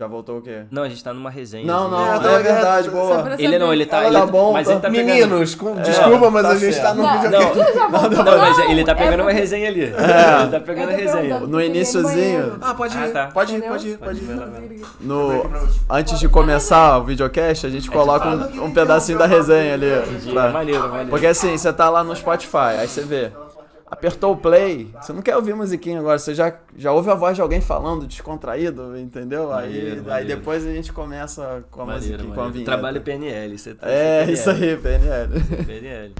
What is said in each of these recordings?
Já voltou o quê? Não, a gente tá numa resenha. Não, assim. é verdade, boa. Ele tá... Tá bom, mas ele tá pegando... Meninos, desculpa, mas tá a gente certo. tá no Não, videogame. mas ele tá pegando uma resenha ali. Ele tá pegando a resenha. No iniciozinho, Pode ir, tá. pode ir. antes de começar o videocast, a gente coloca um pedacinho da resenha ali. Maneiro. Porque assim, você tá lá no Spotify, aí você vê, apertou o play, você não quer ouvir musiquinha agora, você já ouve a voz de alguém falando descontraído, entendeu? Aí depois a gente começa com a musiquinha, com a vinheta. Trabalho PNL, você tá Isso aí, PNL. PNL.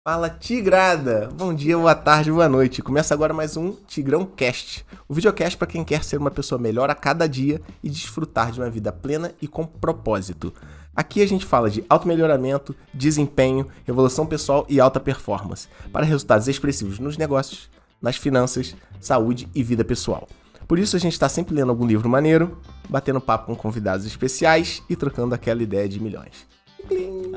Fala, Tigrada! Bom dia, boa tarde, boa noite. Começa agora mais um Tigrão Cast. O videocast para quem quer ser uma pessoa melhor a cada dia e desfrutar de uma vida plena e com propósito. Aqui a gente fala de automelhoramento, desempenho, evolução pessoal e alta performance, para resultados expressivos nos negócios, nas finanças, saúde e vida pessoal. Por isso a gente está sempre lendo algum livro maneiro, batendo papo com convidados especiais e trocando aquela ideia de milhões.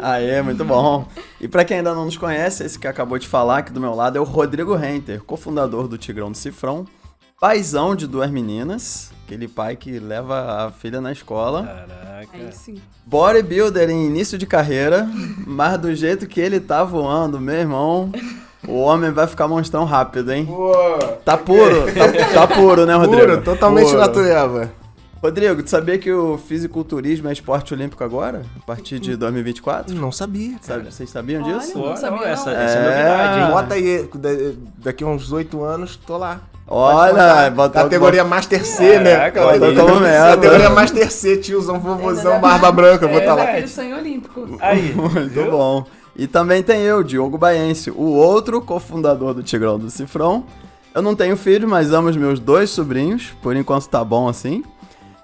Aê, muito bom. E pra quem ainda não nos conhece, esse que acabou de falar aqui do meu lado é o Rodrigo Renter, cofundador do Tigrão do Cifrão, paizão de 2 meninas, aquele pai que leva a filha na escola. Caraca. Aí sim. Bodybuilder em início de carreira, mas do jeito que ele tá voando, meu irmão, o homem vai ficar monstrão rápido, hein? Tá puro, tá puro, né, Rodrigo? Puro, totalmente Puro. natureba. Rodrigo, tu sabia que o fisiculturismo é esporte olímpico agora? A partir de 2024? Não sabia, cara. Vocês sabiam Olha, disso? não sabia essa não. é novidade, hein? Bota aí, daqui a uns 8 anos, tô lá. Olha, botou Categoria Master C, né? Caraca, botou como meta. Categoria Master C, tiozão, vovôzão, barba branca, vou tá lá. Aquele sonho olímpico. Aí, Muito bom. E também tem eu, Diogo Baense, o outro cofundador do Tigrão do Cifrão. Eu não tenho filho, mas amo os meus 2 sobrinhos, por enquanto tá bom assim.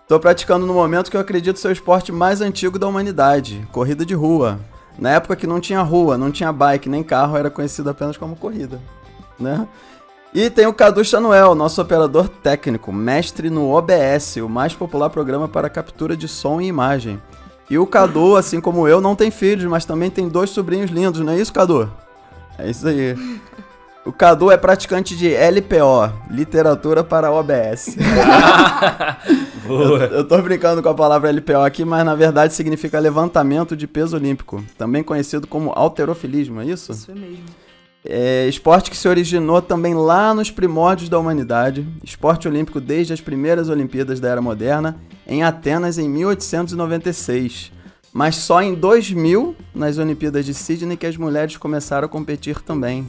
Tô praticando no momento que eu acredito ser o esporte mais antigo da humanidade, corrida de rua. Na época que não tinha rua, não tinha bike, nem carro, era conhecido apenas como corrida, né? E tem o Cadu Chanuel, nosso operador técnico, mestre no OBS, o mais popular programa para captura de som e imagem. E o Cadu, assim como eu, não tem filhos, mas também tem 2 sobrinhos lindos, não é isso, Cadu? É isso aí. O Cadu é praticante de LPO, Literatura para OBS. boa. Eu tô brincando com a palavra LPO aqui, mas na verdade significa levantamento de peso olímpico, também conhecido como halterofilismo, é isso? Isso é mesmo. É esporte que se originou também lá nos primórdios da humanidade, esporte olímpico desde as primeiras Olimpíadas da Era Moderna, em Atenas em 1896. Mas só em 2000, nas Olimpíadas de Sydney, que as mulheres começaram a competir também.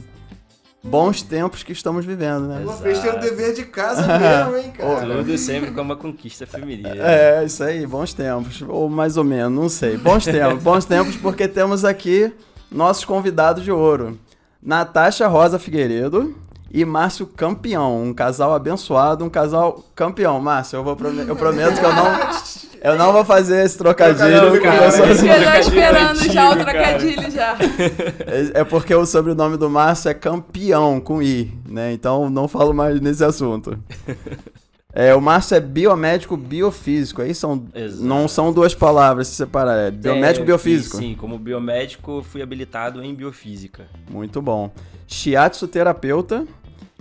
Bons tempos que estamos vivendo, né? Ela fez ter o dever de casa mesmo, hein, cara? Tudo sempre com uma conquista feminina. É, isso aí, bons tempos. Ou mais ou menos, não sei. Bons tempos. Bons tempos porque temos aqui nossos convidados de ouro. Natasha Rosa Figueiredo e Márcio Campeão. Um casal abençoado, um casal campeão. Márcio, eu prometo que eu não vou fazer esse trocadilho. Trocadilho, cara. Eu sou- Esse Eu já esperando antigo, já o cara. trocadilho já. É porque o sobrenome do Márcio é Campeão, com I, né? Então não falo mais nesse assunto. O Márcio é biomédico biofísico. Aí Exato. não são 2 palavras se separar. É biomédico biofísico. Sim, como biomédico, fui habilitado em biofísica. Muito bom. Shiatsu terapeuta.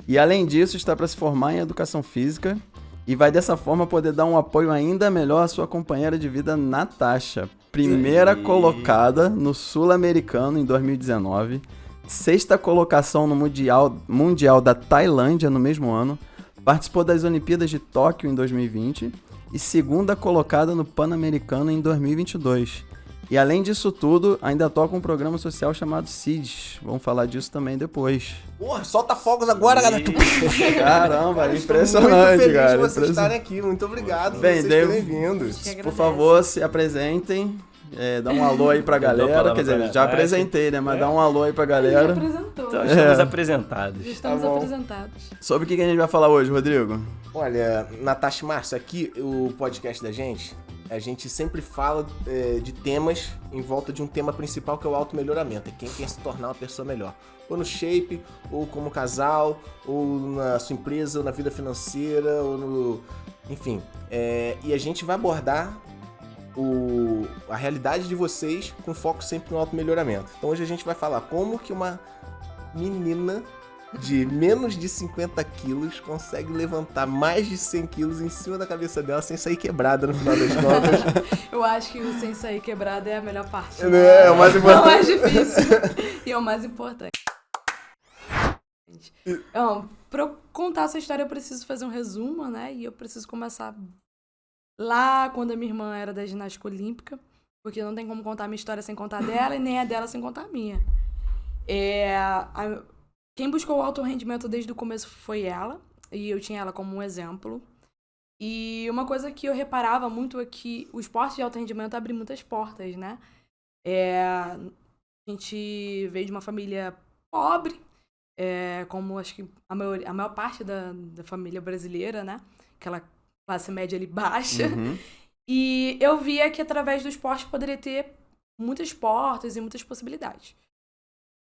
E além disso, está para se formar em educação física. E vai dessa forma poder dar um apoio ainda melhor à sua companheira de vida, Natasha. Primeira colocada no Sul-Americano em 2019. 6ª colocação no Mundial da Tailândia no mesmo ano. Participou das Olimpíadas de Tóquio em 2020. E 2ª colocada no Pan-Americano em 2022. E além disso tudo, ainda toca um programa social chamado CIDS. Vamos falar disso também depois. Porra, solta fogos agora, galera. Caramba, Muito impressionante, feliz cara. de vocês estarem aqui. Muito obrigado por Bem, vocês Dave, terem vindo. Por favor, se apresentem. Dá um alô aí pra Eu dou a galera. palavra Quer dizer, pra já Natasha. apresentei, né? Mas dá um alô aí pra Ele galera. apresentou. Então, estamos apresentados. Já estamos Tá bom. apresentados. Sobre o que a gente vai falar hoje, Rodrigo? Olha, Natasha e Márcio, aqui o podcast da gente a gente sempre fala de temas em volta de um tema principal, que é o automelhoramento. É quem quer se tornar uma pessoa melhor. Ou no shape, ou como casal, ou na sua empresa, ou na vida financeira, ou no... Enfim, e a gente vai abordar a realidade de vocês com foco sempre no automelhoramento. Então hoje a gente vai falar como que uma menina de menos de 50 quilos consegue levantar mais de 100 quilos em cima da cabeça dela sem sair quebrada no final das contas. Eu acho que o sem sair quebrado é a melhor parte. É o mais importante. É o mais difícil e é o mais importante. Pra eu contar essa história, eu preciso fazer um resumo, né? E eu preciso começar lá quando a minha irmã era da ginástica olímpica, porque não tem como contar a minha história sem contar dela e nem a dela sem contar a minha. Quem buscou o alto rendimento desde o começo foi ela, e eu tinha ela como um exemplo. E uma coisa que eu reparava muito é que o esporte de alto rendimento abre muitas portas, né? A gente veio de uma família pobre, como acho que a maior parte da família brasileira, né? Aquela classe média ali baixa. Uhum. E eu via que através do esporte poderia ter muitas portas e muitas possibilidades.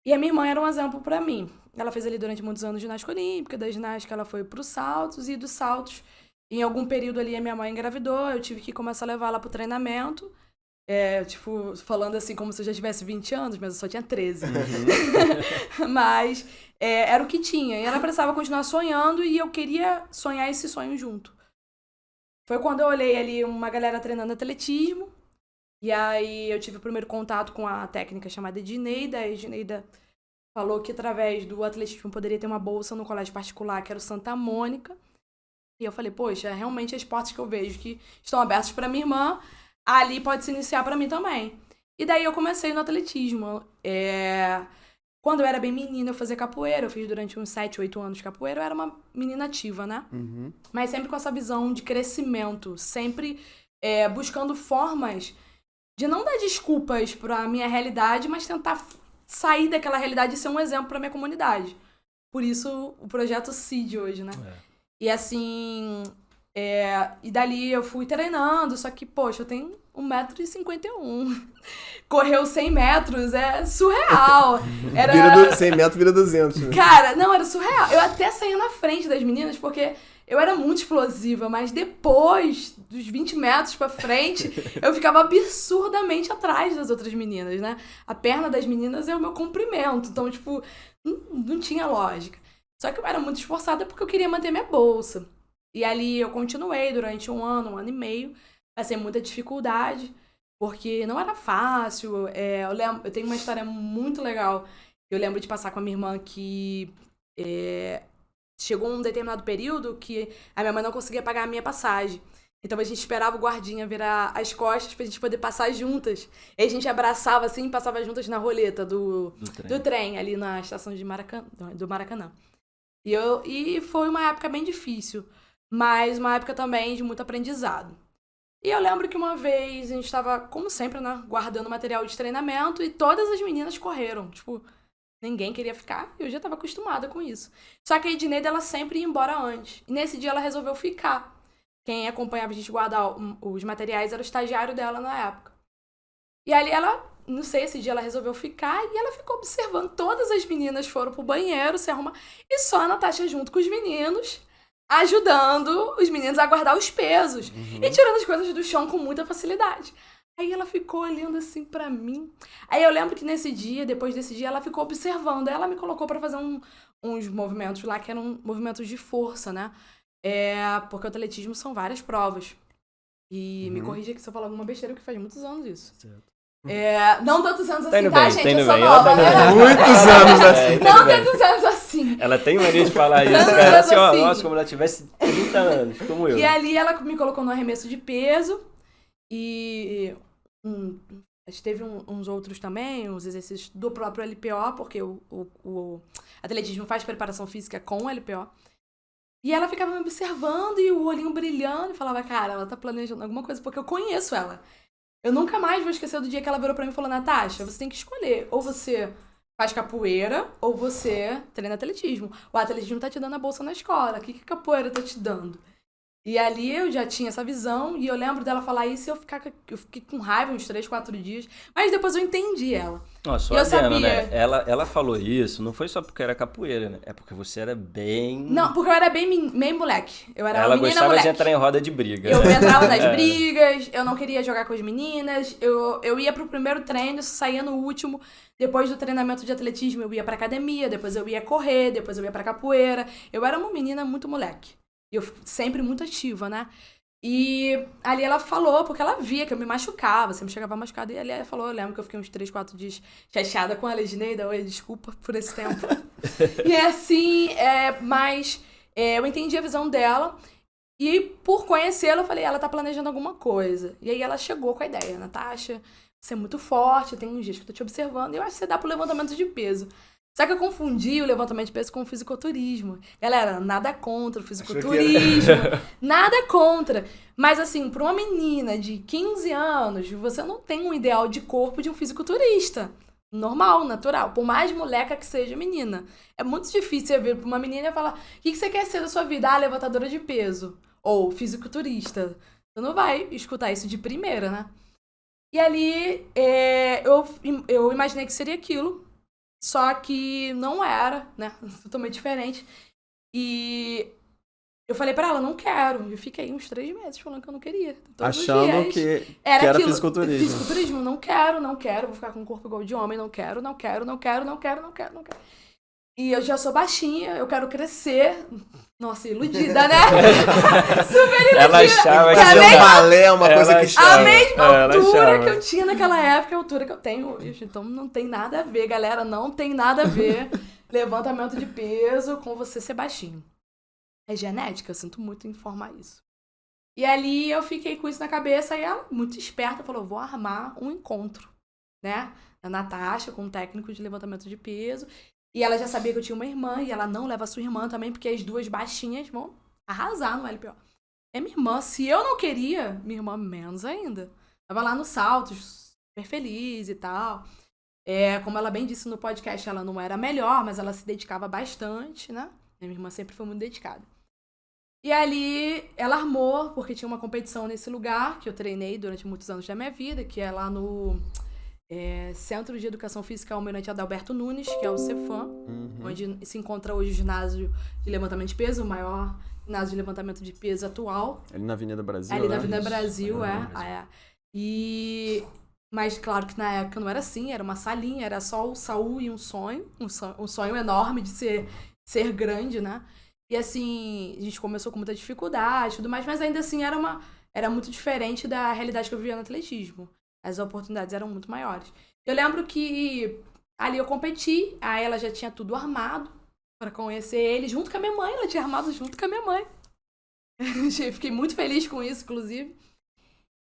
E a minha irmã era um exemplo pra mim. Ela fez ali durante muitos anos ginástica olímpica, da ginástica ela foi pros saltos, e dos saltos, em algum período ali a minha mãe engravidou, eu tive que começar a levar ela pro treinamento, falando assim como se eu já tivesse 20 anos, mas eu só tinha 13. Uhum. Mas era o que tinha, e ela precisava continuar sonhando, e eu queria sonhar esse sonho junto. Foi quando eu olhei ali uma galera treinando atletismo, e aí eu tive o primeiro contato com a técnica chamada Edneida. A Edneida falou que através do atletismo poderia ter uma bolsa no colégio particular, que era o Santa Mônica. E eu falei, poxa, realmente as portas que eu vejo que estão abertas para minha irmã, ali pode se iniciar para mim também. E daí eu comecei no atletismo. Quando eu era bem menina, eu fazia capoeira. Eu fiz durante uns 7, 8 anos capoeira. Eu era uma menina ativa, né? Uhum. Mas sempre com essa visão de crescimento. Sempre buscando formas de não dar desculpas pra minha realidade, mas tentar sair daquela realidade e ser um exemplo pra minha comunidade. Por isso, o projeto CID hoje, né? E assim... e dali eu fui treinando, só que, poxa, eu tenho 1,51 m. Correu 100 metros, é surreal. 100 metros vira 200. Né? Cara, não, era surreal. Eu até saía na frente das meninas, porque eu era muito explosiva, mas depois dos 20 metros pra frente, eu ficava absurdamente atrás das outras meninas, né? A perna das meninas é o meu comprimento, então, tipo, não tinha lógica. Só que eu era muito esforçada porque eu queria manter minha bolsa. E ali eu continuei durante um ano e meio, passei muita dificuldade, porque não era fácil. Eu tenho uma história muito legal. Eu lembro de passar com a minha irmã que... chegou um determinado período que a minha mãe não conseguia pagar a minha passagem. Então a gente esperava o guardinha virar as costas pra gente poder passar juntas. E a gente abraçava assim e passava juntas na roleta do trem, ali na estação do Maracanã. E foi uma época bem difícil, mas uma época também de muito aprendizado. E eu lembro que uma vez a gente estava, como sempre, né, guardando material de treinamento e todas as meninas correram. Tipo, ninguém queria ficar, eu já estava acostumada com isso. Só que a Edneida, ela sempre ia embora antes. E nesse dia ela resolveu ficar. Quem acompanhava a gente guardar os materiais era o estagiário dela na época. E ali ela, não sei, esse dia ela resolveu ficar e ela ficou observando. Todas as meninas foram pro banheiro se arrumar. E só a Natasha junto com os meninos, ajudando os meninos a guardar os pesos. E tirando as coisas do chão com muita facilidade. Aí ela ficou olhando assim pra mim. Aí eu lembro que depois desse dia, ela ficou observando. Aí ela me colocou pra fazer uns movimentos lá que eram movimentos de força, né? Porque o atletismo são várias provas. E me corrija aqui se eu falar alguma besteira, porque faz muitos anos isso. Certo. Não tantos anos Tá assim, indo tá, bem, gente? tá indo Eu sou bem. nova, né? Muitos anos assim. Não tantos anos assim. Ela tem mania de falar isso, Tantos cara. anos Assim, ó, assim. nossa, como ela tivesse 30 anos, como eu. E ali ela me colocou no arremesso de peso. E teve uns outros também, uns exercícios do próprio LPO, porque o atletismo faz preparação física com o LPO. E ela ficava me observando e o olhinho brilhando e falava, cara, ela tá planejando alguma coisa, porque eu conheço ela. Eu nunca mais vou esquecer do dia que ela virou pra mim e falou, Natasha, você tem que escolher, ou você faz capoeira, ou você treina atletismo. O atletismo tá te dando a bolsa na escola, o que a capoeira tá te dando? E ali eu já tinha essa visão, e eu lembro dela falar isso e eu fiquei com raiva uns 3, 4 dias. Mas depois eu entendi ela. Ó, só eu adendo, sabia. né? Ela falou isso, não foi só porque era capoeira, né? É porque você era bem... Não, porque eu era bem moleque. Eu era Ela uma menina gostava moleque. de entrar em roda de briga. Eu entrava nas brigas, eu não queria jogar com as meninas, eu ia pro primeiro treino, saía no último. Depois do treinamento de atletismo, eu ia pra academia, depois eu ia correr, depois eu ia pra capoeira. Eu era uma menina muito moleque. E eu sempre muito ativa, né? E ali ela falou, porque ela via que eu me machucava, sempre chegava machucada. E ali ela falou, eu lembro que eu fiquei uns 3, 4 dias chateada com a Legineida. Oi, desculpa por esse tempo. E assim, mas eu entendi a visão dela. E por conhecê-la, eu falei, ela tá planejando alguma coisa. E aí ela chegou com a ideia, Natasha, você é muito forte, tem uns dias que eu tô te observando, e eu acho que você dá pro levantamento de peso. Só que eu confundi o levantamento de peso com o fisiculturismo. Galera, nada contra o fisiculturismo, nada contra. Mas assim, pra uma menina de 15 anos, você não tem um ideal de corpo de um fisiculturista. Normal, natural. Por mais moleca que seja menina. É muito difícil você vir pra uma menina e falar, o que você quer ser da sua vida? Ah, levantadora de peso. Ou fisiculturista. Você não vai escutar isso de primeira, né? E ali, eu imaginei que seria aquilo. Só que não era, né? Totalmente diferente. E eu falei pra ela, não quero. Eu fiquei uns 3 meses falando que eu não queria. Todos Achando os dias. que era aquilo, fisiculturismo. Fisiculturismo, não quero. Vou ficar com um corpo igual de homem, não quero. E eu já sou baixinha, eu quero crescer. Nossa, iludida, né? Super iludida. Ela achava que Fazer um balé é uma coisa que A chama. mesma altura achava. que eu tinha naquela época é a altura que eu tenho hoje. Então não tem nada a ver, galera. Não tem nada a ver levantamento de peso com você ser baixinho. É genética, eu sinto muito em informar isso. E ali eu fiquei com isso na cabeça e ela, muito esperta, falou, vou armar um encontro, né? A Natasha com um técnico de levantamento de peso. E ela já sabia que eu tinha uma irmã, e ela não leva a sua irmã também, porque as duas baixinhas vão arrasar no LPO. É minha irmã. Se eu não queria, minha irmã menos ainda. Tava lá no Saltos, super feliz e tal. Como ela bem disse no podcast, ela não era a melhor, mas ela se dedicava bastante, né? Minha irmã sempre foi muito dedicada. E ali, ela armou, porque tinha uma competição nesse lugar, que eu treinei durante muitos anos da minha vida, que é lá no Centro de Educação Física Almirante Adalberto Nunes, que é o Cefam, onde se encontra hoje o ginásio de levantamento de peso, o maior ginásio de levantamento de peso atual. Ali na Avenida Brasil, Ali na né? Avenida Brasil, Mas claro que na época não era assim, era uma salinha, era só o Saul e um sonho enorme de ser grande, né? E assim, a gente começou com muita dificuldade e tudo mais, mas ainda assim era muito diferente da realidade que eu vivia no atletismo. As oportunidades eram muito maiores. Eu lembro que ali eu competi, aí ela já tinha tudo armado para conhecer ele, junto com a minha mãe, ela tinha armado junto com a minha mãe. Fiquei muito feliz com isso, inclusive.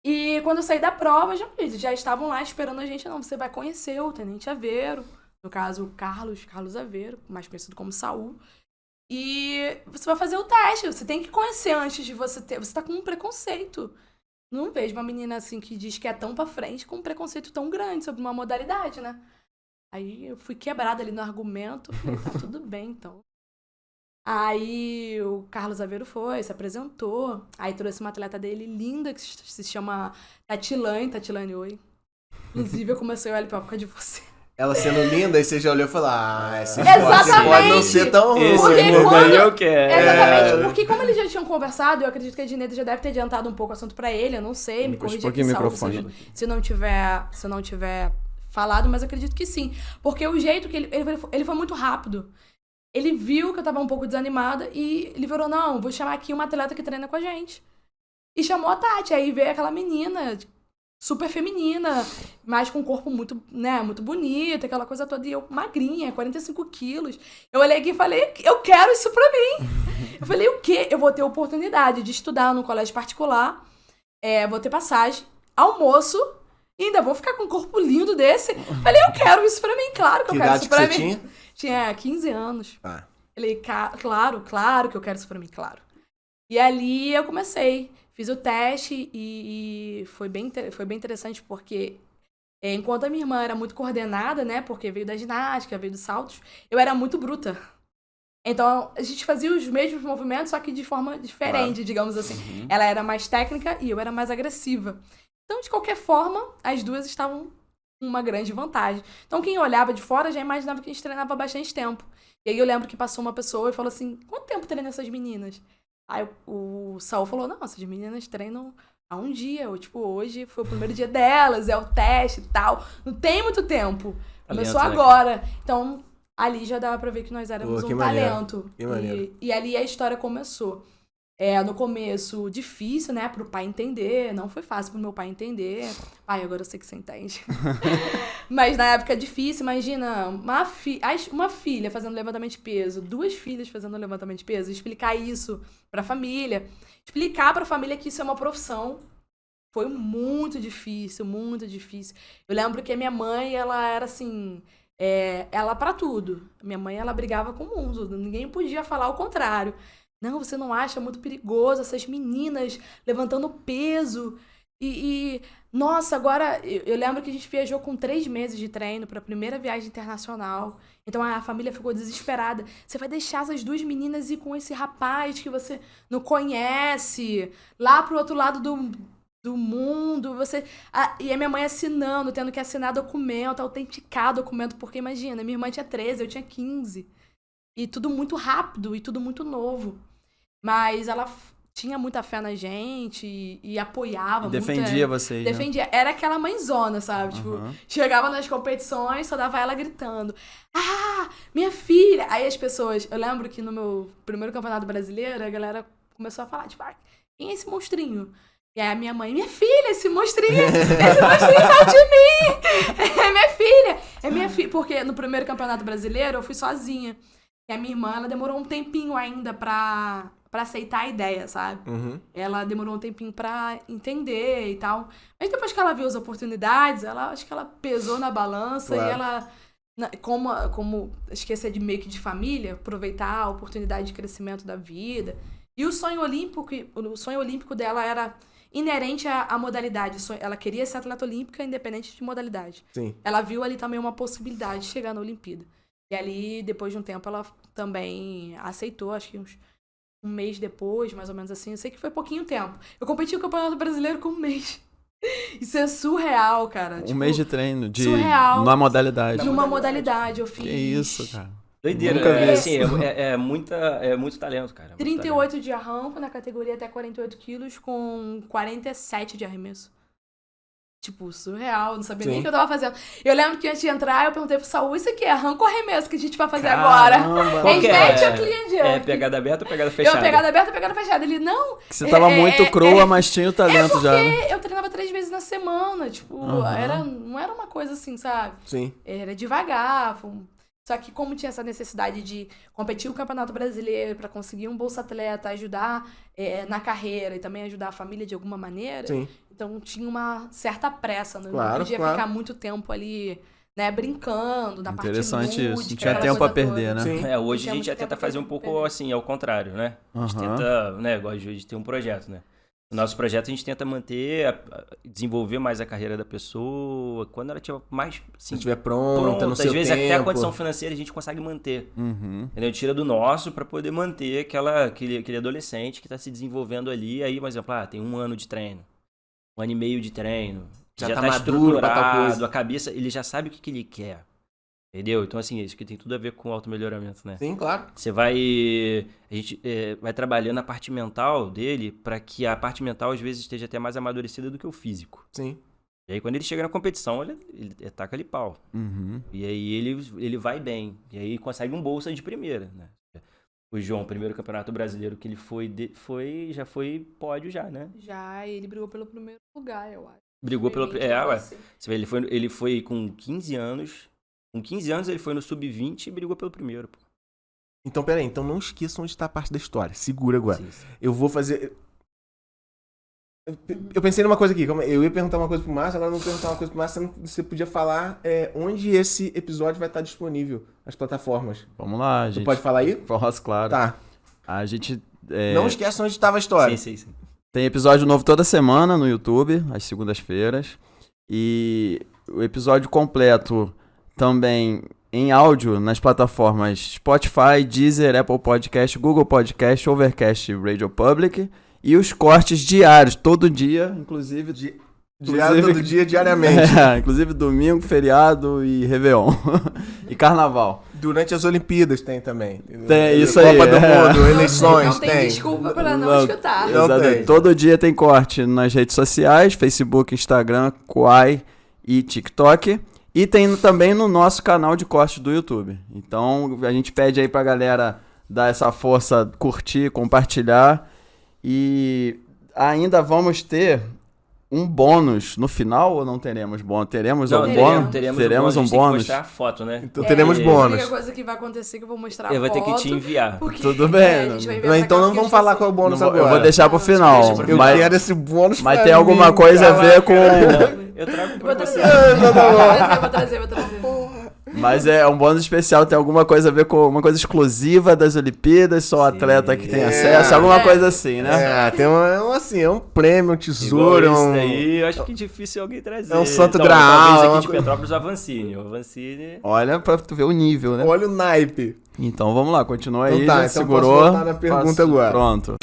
E quando eu saí da prova, já estavam lá esperando a gente. Não, você vai conhecer o Tenente Aveiro, no caso, o Carlos Aveiro, mais conhecido como Saul. E você vai fazer o teste, você tem que conhecer antes de você ter. Você tá com um preconceito. Não vejo uma menina assim que diz que é tão pra frente com um preconceito tão grande sobre uma modalidade, né? Aí eu fui quebrada ali no argumento, falei, tá tudo bem, então. Aí o Carlos Aveiro se apresentou, aí trouxe uma atleta dele linda, que se chama Tatilane, oi. Inclusive eu comecei a olhar pra época de você. Ela sendo linda, aí você já olhou e falou, esse Exatamente. pode não ser tão ruim. Eu quero. Exatamente, porque como eles já tinham conversado, eu acredito que a Edneida já deve ter adiantado um pouco o assunto pra ele, eu não sei, me corrija aqui, Saul, se não tiver falado, mas eu acredito que sim. Porque o jeito que ele foi muito rápido. Ele viu que eu tava um pouco desanimada e ele falou, não, vou chamar aqui uma atleta que treina com a gente. E chamou a Tati, aí veio aquela menina super feminina, mas com um corpo muito, né, muito bonito, aquela coisa toda, e eu magrinha, 45 quilos. Eu olhei aqui e falei, eu quero isso pra mim. Eu falei, o quê? Eu vou ter oportunidade de estudar num colégio particular, vou ter passagem, almoço, e ainda vou ficar com um corpo lindo desse. Eu falei, eu quero isso pra mim, claro que eu quero isso pra mim. Tinha? Tinha 15 anos. Ah. Falei, claro que eu quero isso pra mim, claro. E ali eu comecei. Fiz o teste e foi bem interessante porque enquanto a minha irmã era muito coordenada, né, porque veio da ginástica, veio dos saltos, eu era muito bruta. Então, a gente fazia os mesmos movimentos, só que de forma diferente, digamos assim. Ela era mais técnica e eu era mais agressiva. Então, de qualquer forma, as duas estavam com uma grande vantagem. Então, quem olhava de fora já imaginava que a gente treinava bastante tempo. E aí eu lembro que passou uma pessoa e falou assim, quanto tempo treina essas meninas? Aí o Saul falou, não, essas meninas treinam há um dia. Ou, tipo, hoje foi o primeiro dia delas, é o teste e tal. Não tem muito tempo. Começou agora. Então... ali já dava pra ver que nós éramos um talento. Que maneiro. E ali a história começou. No começo, difícil, né? Pro pai entender. Não foi fácil pro meu pai entender. Pai, agora eu sei que você entende. Mas na época difícil, imagina, uma filha fazendo levantamento de peso, 2 filhas fazendo levantamento de peso, explicar isso pra família. Explicar pra família que isso é uma profissão. Foi muito difícil, muito difícil. Eu lembro que a minha mãe, ela era assim... ela pra tudo. Minha mãe, ela brigava com o mundo. Ninguém podia falar o contrário. Não, você não acha muito perigoso essas meninas levantando peso? Nossa, agora... Eu lembro que a gente viajou com 3 meses de treino pra primeira viagem internacional. Então a família ficou desesperada. Você vai deixar essas 2 meninas ir com esse rapaz que você não conhece lá pro outro lado do mundo, e a minha mãe assinando, tendo que assinar documento, autenticar documento, porque imagina, minha irmã tinha 13, eu tinha 15. E tudo muito rápido, e tudo muito novo. Mas ela tinha muita fé na gente, e apoiava muito. Defendia vocês, Defendia. Era aquela mãezona, sabe? Tipo, chegava nas competições, só dava ela gritando, minha filha! Aí as pessoas, eu lembro que no meu primeiro campeonato brasileiro, a galera começou a falar, tipo, quem é esse monstrinho? E aí a minha mãe, minha filha, esse monstrinho saiu de mim! É minha filha! Porque no primeiro campeonato brasileiro eu fui sozinha. E a minha irmã, ela demorou um tempinho ainda pra aceitar a ideia, sabe? Ela demorou um tempinho pra entender e tal. Mas depois que ela viu as oportunidades, acho que ela pesou na balança. Claro. E ela, como esquecer de meio que de família, aproveitar a oportunidade de crescimento da vida. E o sonho olímpico dela era... inerente à modalidade. Ela queria ser atleta olímpica independente de modalidade. Sim. Ela viu ali também uma possibilidade de chegar na Olimpíada. E ali, depois de um tempo, ela também aceitou, acho que um mês depois, mais ou menos assim. Eu sei que foi pouquinho tempo. Eu competi no Campeonato Brasileiro com um mês. Isso é surreal, cara. Um mês de treino. Surreal. Numa modalidade. Numa modalidade, eu fiz. Que isso, cara. Doideira, assim, é muito talento, cara. 38 talento. de arranco na categoria até 48 quilos com 47 de arremesso. Tipo, surreal, não sabia nem o que eu tava fazendo. Eu lembro que antes de entrar, eu perguntei pro Saul, isso aqui é arranco ou arremesso que a gente vai fazer agora? Qual que é? Ou clean jerk? Pegada aberta ou pegada fechada? Eu, pegada aberta ou pegada fechada. Ele, não... Você tava muito crua, mas tinha o talento já. Porque eu treinava 3 vezes na semana, tipo, não era uma coisa assim, sabe? Sim. Era devagar, Só que como tinha essa necessidade de competir no Campeonato Brasileiro para conseguir um Bolsa Atleta, ajudar na carreira e também ajudar a família de alguma maneira, Sim. Então tinha uma certa pressa, não podia claro. ficar muito tempo ali, né, brincando, na parte Interessante lúdica, isso, não tinha aquela tempo coisa a perder, toda. né? Sim. Hoje a gente já muito tenta tempo fazer um pra pouco perder. assim, ao contrário, né? A gente tenta, né, igual a gente tem um projeto, né? No nosso projeto a gente tenta manter, desenvolver mais a carreira da pessoa, quando ela tiver mais, assim, Se estiver pronta, no seu às vezes tempo. até a condição financeira a gente consegue manter. Entendeu? Tira do nosso pra poder manter aquele adolescente que tá se desenvolvendo ali. Aí, por exemplo, tem 1 ano de treino, 1 ano e meio de treino. Já Já tá tá maduro pra tal estruturado, coisa. a cabeça, ele já sabe o que ele quer. Entendeu? Então, assim, isso que tem tudo a ver com o automelhoramento, né? Sim, claro. Você vai... A gente vai trabalhando a parte mental dele pra que a parte mental, às vezes, esteja até mais amadurecida do que o físico. Sim. E aí, quando ele chega na competição, ele taca ali pau. E aí, ele vai bem. E aí, consegue um bolsa de primeira, né? O João, o primeiro campeonato brasileiro que ele já foi pódio já, né? Já, ele brigou pelo primeiro lugar, eu acho. Brigou pelo... Foi ué. assim. Você vê, ele foi com 15 anos. Com 15 anos, ele foi no sub-20 e brigou pelo primeiro, pô. Então, peraí. Então não esqueçam onde está a parte da história. Segura agora. Sim. Eu vou fazer... Eu pensei numa coisa aqui. Eu ia perguntar uma coisa pro Márcio, agora eu vou perguntar uma coisa pro Márcio. Você podia falar onde esse episódio vai estar disponível, as plataformas. Vamos lá, Você gente. pode falar aí? Posso, claro. Tá. A gente... Não esqueça onde estava a história. Sim. Tem episódio novo toda semana no YouTube, às segundas-feiras. E o episódio completo também em áudio nas plataformas Spotify, Deezer, Apple Podcast, Google Podcast, Overcast e Radio Public. E os cortes diários, todo dia, inclusive... Todo dia, diariamente. Inclusive domingo, feriado e Réveillon. E Carnaval. Durante as Olimpíadas tem também. Tem, isso aí. Copa do Mundo, eleições, não tem desculpa pra não escutar. Não tem. Todo dia tem corte nas redes sociais, Facebook, Instagram, Quai e TikTok. E tem também no nosso canal de corte do YouTube. Então a gente pede aí pra galera dar essa força, curtir, compartilhar. E ainda vamos ter um bônus no final ou não teremos bônus? Teremos um bônus? Teremos um bônus. Tem que mostrar a foto, né? Então teremos bônus. A única coisa que vai acontecer que eu vou mostrar a foto. Eu vou ter que te enviar. Tudo bem. Então não vamos falar qual é o bônus agora. Eu vou deixar pro final. Eu quero esse bônus. Mas tem alguma coisa a ver com... Eu trago pra você. Vou trazer. Mas é um bônus especial, tem alguma coisa a ver com uma coisa exclusiva das Olimpíadas, só o atleta que tem acesso, alguma coisa assim, né? Tem é um prêmio, um tesouro. Igual esse daí, eu acho que é difícil alguém trazer. É um santo Então, graal. Talvez aqui de Petrópolis, o Avancini. Olha pra tu ver o nível, né? Olha o naipe. Então vamos lá, continua aí, Então já segurou. Posso voltar na pergunta agora. Pronto.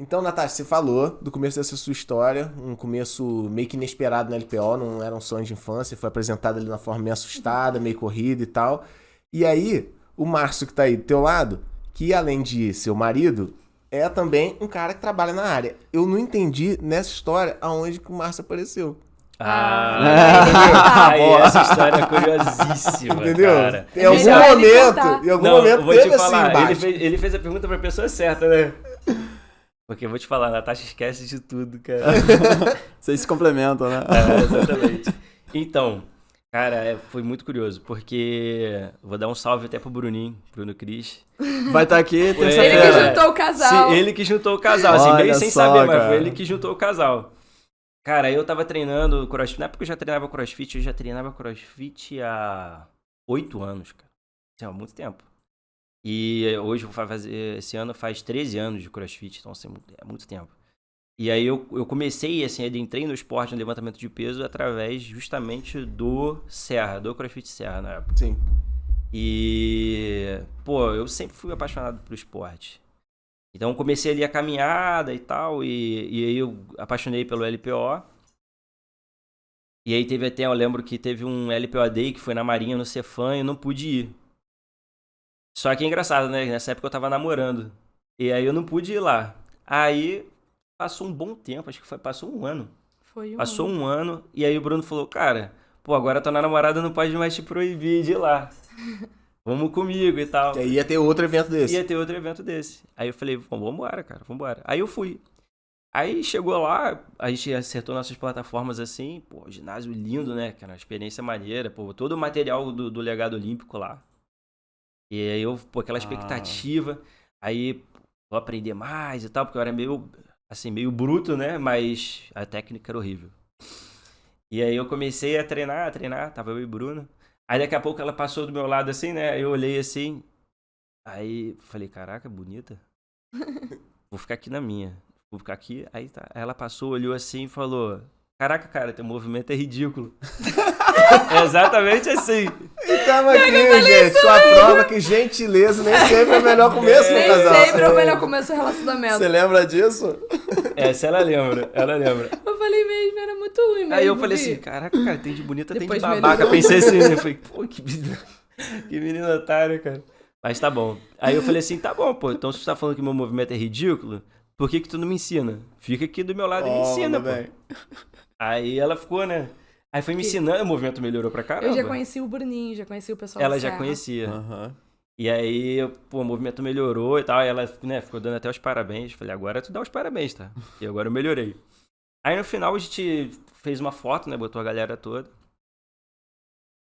Então, Natasha, você falou do começo dessa sua história, um começo meio que inesperado na LPO, não era um sonho de infância, foi apresentado ali de uma forma meio assustada, meio corrida e tal. E aí, o Márcio que tá aí do teu lado, que além de ser o marido, é também um cara que trabalha na área. Eu não entendi nessa história aonde que o Márcio apareceu. Essa história é curiosíssima, entendeu? cara. Em algum momento vou teve te falar, assim, ele fez a pergunta pra pessoa certa, né? Porque eu vou te falar, a Natasha esquece de tudo, cara. Vocês se complementam, né? Exatamente. Então, cara, foi muito curioso, porque vou dar um salve até pro Bruninho, Bruno Cris. Vai estar aqui terça-feira. Ele que juntou o casal. Ele que juntou o casal, assim, Olha meio sem só, saber, mas cara. foi ele que juntou o casal. Cara, eu tava treinando crossfit, na época eu já treinava crossfit, há 8 anos, cara. Assim, há muito tempo. E hoje eu vou fazer, esse ano faz 13 anos de crossfit, então assim, é muito tempo. E aí eu comecei, assim, eu entrei no esporte, no levantamento de peso, através justamente do crossfit Serra, na época. Sim. E, pô, eu sempre fui apaixonado pelo esporte. Então comecei ali a caminhada e tal, e aí eu apaixonei pelo LPO. E aí teve até, eu lembro que teve um LPO Day que foi na Marinha, no Cefam, e eu não pude ir. Só que é engraçado, né? Nessa época eu tava namorando. E aí eu não pude ir lá. Aí passou um bom tempo, acho que passou um ano. Passou um ano, e aí o Bruno falou, cara, pô, agora tua namorada não pode mais te proibir de ir lá. Vamos comigo e tal. E aí ia ter outro evento desse. Aí eu falei, vambora, cara, vambora. Aí eu fui. Aí chegou lá, a gente acertou nossas plataformas assim, pô, ginásio lindo, né? Que era uma experiência maneira, pô, todo o material do legado olímpico lá. E aí eu, pô, aquela expectativa, aí vou aprender mais e tal, porque eu era meio bruto, né? Mas a técnica era horrível. E aí eu comecei a treinar, tava eu e Bruno. Aí daqui a pouco ela passou do meu lado assim, né? Eu olhei assim, aí falei, caraca, bonita. Vou ficar aqui na minha. Vou ficar aqui, aí tá. Aí ela passou, olhou assim e falou, caraca, cara, teu movimento é ridículo. É exatamente assim. Estamos aqui, gente, com a prova que gentileza nem sempre é o melhor começo do casal. Nem sempre é o melhor começo do relacionamento. Você lembra disso? Essa ela lembra. Eu falei mesmo, era muito ruim mesmo. Aí eu falei assim, caraca, cara, tem de bonita, Depois tem de babaca. melhorou. Pensei assim, né? Falei, pô, que menina otária, cara. Mas tá bom. Aí eu falei assim, tá bom, pô, então se tu tá falando que meu movimento é ridículo, por que tu não me ensina? Fica aqui do meu lado e me ensina, pô. Bem. Aí ela ficou, né? Aí foi me ensinando, o movimento melhorou pra caramba. Eu já conheci o Bruninho, já conheci o pessoal Ela do já Serra. conhecia. Uhum. E aí, pô, o movimento melhorou e tal. E ela, né, ficou dando até os parabéns. Falei, agora tu dá os parabéns, tá? E agora eu melhorei. Aí no final a gente fez uma foto, né? Botou a galera toda.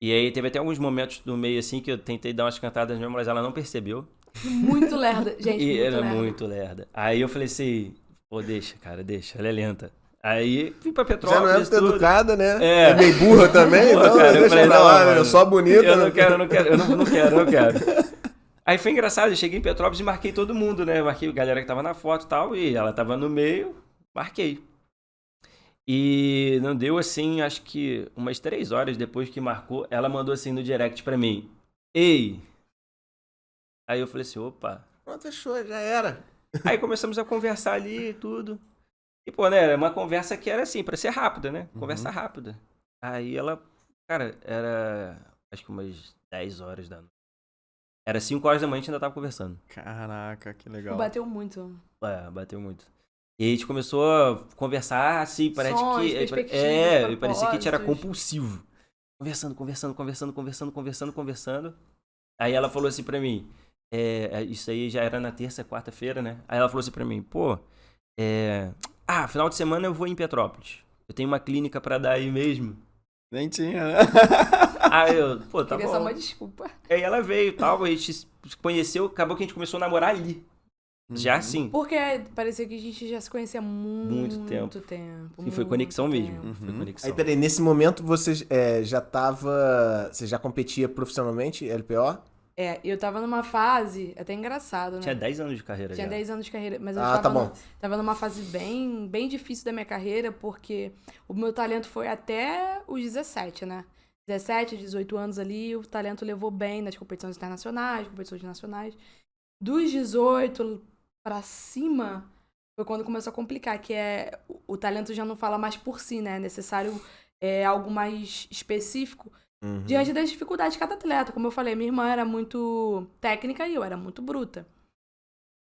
E aí teve até alguns momentos no meio assim que eu tentei dar umas cantadas mesmo, mas ela não percebeu. Muito lerda, gente. E muito era lerda. muito lerda. Aí eu falei assim, pô, deixa, cara, deixa. Ela é lenta. Aí vim pra Petrópolis. Já não é muito tudo. educada, né? É. É meio burra também, Pô, então cara, eu deixa falei, pra não, lá, mano, né? Só bonita. Eu né? não quero. Aí foi engraçado, eu cheguei em Petrópolis e marquei todo mundo, né? Marquei a galera que tava na foto e tal, e ela tava no meio, marquei. E não deu assim, acho que umas 3 horas depois que marcou, ela mandou assim no direct pra mim. Ei! Aí eu falei assim, opa. Pronto, fechou, já era. Aí começamos a conversar ali e tudo. E, pô, né, era uma conversa que era assim, pra ser rápida, né? Conversa rápida. Aí ela, cara, era acho que umas 10 horas da noite. Era 5 horas da manhã e a gente ainda tava conversando. Caraca, que legal. Bateu muito. Bateu muito. E a gente começou a conversar, assim, parece Sonhos, que... perspectivas, parecia que a gente era propósitos. compulsivo. Conversando. Aí ela falou assim pra mim, isso aí já era na terça, quarta-feira, né? Aí ela falou assim pra mim, pô, final de semana eu vou em Petrópolis. Eu tenho uma clínica pra dar aí mesmo. Nem tinha, né? Aí eu, pô, tá Queria bom. só uma desculpa. Aí ela veio e tal, a gente se conheceu, acabou que a gente começou a namorar ali. Já assim. Porque parecia que a gente já se conhecia há muito tempo. E foi conexão muito mesmo. tempo. Foi conexão. Aí, peraí, nesse momento você já tava... Você já competia profissionalmente, LPO? Eu tava numa fase, até engraçado, né? Tinha 10 anos de carreira Tinha já. 10 anos de carreira, mas eu Tá bom. tava numa fase bem, bem difícil da minha carreira, porque o meu talento foi até os 17, né? 17, 18 anos ali, o talento levou bem nas competições internacionais, competições nacionais. Dos 18 pra cima, foi quando começou a complicar, que o talento já não fala mais por si, né? É necessário algo mais específico. Diante das dificuldades de cada atleta. Como eu falei, minha irmã era muito técnica e eu era muito bruta.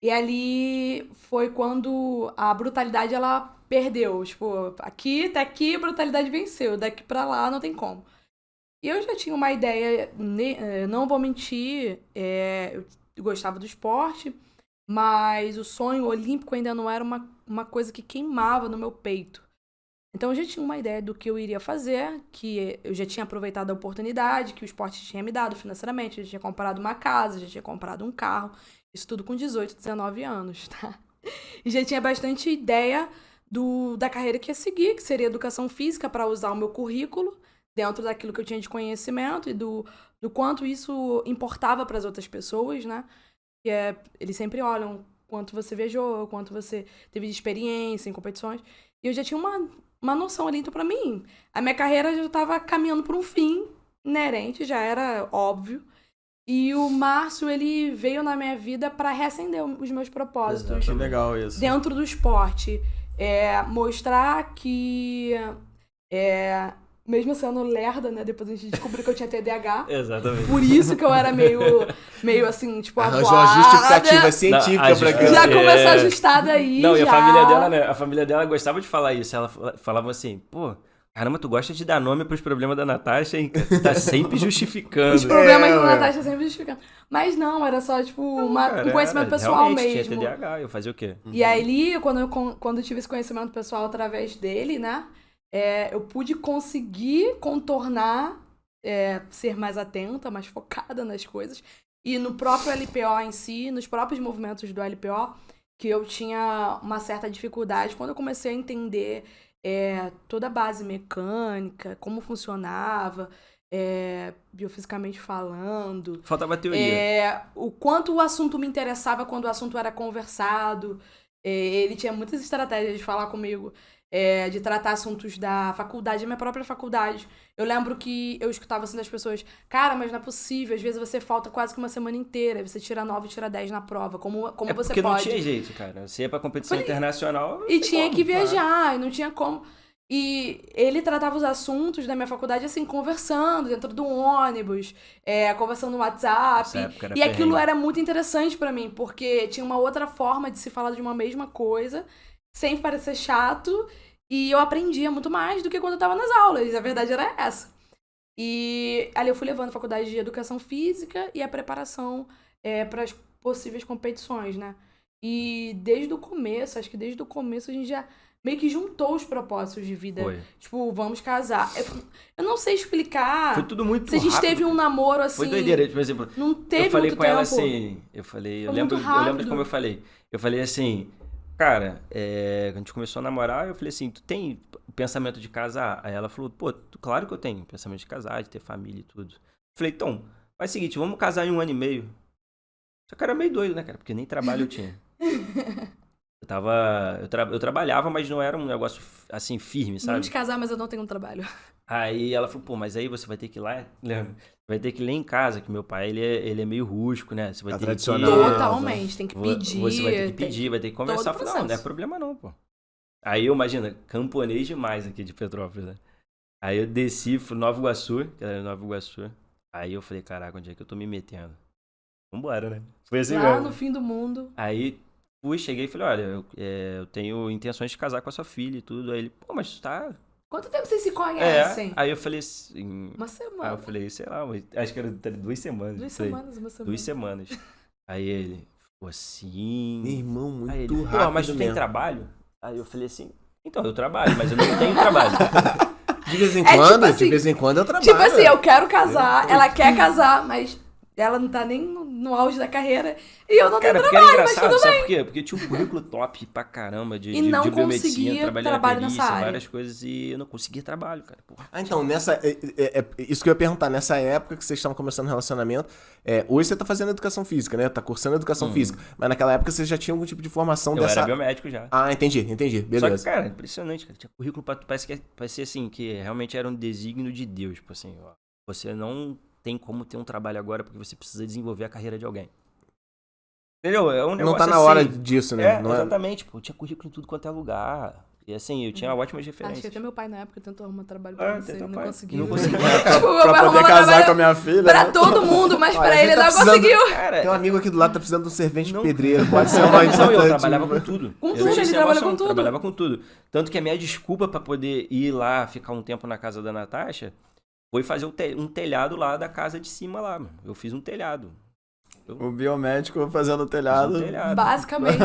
E ali foi quando a brutalidade, ela perdeu. Tipo, até aqui a brutalidade venceu. Daqui pra lá não tem como. E eu já tinha uma ideia, não vou mentir, eu gostava do esporte, mas o sonho olímpico ainda não era uma coisa que queimava no meu peito. Então eu já tinha uma ideia do que eu iria fazer, que eu já tinha aproveitado a oportunidade que o esporte tinha me dado financeiramente, eu já tinha comprado uma casa, já tinha comprado um carro, isso tudo com 18, 19 anos, tá? E já tinha bastante ideia da carreira que ia seguir, que seria educação física, para usar o meu currículo dentro daquilo que eu tinha de conhecimento e do quanto isso importava para as outras pessoas, né? Que eles sempre olham quanto você viajou, quanto você teve de experiência em competições. E eu já tinha uma noção ali, então pra mim, a minha carreira já estava caminhando por um fim inerente, já era óbvio. E o Márcio, ele veio na minha vida para reacender os meus propósitos. Que legal isso. Dentro do esporte. Mostrar que... mesmo sendo lerda, né? Depois a gente descobriu que eu tinha TDAH. Exatamente. Por isso que eu era meio assim, tipo, Arranjou uma justificativa científica pra que... Já começou ajustada aí, Não, já. e a família dela, né? A família dela gostava de falar isso. Ela falava assim, pô, caramba, tu gosta de dar nome pros problemas da Natasha, hein? Tu tá sempre justificando. Os problemas da Natasha sempre justificando. Mas não, era só, tipo, um conhecimento pessoal realmente, mesmo. Tinha TDAH, eu fazia o quê? E aí, quando eu tive esse conhecimento pessoal através dele, né? Eu pude conseguir contornar, ser mais atenta, mais focada nas coisas. E no próprio LPO em si, nos próprios movimentos do LPO, que eu tinha uma certa dificuldade quando eu comecei a entender toda a base mecânica, como funcionava, biofisicamente falando. Faltava teoria. O quanto o assunto me interessava quando o assunto era conversado. Ele tinha muitas estratégias de falar comigo, de tratar assuntos da faculdade, da minha própria faculdade. Eu lembro que eu escutava assim das pessoas, cara, mas não é possível, às vezes você falta quase que uma semana inteira, você tira 9 e tira 10 na prova, como você pode? Porque não tinha jeito, cara. Você ia pra competição internacional... E tinha que viajar, e não tinha como... E ele tratava os assuntos da minha faculdade, assim, conversando dentro do ônibus, conversando no WhatsApp. E aquilo era muito interessante pra mim, porque tinha uma outra forma de se falar de uma mesma coisa, sem parecer chato, e eu aprendia muito mais do que quando eu tava nas aulas. A verdade era essa. E ali eu fui levando a faculdade de educação física e a preparação para as possíveis competições, né? E desde o começo, acho que desde o começo a gente já meio que juntou os propósitos de vida. Foi. Tipo, vamos casar. Eu não sei explicar. Foi tudo muito rápido. Se a gente rápido. teve um namoro assim... Foi doideira, por exemplo... Não teve eu falei muito com tempo. ela assim... Eu lembro de como eu falei. Eu falei assim... Cara, quando a gente começou a namorar, eu falei assim... Tu tem pensamento de casar? Aí ela falou... Pô, claro que eu tenho pensamento de casar, de ter família e tudo. Eu falei, então... Faz o seguinte, vamos casar em 1 ano e meio. Só que era meio doido, né, cara? Porque nem trabalho eu tinha. Eu trabalhava, mas não era um negócio, assim, firme, sabe? Vamos casar, mas eu não tenho um trabalho. Aí ela falou, pô, mas aí você vai ter que ir lá, Leandro, vai ter que ir lá em casa, que meu pai, ele é meio rústico, né? Você vai ter tradicional. que... Totalmente, tem que pedir. Você vai ter que pedir, vai ter que conversar. todo o Eu falei, não é processo. problema não, pô. Aí eu, imagina, camponês demais aqui de Petrópolis, né? Aí eu desci, fui Nova Iguaçu, que era Nova Iguaçu. Aí eu falei, caraca, onde é que eu tô me metendo? Vambora, né? Foi assim Lá mesmo. no fim do mundo. Aí cheguei e falei, olha, eu tenho intenções de casar com a sua filha e tudo. Aí ele, pô, mas tu tá... Quanto tempo vocês se conhecem? Aí eu falei assim... Uma Aí semana. eu falei, sei lá, acho que era 2 semanas. 2 falei, semanas, uma semana. 2 semanas. Aí ele, pô, assim... Meu irmão, muito Aí ele, rápido pô, mas tu tem mesmo. trabalho? Aí eu falei assim, então, eu trabalho, mas eu não tenho trabalho. De vez em É quando, tipo assim, de vez em quando eu trabalho. Tipo assim, eu quero casar, ela quer casar, mas ela não tá nem no auge da carreira. E eu não Cara, tenho porque era trabalho, mas engraçado, tudo sabe bem. por quê? Porque eu tinha um currículo top pra caramba de E não biomedicina, conseguia trabalhei trabalho na nessa perícia, área. várias coisas, e eu não conseguia trabalho, cara. Porra. Ah, então, isso que eu ia perguntar, nessa época que vocês estavam começando o relacionamento, hoje você tá fazendo educação física, né? Tá cursando educação física, mas naquela época você já tinha algum tipo de formação Eu dessa... era biomédico já. Ah, entendi, beleza. Só que, cara, impressionante, cara. Tinha currículo pra parecia assim, que realmente era um desígnio de Deus. Tipo assim, ó, você não tem como ter um trabalho agora porque você precisa desenvolver a carreira de alguém. Entendeu? É um negócio Não tá na assim, hora disso, né? Não exatamente, pô. Tinha currículo em tudo quanto é lugar. E assim, eu tinha ótimas Acho referências. que até meu pai na época tentou arrumar trabalho pra você, tentou, não pai. conseguiu. Não conseguiu. Tipo, meu pai Pra poder arrumou casar trabalho com a minha filha. pra né? todo mundo, mas Olha, pra a gente ele tá não precisando- conseguiu. Cara, Tem um amigo aqui do lado que tá precisando de um servente Não. pedreiro, pode ser uma não, eu importante. trabalhava com tudo. Com Eu tudo, não tinha ele esse trabalha negócio, com não, tudo. trabalhava com tudo. Tanto que a minha desculpa pra poder ir lá, ficar um tempo na casa da Natasha, foi fazer um telhado lá da casa de cima lá, mano. Eu fiz um telhado. O biomédico fazendo o Fiz telhado. um telhado. Basicamente,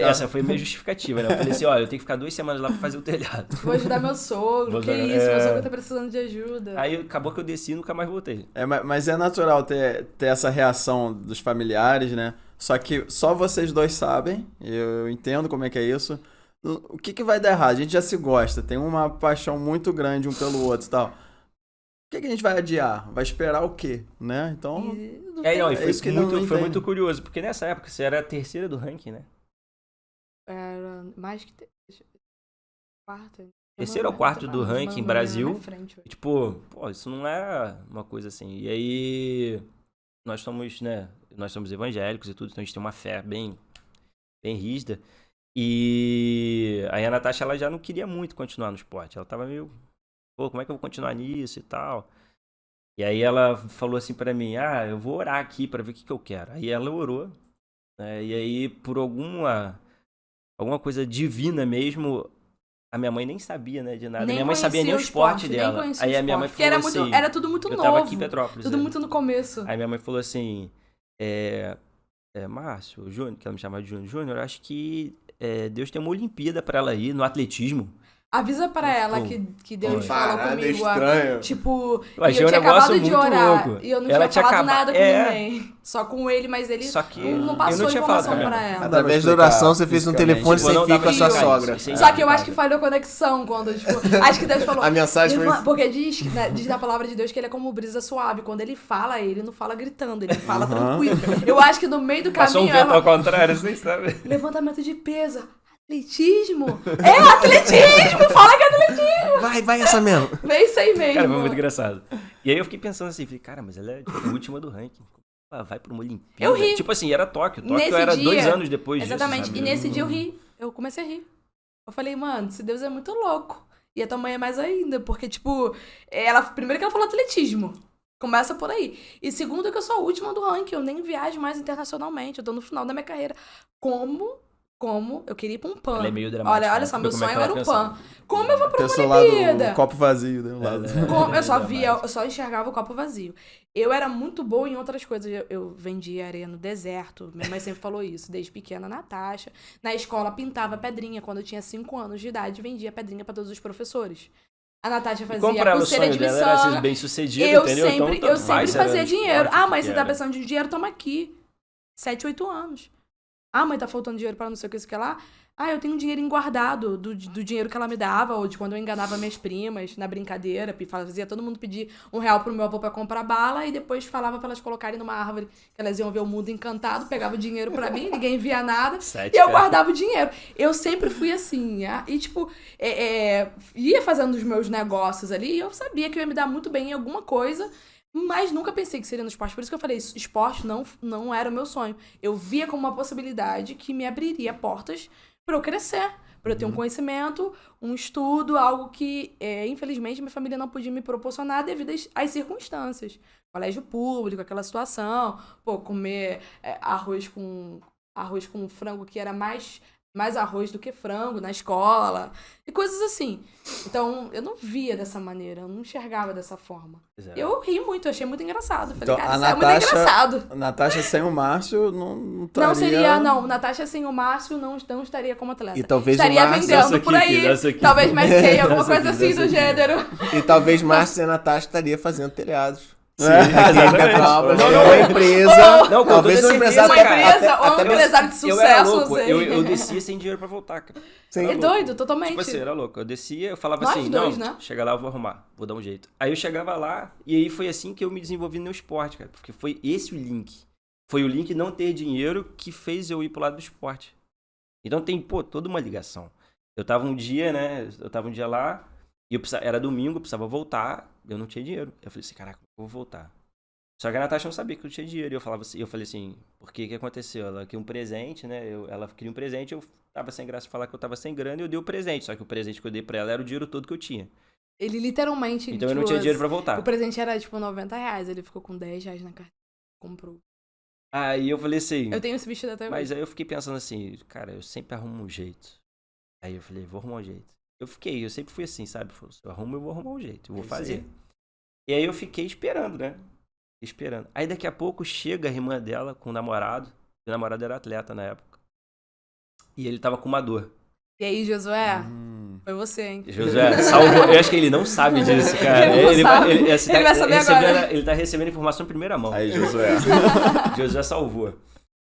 Essa foi minha justificativa, né? Eu falei assim, olha, eu tenho que ficar 2 semanas lá pra fazer o telhado. vou ajudar meu sogro, Vou que ajudar- isso, meu é. sogro tá precisando de ajuda. Aí acabou que eu desci e nunca mais voltei. Mas é natural ter essa reação dos familiares, né? Só que só vocês dois sabem, eu entendo como é que é isso. O que vai dar errado? A gente já se gosta, tem uma paixão muito grande um pelo outro e tal. O que a gente vai adiar? Vai esperar o quê? Né? Então, E não É, tem- não, e isso que não foi entende. muito curioso, porque nessa época você era a terceira do ranking, né? Era mais que... Quarta. Terceiro ou quarto do ranking Brasil. Frente, E, tipo, pô, isso não era uma coisa assim. E aí, nós somos evangélicos e tudo, então a gente tem uma fé bem rígida. E aí a Natasha, ela já não queria muito continuar no esporte. Ela tava meio, pô, como é que eu vou continuar nisso e tal? E aí ela falou assim pra mim, eu vou orar aqui pra ver o que eu quero. Aí ela orou, né? E aí, por alguma coisa divina mesmo, a minha mãe nem sabia, né, de nada. Nem minha mãe sabia nem o conhecia esporte nem dela. conhecia Aí o a minha mãe esporte, falou porque assim... era tudo muito eu novo. tava aqui em Petrópolis. Tudo muito no começo. Aí minha mãe falou assim, Márcio, Júnior, que ela me chamava de Júnior, eu acho que Deus tem uma Olimpíada pra ela ir no atletismo. Avisa pra ela Pô, que Deus falou Parada comigo. estranha. Tipo, Eu achei e eu um tinha negócio acabado de muito orar. louco. E eu não Ela tinha falado tinha nada com acaba- ninguém. Só com ele, mas ele Só que não eu passou não tinha falado informação com ela. pra ela. Através da oração, você fez um telefone sem Tipo, não fio dá com a pra sua explicar sogra. isso, sem Só que eu nada, acho que falhou conexão quando, tipo, acho que Deus falou. A mensagem foi... Porque diz na palavra de Deus que ele é como brisa suave. Quando ele fala, ele não fala gritando, ele fala tranquilo. Eu acho que no meio do Passou um caminho vento ao contrário, você nem sabe. levantamento de peso. Atletismo? É atletismo! Fala que é atletismo! Vai essa mesmo. Vem isso aí mesmo. Cara, foi muito engraçado. E aí eu fiquei pensando assim, falei, cara, mas ela é tipo, a última do ranking. Ela vai pra uma Olimpíada. Eu ri. Tipo assim, era Tóquio. Tóquio Nesse era dia- 2 anos depois disso, Exatamente. sabe? E nesse dia eu ri. Eu comecei a rir. Eu falei, mano, esse Deus é muito louco. E a tua mãe é mais ainda. Porque, tipo, primeiro que ela falou atletismo. Começa por aí. E segundo que eu sou a última do ranking. Eu nem viajo mais internacionalmente. Eu tô no final da minha carreira. Como eu queria ir pra um PAN. Ela é meio dramática, Olha né? só, meu Como é que sonho ela era um pensa? PAN. Como eu vou pra uma Pessoal lá Olimpíada? do copo vazio, né? Lá do- Como eu só É, via, eu só enxergava o copo vazio. Eu era muito boa em outras coisas. Eu vendia areia no deserto. Minha mãe sempre falou isso, desde pequena, Natasha. Na escola, pintava pedrinha. Quando eu tinha 5 anos de idade, vendia pedrinha pra todos os professores. A Natasha Como fazia pra ela o pulseira sonho de dela era ser miçanga. bem sucedido, Eu entendeu? sempre, então, eu tanto sempre faz se era fazia esporte, dinheiro. o Mãe, que você tá era. precisando de dinheiro? Toma aqui. 7, 8 anos. Mãe, tá faltando dinheiro pra não sei o que lá. eu tenho um dinheirinho guardado do dinheiro que ela me dava, ou de quando eu enganava minhas primas na brincadeira, fazia todo mundo pedir R$1 pro meu avô pra comprar bala, e depois falava pra elas colocarem numa árvore que elas iam ver o mundo encantado, pegava o dinheiro pra mim, ninguém via nada, e eu guardava o dinheiro. Eu sempre fui assim, e tipo, ia fazendo os meus negócios ali, e eu sabia que eu ia me dar muito bem em alguma coisa, mas nunca pensei que seria no esporte. Por isso que eu falei, esporte não era o meu sonho. Eu via como uma possibilidade que me abriria portas para eu crescer, para eu ter um conhecimento, um estudo, algo que, infelizmente, minha família não podia me proporcionar devido às circunstâncias. Colégio público, aquela situação, comer arroz com frango, que era mais arroz do que frango na escola, e coisas assim. Então, eu não via dessa maneira, eu não enxergava dessa forma. Exato. Eu ri muito, eu achei muito engraçado. Falei, Então, cara, a isso é muito engraçado. A Natasha sem o Márcio não estaria... Não seria, não. Natasha sem o Márcio não estaria como atleta. E talvez estaria o Márcio... vendendo por aí. Talvez Mary Kay, alguma coisa assim do gênero. E talvez Márcio e a Natasha estaria fazendo telhados. Sim, Aqui em Petrópolis, Não, uma empresa. Não, com talvez toda um empresário certeza, Uma cara. empresa ou um empresário de Eu era sucesso, louco, não sei. eu descia sem dinheiro pra voltar, cara. Sim. Era É louco. doido, totalmente. Tipo assim, era louco. Eu descia, eu falava Nós assim, dois, não, né? chega lá, eu vou arrumar, vou dar um jeito. Aí eu chegava lá, e aí foi assim que eu me desenvolvi no esporte, cara. Porque foi esse o link. Foi o link não ter dinheiro que fez eu ir pro lado do esporte. Então tem, toda uma ligação. Eu tava um dia, né, lá, e era domingo, eu precisava voltar, eu não tinha dinheiro. Eu falei assim, caraca, eu vou voltar. Só que a Natasha não sabia que eu tinha dinheiro. E eu falei assim, por que aconteceu? Ela queria um presente, né? Ela queria um presente, eu tava sem graça de falar que eu tava sem grana e eu dei o presente. Só que o presente que eu dei pra ela era o dinheiro todo que eu tinha. Ele literalmente... Então eu não tinha dinheiro pra voltar. O presente era, R$90. Ele ficou com R$10 na carteira. Comprou. Aí eu falei assim... Eu tenho esse vestido até hoje. Mas aí eu fiquei pensando assim, cara, eu sempre arrumo um jeito. Aí eu falei, vou arrumar um jeito. Eu sempre fui assim, sabe? Se eu arrumo, eu vou arrumar um jeito. Eu vou fazer. E aí eu fiquei esperando, né? Aí daqui a pouco chega a irmã dela com o namorado. O namorado era atleta na época. E ele tava com uma dor. E aí, Josué? Foi você, hein? Josué salvou. Eu acho que ele não sabe disso, cara. Ele vai saber agora. Ele tá recebendo informação em primeira mão. Aí, Josué. Josué salvou.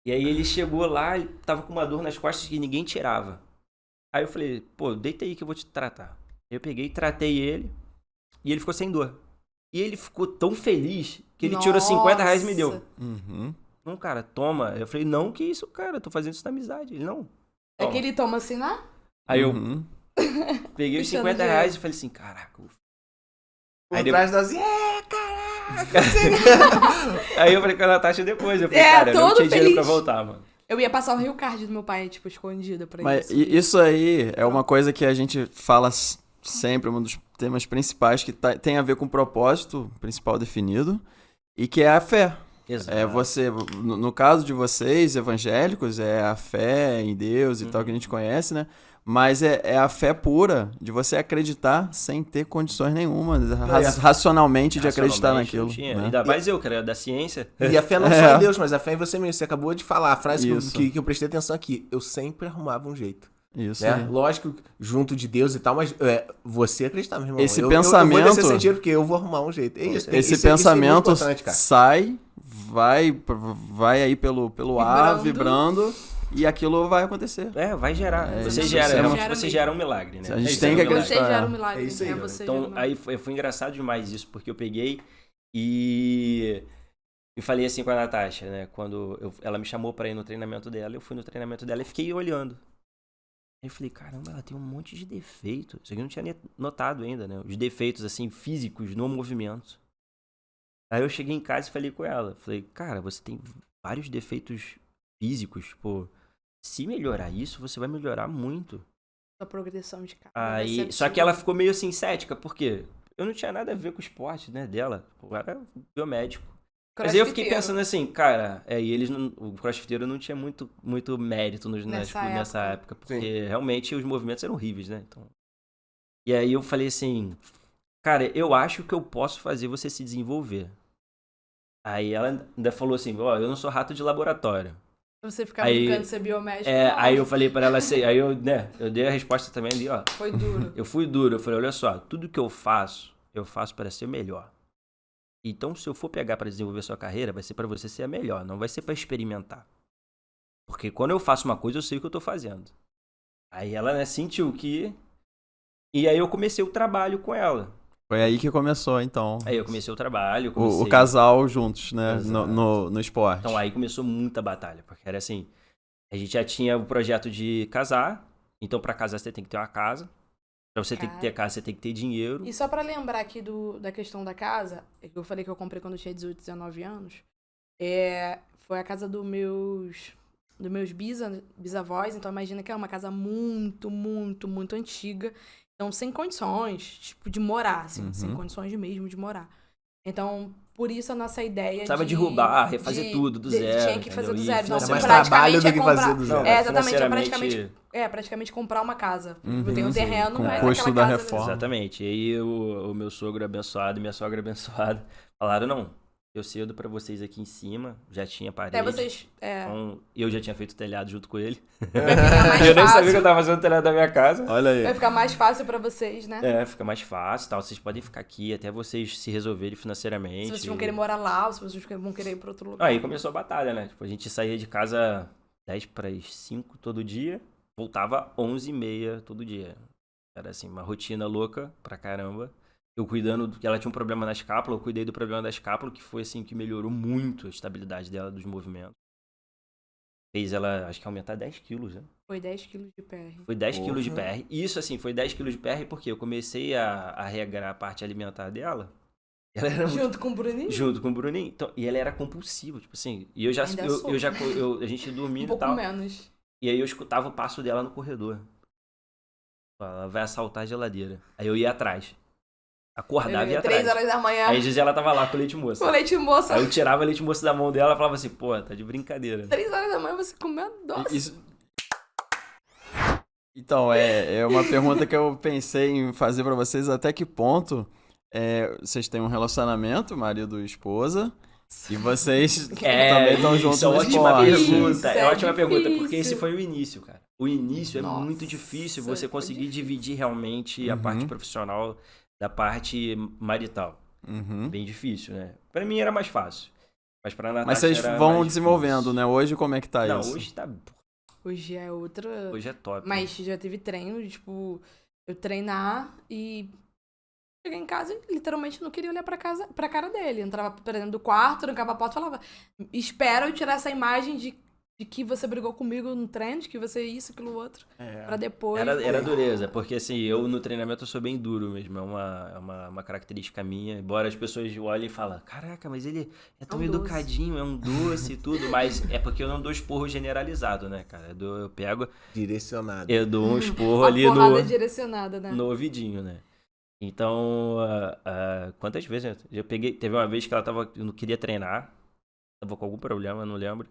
E aí ele chegou lá, ele tava com uma dor nas costas que ninguém tirava. Aí eu falei, deita aí que eu vou te tratar. Eu peguei, tratei ele. E ele ficou sem dor. E ele ficou tão feliz que ele tirou R$50 e me deu. Uhum. Não, cara, toma. Eu falei, não, que isso, cara? Eu tô fazendo isso na amizade. Ele, não. É que ele toma assim, né? Aí eu peguei os Puxando R$50 dinheiro. e falei assim, caraca. Por trás das... caraca! Aí eu falei com a Natasha depois. Eu falei, cara, eu não todo tinha dinheiro pra feliz. voltar, mano. Eu ia passar o Rio Card do meu pai, escondida pra Mas isso. isso aí é uma coisa que a gente fala sempre, um dos temas principais que tem a ver com o propósito principal definido e que é a fé. Exato. É você, no caso de vocês, evangélicos, é a fé em Deus e tal que a gente conhece, né? Mas é a fé pura de você acreditar sem ter condições nenhuma, racionalmente de acreditar naquilo. Não tinha. Né? Ainda mais eu, cara, da ciência. E a fé não só em Deus, mas a fé em você mesmo. Você acabou de falar a frase Isso. que eu prestei atenção aqui. Eu sempre arrumava um jeito. Isso. Né? Aí. Lógico, junto de Deus e tal, mas você acreditar, meu irmão. Esse eu pensamento... Eu vou descer sem dinheiro porque eu vou arrumar um jeito. É isso. Esse isso é pensamento muito importante, cara. sai, vai aí pelo ar, vibrando, e aquilo vai acontecer. Vai gerar. Você gera um milagre, né? A gente tem que acreditar. Você gera um milagre. É isso aí, você então, gera um milagre. aí foi engraçado demais isso, porque eu peguei e falei assim com a Natasha, né? Quando ela me chamou pra ir no treinamento dela, eu fui no treinamento dela e fiquei olhando. Aí eu falei, caramba, ela tem um monte de defeitos. Isso aqui eu não tinha notado ainda, né? Os defeitos, assim, físicos no movimento. Aí eu cheguei em casa e falei com ela. Falei, cara, você tem vários defeitos físicos, se melhorar isso, você vai melhorar muito. A progressão de cara. Aí, só que ela ficou meio assim, cética, porque eu não tinha nada a ver com o esporte, né, dela. Eu era biomédico. Mas aí eu fiquei pensando assim, cara, e o crossfiteiro não tinha muito mérito nessa época, porque realmente os movimentos eram horríveis, né? Então... E aí eu falei assim, cara, eu acho que eu posso fazer você se desenvolver. Aí ela ainda falou assim, eu não sou rato de laboratório. Você ficar brincando de ser biomédico. Aí eu falei pra ela assim, aí eu dei a resposta também ali, ó. Foi duro. Eu fui duro, eu falei, olha só, tudo que eu faço para ser melhor. Então, se eu for pegar para desenvolver sua carreira, vai ser para você ser a melhor, não vai ser para experimentar. Porque quando eu faço uma coisa, eu sei o que eu tô fazendo. Aí ela, né, sentiu que... E aí eu comecei o trabalho com ela. Foi aí que começou, então. Aí eu comecei o trabalho, O casal juntos, né? Exato. No esporte. Então aí começou muita batalha, porque era assim, a gente já tinha o projeto de casar, então pra casar você tem que ter uma casa, pra você ter que ter casa você tem que ter dinheiro. E só pra lembrar aqui da questão da casa, que eu falei que eu comprei quando eu tinha 18, 19 anos, foi a casa dos meus bisavós, então imagina que é uma casa muito, muito, muito antiga, então sem condições, tipo, de morar, assim, sem condições mesmo de morar. Então, por isso a nossa ideia Precisava derrubar, refazer tudo do zero. Tinha que fazer do zero. Então, Era mais trabalho do que fazer do zero. Exatamente, praticamente comprar uma casa. Eu tenho um terreno, com mas o custo aquela da casa... reforma. Exatamente. E aí o meu sogro abençoado e minha sogra abençoada falaram, não, eu cedo pra vocês aqui em cima, já tinha parede. Até vocês... Então, eu já tinha feito o telhado junto com ele. Vai ficar mais Eu nem fácil. sabia que eu tava fazendo o telhado da minha casa. Olha aí. Vai ficar mais fácil pra vocês, né? Fica mais fácil, tal. Vocês podem ficar aqui até vocês se resolverem financeiramente. Se vocês vão querer morar lá, ou se vocês vão querer ir pra outro lugar. Aí começou a batalha, né? Tipo, a gente saía de casa 10 para as 5 todo dia, voltava 11h30 todo dia. Era assim, uma rotina louca pra caramba. Eu cuidando, que ela tinha um problema na escápula, eu cuidei do problema da escápula, que foi assim, que melhorou muito a estabilidade dela dos movimentos. Fez ela, acho que aumentar 10 quilos, né? Foi 10 quilos de PR. Foi 10 quilos de PR. Isso, assim, foi 10 quilos de PR porque eu comecei a regrar a parte alimentar dela. Ela era Junto com o Bruninho? Junto com o Bruninho. Então, e ela era compulsiva, tipo assim. E eu já, Ainda eu, sou. eu já, a gente dormia Um e pouco tal. menos. E aí eu escutava o passo dela no corredor. Ela vai assaltar a geladeira. Aí eu ia atrás. Acordava e ia atrás. 3 horas da manhã. Aí a Gisela tava lá com o leite moça. Com leite moça. Aí eu tirava o leite moça da mão dela e falava assim, pô, tá de brincadeira. 3 horas da manhã você comeu a doce. Isso... Então, é uma pergunta que eu pensei em fazer pra vocês. Até que ponto vocês têm um relacionamento, marido e esposa, e vocês também estão juntos é no ótima esporte? pergunta. É Isso, ótima pergunta, porque difícil. esse foi o início, cara. O início Nossa, é muito difícil você foi conseguir difícil. dividir realmente a parte profissional da parte marital. Uhum. Bem difícil, né? Pra mim era mais fácil. Mas pra Natasha Mas vocês era vão mais desenvolvendo, difícil. né? Hoje, como é que tá Não, isso? hoje tá... Hoje é outra... Hoje é top. Mas já teve treino, tipo, eu treinar e chegar em casa e literalmente não queria olhar pra cara dele. Entrava pra dentro do quarto, trancava a porta e falava, espero eu tirar essa imagem de que você brigou comigo no treino, de que você isso, aquilo, outro, pra depois... Era dureza, porque assim, eu no treinamento eu sou bem duro mesmo, é uma característica minha, embora as pessoas olhem e falem, caraca, mas ele é tão É um doce. educadinho, é um doce e tudo, mas é porque eu não dou esporro generalizado, né, cara, eu pego, Direcionado. eu dou um esporro Uma ali porrada direcionada, né? no ouvidinho, né. Então, quantas vezes eu peguei, teve uma vez que eu não queria treinar, tava com algum problema, não lembro.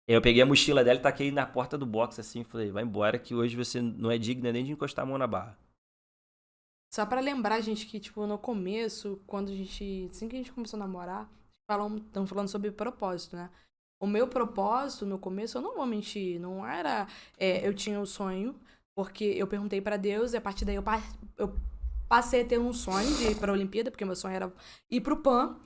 Eu peguei a mochila dela e taquei na porta do box assim, falei, vai embora que hoje você não é digna nem de encostar a mão na barra. Só pra lembrar, gente, que, tipo, no começo, assim que a gente começou a namorar, estamos falando sobre propósito, né? O meu propósito, no começo, eu não vou mentir, não era... eu tinha um sonho, porque eu perguntei pra Deus, e a partir daí eu passei a ter um sonho de ir pra Olimpíada, porque meu sonho era ir pro PAN,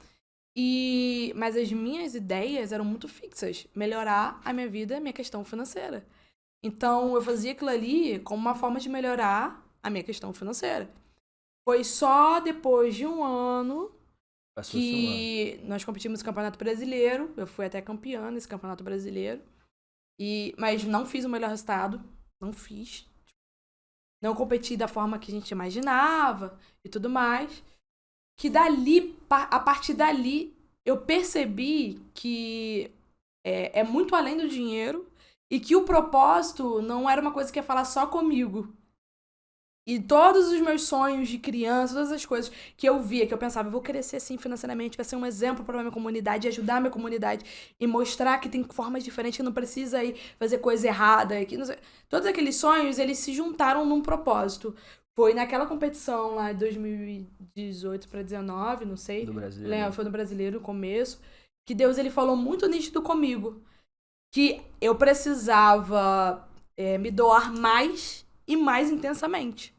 mas as minhas ideias eram muito fixas. Melhorar a minha vida, a minha questão financeira. Então, eu fazia aquilo ali como uma forma de melhorar a minha questão financeira. Foi só depois de um ano que nós competimos no Campeonato Brasileiro. Eu fui até campeã nesse Campeonato Brasileiro. Mas não fiz o melhor resultado. Não fiz. Não competi da forma que a gente imaginava e tudo mais. Que a partir dali, eu percebi que é muito além do dinheiro e que o propósito não era uma coisa que ia falar só comigo. E todos os meus sonhos de criança, todas as coisas que eu via, que eu pensava, eu vou crescer assim financeiramente, vai ser um exemplo para a minha comunidade, ajudar a minha comunidade e mostrar que tem formas diferentes, que não precisa ir fazer coisa errada. Que não sei. Todos aqueles sonhos, eles se juntaram num propósito. Foi naquela competição lá de 2018 para 2019, não sei. Do brasileiro. Foi no brasileiro, no começo. Que Deus, ele falou muito nítido comigo. Que eu precisava me doar mais e mais intensamente.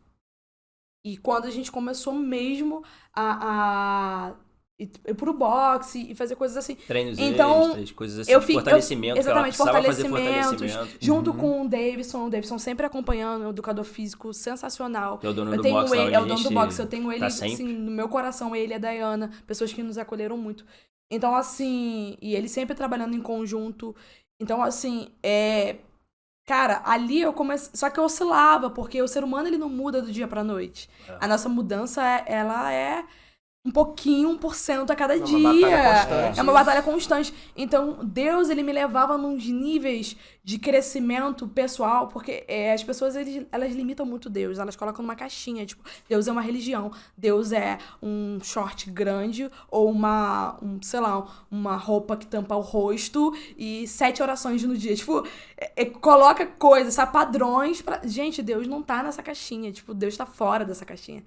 E quando a gente começou mesmo a ir pro boxe e fazer coisas assim. Treinos Então, extras, coisas assim, eu de fico, fortalecimento. exatamente, que ela precisava fazer fortalecimentos, fortalecimento. junto com o Davidson sempre acompanhando, um educador físico sensacional. Que é o dono Eu do tenho boxe, ele, lá é o onde a dono do gente boxe, eu tenho ele, tá sempre. assim, no meu coração, ele e a Dayana, pessoas que nos acolheram muito. Então, assim, e ele sempre trabalhando em conjunto. Então, assim, cara, ali eu comecei. Só que eu oscilava, porque o ser humano ele não muda do dia pra noite. A nossa mudança, ela é um pouquinho, 1% a cada dia. Batalha constante. É uma batalha constante. Então, Deus, ele me levava nos níveis de crescimento pessoal, porque as pessoas, elas limitam muito Deus. Elas colocam numa caixinha, tipo, Deus é uma religião. Deus é um short grande ou sei lá, uma roupa que tampa o rosto e 7 orações no dia. Tipo, coloca coisas, sabe, padrões pra... Gente, Deus não tá nessa caixinha. Tipo, Deus tá fora dessa caixinha.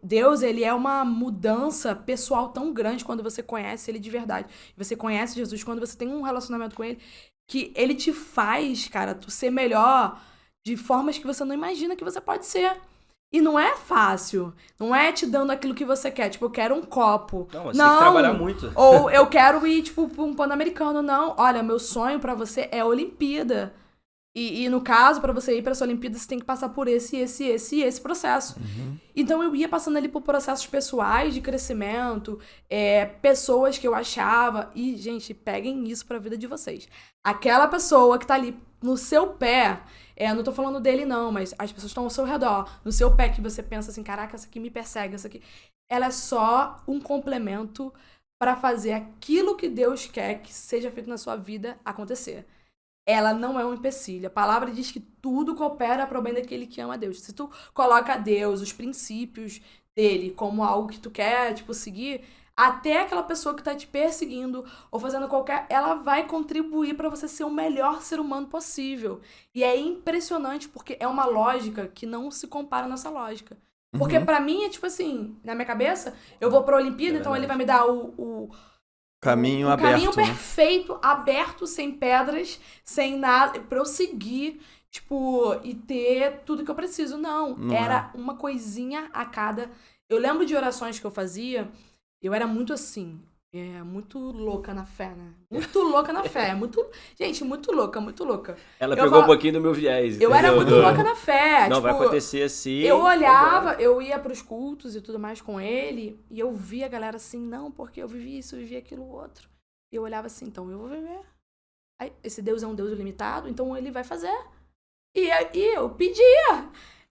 Deus, ele é uma mudança pessoal tão grande quando você conhece ele de verdade. Você conhece Jesus quando você tem um relacionamento com ele, que ele te faz, cara, tu ser melhor de formas que você não imagina que você pode ser. E não é fácil. Não é te dando aquilo que você quer. Tipo, eu quero um copo. Não, você tem que trabalhar muito. Ou eu quero ir, tipo, pra um Pan-Americano. Não, olha, meu sonho pra você é a Olimpíada. E no caso, pra você ir pra sua Olimpíada, você tem que passar por esse processo. Então, eu ia passando ali por processos pessoais de crescimento, pessoas que eu achava... E, gente, peguem isso pra vida de vocês. Aquela pessoa que tá ali no seu pé... não tô falando dele, não, mas as pessoas estão ao seu redor. No seu pé, que você pensa assim, caraca, essa aqui me persegue, essa aqui... Ela é só um complemento pra fazer aquilo que Deus quer que seja feito na sua vida acontecer. Ela não é um empecilho. A palavra diz que tudo coopera para o bem daquele que ama a Deus. Se tu coloca Deus, os princípios dele, como algo que tu quer, tipo, seguir, até aquela pessoa que tá te perseguindo ou fazendo ela vai contribuir para você ser o melhor ser humano possível. E é impressionante porque é uma lógica que não se compara nessa lógica. Porque pra mim é tipo assim, na minha cabeça, eu vou pra Olimpíada, então ele vai me dar o caminho um aberto. caminho né? perfeito, aberto, sem pedras, sem nada, pra eu seguir, tipo, e ter tudo que eu preciso. Não, era uma coisinha a cada... Eu lembro de orações que eu fazia, eu era muito assim, muito louca na fé, né? Muito louca na fé, gente, muito louca, muito louca. Ela pegou um pouquinho do meu viés. Eu era muito louca na fé. Não, tipo, vai acontecer assim. Eu olhava, eu ia pros cultos e tudo mais com ele, e eu via a galera assim, não, porque eu vivi isso, eu vivi aquilo outro. E eu olhava assim, então eu vou viver. Aí, esse Deus é um Deus ilimitado, então ele vai fazer. E eu pedia.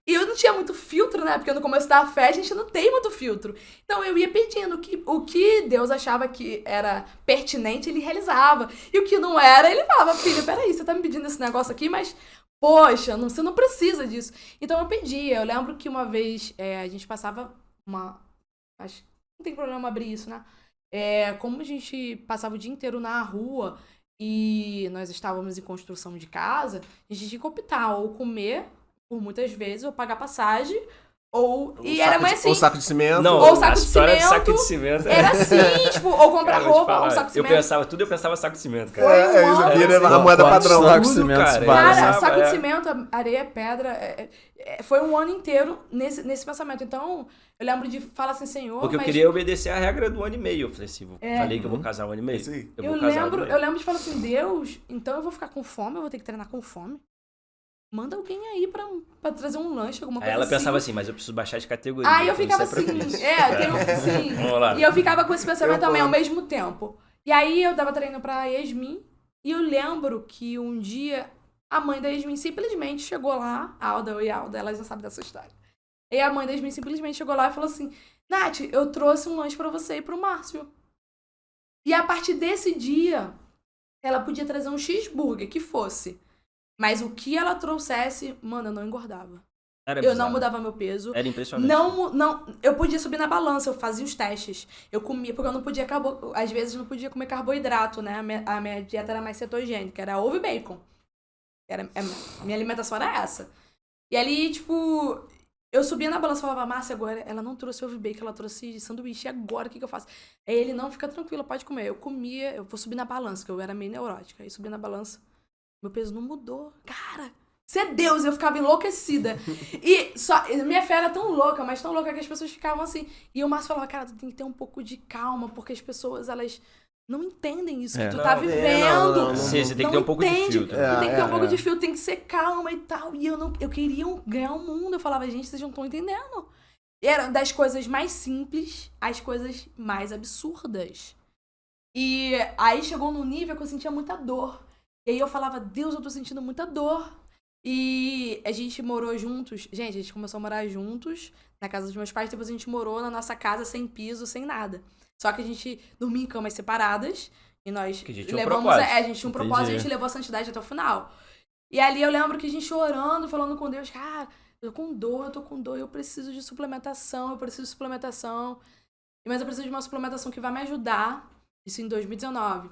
E eu não tinha muito filtro, né? Porque no começo da fé a gente não tem muito filtro. Então eu ia pedindo o que Deus achava que era pertinente, ele realizava. E o que não era, ele falava, filha, peraí, você tá me pedindo esse negócio aqui, mas, poxa, você não precisa disso. Então eu pedia. Eu lembro que uma vez a gente passava acho que não tem problema abrir isso, né? Como a gente passava o dia inteiro na rua e nós estávamos em construção de casa, a gente tinha que optar ou comer por muitas vezes, ou pagar passagem, e era mais assim... Ou saco de cimento. Não, ou saco a de história cimento. do saco de cimento. Era assim, tipo, ou comprar Cara, vou te roupa, falar, ou saco de cimento. eu pensava saco de cimento, cara. Isso vira a moeda padrão. Saco de Tudo, cimento, cara. vários, Cara, né? saco de cimento, areia, pedra, foi um ano inteiro nesse pensamento. Então, eu lembro de falar assim, Senhor, Porque eu queria obedecer a regra do ano e meio. Eu falei assim, falei que eu vou casar um ano e meio. Sim. Eu vou casar um ano e meio. Eu lembro de falar assim, Deus, então eu vou ficar com fome, eu vou ter que treinar com fome. Manda alguém aí pra trazer um lanche, alguma coisa Aí ela assim. pensava assim, mas eu preciso baixar de categoria. Aí eu então ficava isso é pra assim, mim. sim. Vamos lá. E eu ficava com esse pensamento também ao mesmo tempo. E aí eu tava treinando pra Yasmin, e eu lembro que um dia a mãe da Yasmin simplesmente chegou lá, a Alda, elas já sabem dessa história. E a mãe da Yasmin simplesmente chegou lá e falou assim, Nath, eu trouxe um lanche pra você e pro Márcio. E a partir desse dia, ela podia trazer um cheeseburger, que fosse. Mas o que ela trouxesse, mano, eu não engordava. Eu não mudava meu peso. Era impressionante. Não, eu podia subir na balança, eu fazia os testes. Eu comia, porque eu não podia, às vezes não podia comer carboidrato, né? A minha dieta era mais cetogênica, era ovo e bacon. A minha alimentação era essa. E ali, tipo, eu subia na balança e falava, Márcia, agora ela não trouxe ovo e bacon, ela trouxe sanduíche, e agora o que eu faço? Aí ele, não, fica tranquila, pode comer. Eu comia, eu vou subir na balança, que eu era meio neurótica. Aí subi na balança. Meu peso não mudou. Cara, Você é Deus, eu ficava enlouquecida. E minha fé era tão louca, mas tão louca que as pessoas ficavam assim. E o Márcio falava, cara, tu tem que ter um pouco de calma, porque as pessoas, elas não entendem isso que tu tá vivendo. Não. Sim, você tem que ter um pouco de filtro. Tu tem que ter um pouco de filtro, tem que ser calma e tal. E eu queria ganhar o mundo. Eu falava, gente, vocês não estão entendendo. Era das coisas mais simples às coisas mais absurdas. E aí chegou num nível que eu sentia muita dor. E aí eu falava, Deus, eu tô sentindo muita dor. E a gente morou juntos. Gente, a gente começou a morar juntos na casa dos meus pais. Depois a gente morou na nossa casa sem piso, sem nada. Só que a gente dormia em camas separadas. E nós Que a gente tinha levamos... a gente tinha um propósito, a gente levou a santidade até o final. E ali eu lembro que a gente chorando, falando com Deus, cara, eu tô com dor, eu preciso de suplementação, mas eu preciso de uma suplementação que vai me ajudar. Isso em 2019.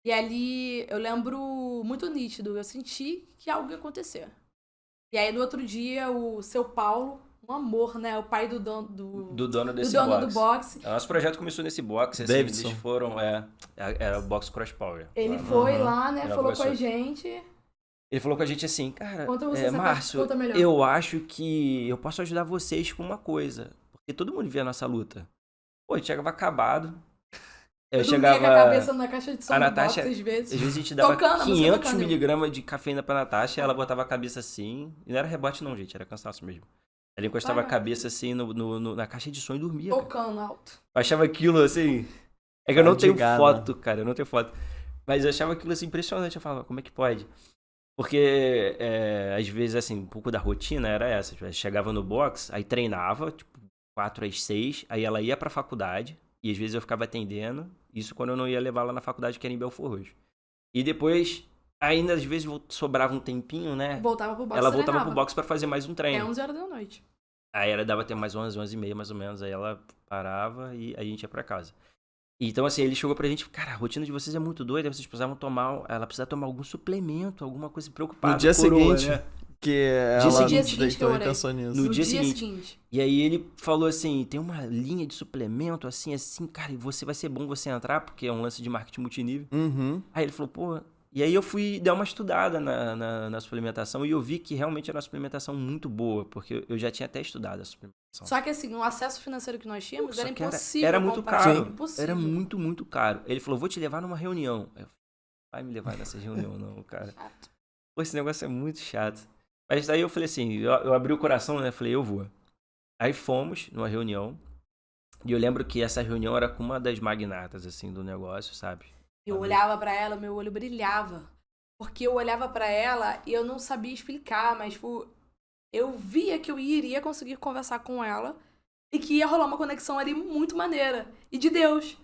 E ali eu lembro muito nítido, eu senti que algo ia acontecer. E aí no outro dia o seu Paulo, um amor, né? O pai do dono do boxe. O nosso projeto começou nesse boxe, assim, Davidson. eles foram, era o boxe Cross Power. Ele foi lá, né? Ela Falou com começou. a gente. Ele falou com a gente assim, cara, Conta você essa Márcio, parte, conta melhor. eu acho que eu posso ajudar vocês com uma coisa. Porque todo mundo vê a nossa luta. Pô, a gente chegava acabado. Eu chegava com a cabeça na caixa de som a do Natasha, boxe, às vezes. a gente dava Tocando, a música 500 tocando. miligramas de cafeína pra Natasha, ela botava a cabeça assim, e não era rebote não, gente, era cansaço mesmo. Ela encostava a cabeça assim na caixa de som e dormia, cara. Tocando alto. Eu achava aquilo assim... É que eu não tenho Fadigado. foto, cara, eu não tenho foto. Mas eu achava aquilo assim impressionante, eu falava, como é que pode? Porque, às vezes, assim, um pouco da rotina era essa. Tipo, chegava no box, aí treinava, tipo, 4 às 6, aí ela ia pra faculdade, e às vezes eu ficava atendendo, isso quando eu não ia levar ela na faculdade, que era em Belfort Roxo. E depois, ainda às vezes sobrava um tempinho, né? Voltava pro boxe. Ela voltava treinava. pro box pra fazer mais um treino. 11 horas da noite. Aí ela dava até mais 11, 11h30 mais ou menos, aí ela parava e aí a gente ia pra casa. Então, assim, ele chegou pra gente, cara, a rotina de vocês é muito doida, vocês precisavam ela precisa tomar algum suplemento, alguma coisa preocupada. No dia coroa, seguinte, né? que ela dia seguinte que eu deitou e orei. pensou nisso. No dia seguinte. E aí ele falou assim, tem uma linha de suplemento, assim, cara, e você vai ser bom você entrar, porque é um lance de marketing multinível. Uhum. Aí ele falou, pô... E aí eu fui dar uma estudada na suplementação e eu vi que realmente era uma suplementação muito boa, porque eu já tinha até estudado a suplementação. Só que assim, o acesso financeiro que nós tínhamos Só era que impossível. era muito comprar. caro. Impossível. Era muito, muito caro. Ele falou, vou te levar numa reunião. Eu falei, vai me levar nessa reunião não, cara. Chato. Pô, esse negócio é muito chato. Mas daí eu falei assim, eu abri o coração, né? Falei, eu vou. Aí fomos numa reunião. E eu lembro que essa reunião era com uma das magnatas, assim, do negócio, sabe? Eu olhava pra ela, meu olho brilhava. Porque eu olhava pra ela e eu não sabia explicar, mas tipo, eu via que eu iria conseguir conversar com ela e que ia rolar uma conexão ali muito maneira. E de Deus.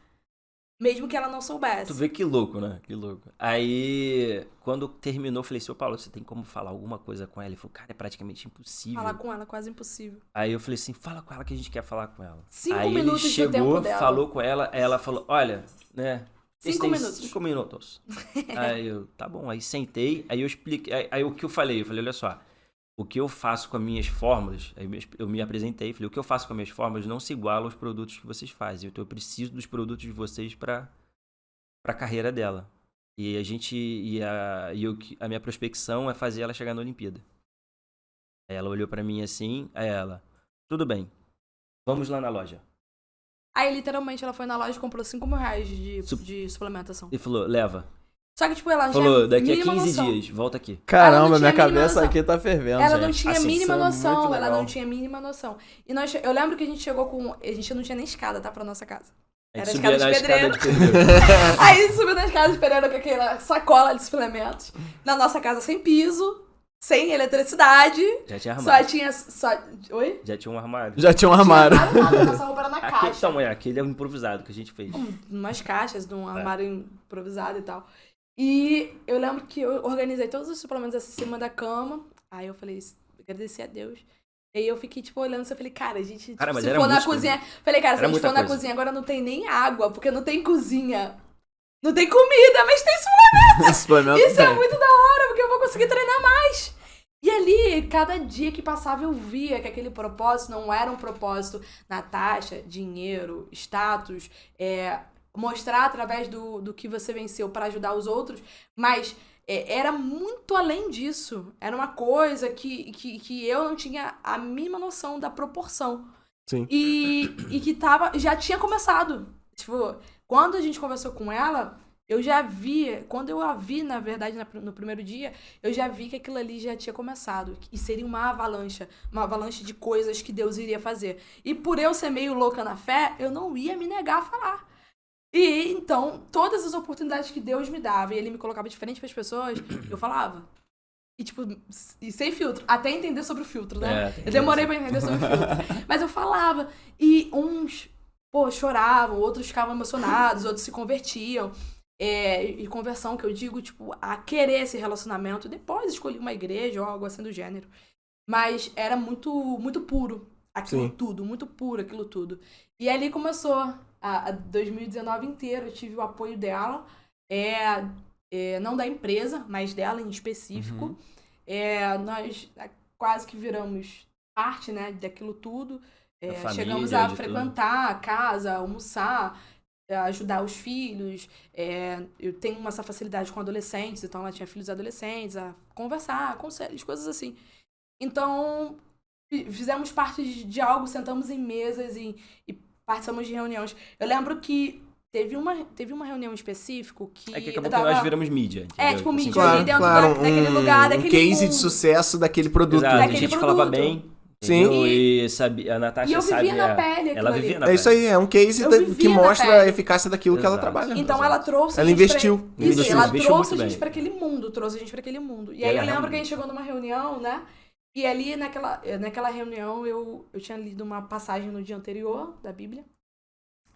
Mesmo que ela não soubesse. Tu vê que louco, né? Que louco. Aí, quando terminou, eu falei, seu Paulo, você tem como falar alguma coisa com ela? Ele falou, cara, é praticamente impossível. Falar com ela é quase impossível. Aí eu falei assim, fala com ela que a gente quer falar com ela. 5 aí minutos ele de tempo chegou, dela. falou com ela, aí ela falou, olha, né... 5 minutos. 5 minutos. Aí eu, tá bom, aí sentei, aí eu expliquei, aí o que eu falei, olha só, o que eu faço com as minhas fórmulas, aí eu me apresentei, falei, o que eu faço com as minhas fórmulas não se iguala aos produtos que vocês fazem, então eu preciso dos produtos de vocês pra carreira dela. E a minha prospecção é fazer ela chegar na Olimpíada. Aí ela olhou pra mim assim, aí ela, tudo bem, vamos lá na loja. Aí, literalmente, ela foi na loja e comprou 5 mil reais de suplementação. E falou, leva. Só que, tipo, ela não Falou, tinha daqui a mínima 15 noção. dias, volta aqui. Caramba, Ela não minha tinha a mínima cabeça noção. aqui tá fervendo, Ela gente. não tinha a Assim, mínima isso é noção. muito Ela legal. não tinha a mínima noção. E eu lembro que a gente chegou com... A gente não tinha nem escada, tá? Pra nossa casa. A Era gente escada subia de na escada pedreiro. de pedreiro. Aí a gente subiu na escada de pedreiro com aquela sacola de suplementos. Na nossa casa sem piso, sem eletricidade. Já tinha Só armário. tinha... Oi? Já tinha um armário. Já tinha um armário. Nada, nossa roupa era na Aquele, caixa. então, aquele é um improvisado que a gente fez. Umas caixas de um armário improvisado e tal. E eu lembro que eu organizei todos os suplementos assim, em cima da cama. Aí eu falei, agradeci a Deus. Aí eu fiquei, tipo, olhando assim, eu falei, cara, a gente, Cara, mas se era for na muito cozinha... coisa. Falei, cara, se Era a gente muita for na coisa. cozinha, agora não tem nem água, porque não tem cozinha. Não tem comida, mas tem suplemento. Suplemento Isso tem. é muito da hora, porque eu vou conseguir treinar mais. E ali, cada dia que passava, eu via que aquele propósito não era um propósito Natasha, dinheiro, status, mostrar através do que você venceu para ajudar os outros, mas era muito além disso. Era uma coisa que eu não tinha a mínima noção da proporção. Sim. E que já tinha começado. Tipo, quando a gente conversou com ela, eu já vi, quando eu a vi, na verdade, no primeiro dia, eu já vi que aquilo ali já tinha começado. E seria uma avalanche de coisas que Deus iria fazer. E por eu ser meio louca na fé, eu não ia me negar a falar. E então, todas as oportunidades que Deus me dava e Ele me colocava de frente para as pessoas, eu falava. E tipo, e sem filtro. Até entender sobre o filtro, né? Eu demorei pra entender sobre o filtro. Mas eu falava. E uns, choravam, outros ficavam emocionados, outros se convertiam. E conversão, que eu digo, tipo, a querer esse relacionamento. Depois escolhi uma igreja ou algo assim do gênero. Mas era muito, muito puro. Aquilo tudo, muito puro aquilo tudo. E ali começou a 2019 inteiro. Eu tive o apoio dela. Não da empresa, mas dela em específico. Nós quase que viramos parte, né, daquilo tudo. Chegamos a frequentar a casa, almoçar, ajudar os filhos. Eu tenho essa facilidade com adolescentes, então ela tinha filhos adolescentes, a conversar, conselhos, coisas assim. Então, fizemos parte de algo, sentamos em mesas e participamos de reuniões. Eu lembro que teve uma reunião específica que... que acabou que nós viramos mídia. Entendeu? Tipo, mídia claro, ali dentro claro, daquele lugar, daquele case mundo. de sucesso daquele produto. Exato, Daquele a gente produto. falava bem. Sim. E sabia, a Natasha E eu sabe... vivia na pele aquilo ela vivia ali. na pele. É isso aí, é um case Eu vivia que na mostra pele. a eficácia daquilo que ela Exato. trabalha. Então ela trouxe Ela a gente investiu. Pra... Isso, Investiu, ela investiu trouxe a muito gente bem. pra aquele mundo, trouxe a gente pra aquele mundo. E E aí ela eu lembro que a realmente- gente chegou numa reunião, né? E ali naquela reunião eu tinha lido uma passagem no dia anterior da Bíblia.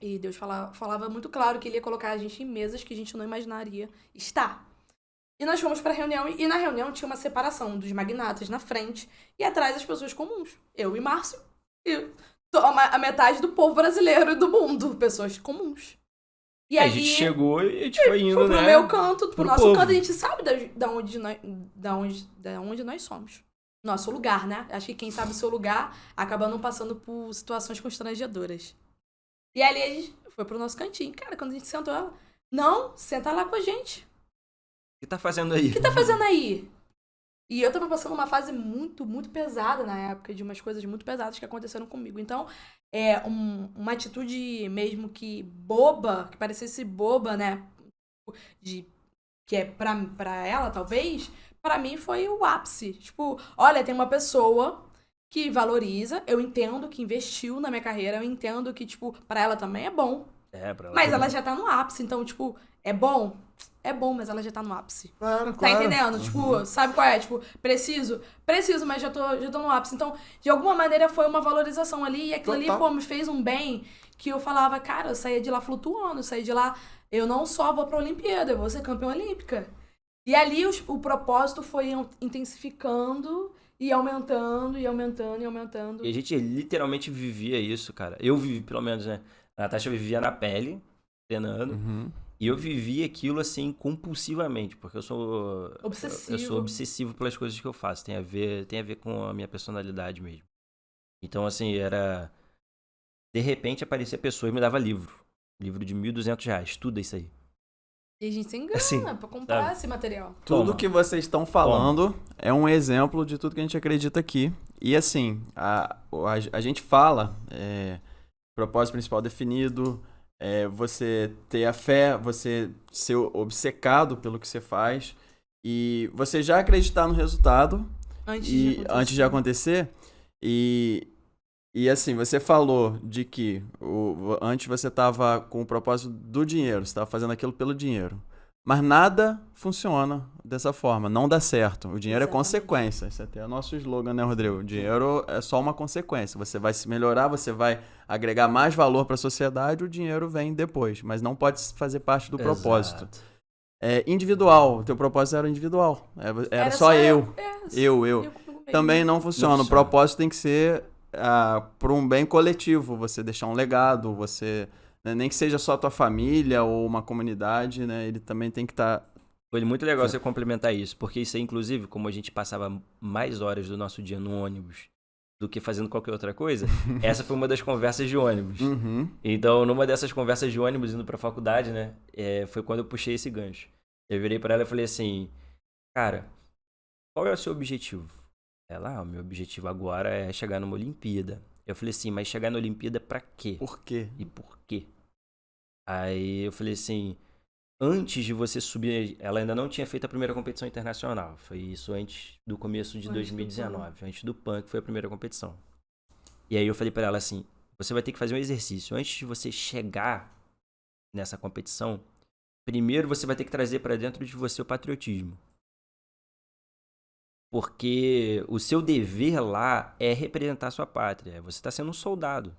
E Deus falava muito claro que Ele ia colocar a gente em mesas que a gente não imaginaria estar. E nós fomos pra reunião, e na reunião tinha uma separação dos magnatas na frente e atrás as pessoas comuns. Eu e Márcio, e a metade do povo brasileiro e do mundo, pessoas comuns. E A gente chegou e a gente foi indo, foi pro né? meu canto, pro pro nosso povo. canto, a gente sabe da onde nós somos. Nosso lugar, né? Acho que quem sabe o seu lugar acaba não passando por situações constrangedoras. E ali a gente foi pro nosso cantinho. Cara, quando a gente sentou, ela... Não, senta lá com a gente. O que tá fazendo aí? O que tá fazendo aí? E eu tava passando uma fase muito, muito pesada na época, de umas coisas muito pesadas que aconteceram comigo. Então, uma atitude mesmo que boba, que parecesse boba, né? Que é pra ela, talvez, pra mim foi o ápice. Tipo, olha, tem uma pessoa que valoriza, eu entendo que investiu na minha carreira, eu entendo que, tipo, pra ela também é bom. Pra ela Mas também. ela já tá no ápice, então, tipo, é bom? É bom, mas ela já tá no ápice. Claro, Tá claro. entendendo? Tipo, sabe qual é? Tipo, preciso, mas já tô no ápice. Então, de alguma maneira foi uma valorização ali, e aquilo ali, Total. me fez um bem que eu falava, cara, eu saía de lá flutuando, eu saía de lá, eu não só vou pra Olimpíada, eu vou ser campeã olímpica. E ali o propósito foi intensificando e aumentando, e aumentando, e aumentando. E a gente literalmente vivia isso, cara. Eu vivi, pelo menos, né? A Natasha vivia na pele, treinando. E eu vivia aquilo, assim, compulsivamente. Porque eu sou... Obsessivo. Eu sou obsessivo pelas coisas que eu faço. Tem a ver com a minha personalidade mesmo. Então, assim, era... De repente, aparecia pessoa e me dava livro. Livro de R$1.200. Estuda isso aí. E a gente se engana Assim, pra comprar sabe? esse material. Tudo Toma. que vocês estão falando é um exemplo de tudo que a gente acredita aqui. E assim, a gente fala, propósito principal definido, você ter a fé, você ser obcecado pelo que você faz e você já acreditar no resultado antes de acontecer. E assim, você falou de que antes você estava com o propósito do dinheiro, você estava fazendo aquilo pelo dinheiro. Mas nada funciona dessa forma, não dá certo. O dinheiro Exatamente. é consequência. Esse até é o nosso slogan, né, Rodrigo? O dinheiro é só uma consequência. Você vai se melhorar, você vai agregar mais valor para a sociedade, o dinheiro vem depois. Mas não pode fazer parte do propósito. Exato. É individual, o teu propósito era individual. Era só eu. Eu. comigo mesmo. Também não funciona. O propósito tem que ser para um bem coletivo. Você deixar um legado, você... Nem que seja só a tua família ou uma comunidade, né? Ele também tem que estar... Foi muito legal você complementar isso, porque isso aí, inclusive, como a gente passava mais horas do nosso dia no ônibus do que fazendo qualquer outra coisa, essa foi uma das conversas de ônibus. Então, numa dessas conversas de ônibus indo pra faculdade, né, foi quando eu puxei esse gancho. Eu virei pra ela e falei assim, cara, qual é o seu objetivo? Ela, o meu objetivo agora é chegar numa Olimpíada. Eu falei assim, mas chegar na Olimpíada pra quê? Por quê? E por quê? Aí eu falei assim, antes de você subir, ela ainda não tinha feito a primeira competição internacional. Foi isso antes do começo de 2019, antes do PAN, que foi a primeira competição. E aí eu falei pra ela assim, você vai ter que fazer um exercício. Antes de você chegar nessa competição, primeiro você vai ter que trazer pra dentro de você o patriotismo. Porque o seu dever lá é representar a sua pátria. Você tá sendo um soldado.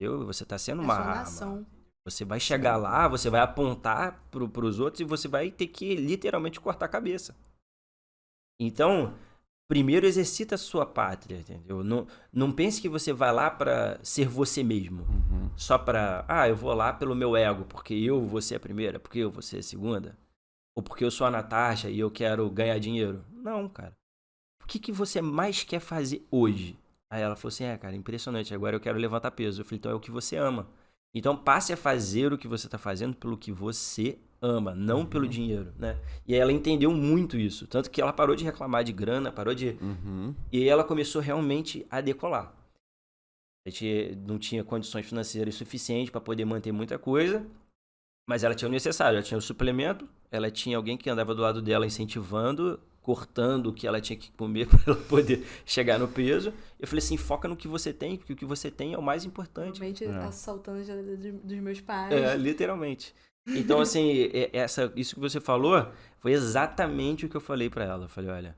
Entendeu? Você tá sendo uma arma. nação. Você vai chegar lá, você vai apontar pros outros e você vai ter que literalmente cortar a cabeça. Então, primeiro exercita a sua pátria, entendeu? Não pense que você vai lá pra ser você mesmo. Só pra, eu vou lá pelo meu ego, porque eu vou ser a primeira, porque eu vou ser a segunda. Ou porque eu sou a Natasha e eu quero ganhar dinheiro. Não, cara. O que você mais quer fazer hoje? Aí ela falou assim, cara, impressionante, agora eu quero levantar peso. Eu falei, então é o que você ama. Então passe a fazer o que você tá fazendo pelo que você ama, não pelo dinheiro, né? E aí ela entendeu muito isso. Tanto que ela parou de reclamar de grana, parou de... E aí ela começou realmente a decolar. A gente não tinha condições financeiras suficientes para poder manter muita coisa, mas ela tinha o necessário. Ela tinha o suplemento, ela tinha alguém que andava do lado dela incentivando, cortando o que ela tinha que comer para ela poder chegar no peso. Eu falei assim, foca no que você tem, porque o que você tem é o mais importante. Realmente assaltando dos meus pais. Literalmente. Então, assim, isso que você falou foi exatamente o que eu falei para ela. Eu falei, olha,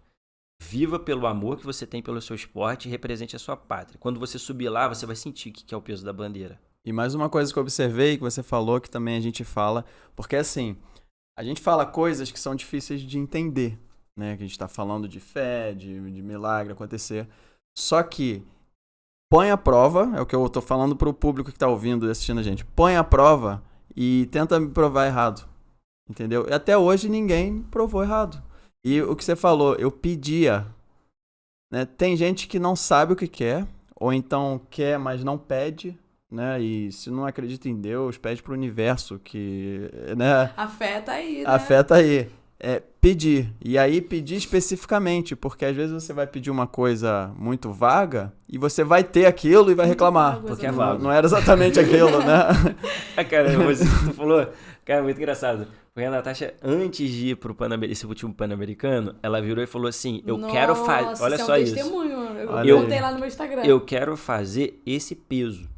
viva pelo amor que você tem pelo seu esporte e represente a sua pátria. Quando você subir lá, você vai sentir o que é o peso da bandeira. E mais uma coisa que eu observei, que você falou, que também a gente fala, porque assim, a gente fala coisas que são difíceis de entender, né? Que a gente tá falando de fé, de milagre acontecer. Só que põe a prova, é o que eu tô falando pro público que tá ouvindo e assistindo a gente, põe a prova e tenta me provar errado, entendeu? E até hoje ninguém provou errado. E o que você falou, eu pedia, né? Tem gente que não sabe o que quer, ou então quer, mas não pede, né? E se não acredita em Deus, pede pro universo que, né? A fé tá aí, né? A fé tá aí. É pedir. E aí pedir especificamente, porque às vezes você vai pedir uma coisa muito vaga e você vai ter aquilo e vai reclamar. Porque é Não, vago. não era exatamente aquilo, né? Cara, tu falou, cara, muito engraçado. Porque a Natasha, antes de ir pro esse último Pan-Americano, ela virou e falou assim, eu quero fazer... Olha só isso. Testemunho. Olha Eu aí. botei lá no meu Instagram. Eu quero fazer esse peso.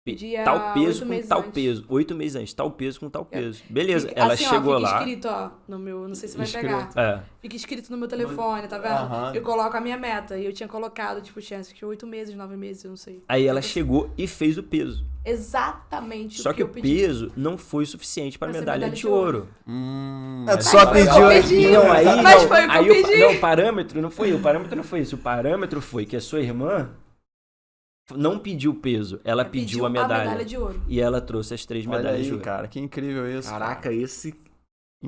Dia Tal peso 8 com meses tal antes. peso. 8 meses antes. Tal peso com tal peso. Beleza, Fica, ela assim, chegou fica lá. escrito, ó, no meu... Não sei se vai Escrito. pegar. Fica escrito no meu telefone, tá vendo? Aham. Eu coloco a minha meta. E eu tinha colocado, tipo, tinha acho que 8 meses, 9 meses, eu não sei. Aí ela chegou e fez o peso. Exatamente Só o que que o eu pedi. peso não foi suficiente para Pra ser medalha de ouro. Só foi o que pediu eu aí. pedi. Não, aí Mas não. foi o que Aí eu pedi. Não, o parâmetro não foi isso. O parâmetro foi que a sua irmã não pediu peso, ela pediu a medalha. de ouro. E ela trouxe as 3 Olha medalhas de aí, ouro. cara, que incrível isso. Caraca, esse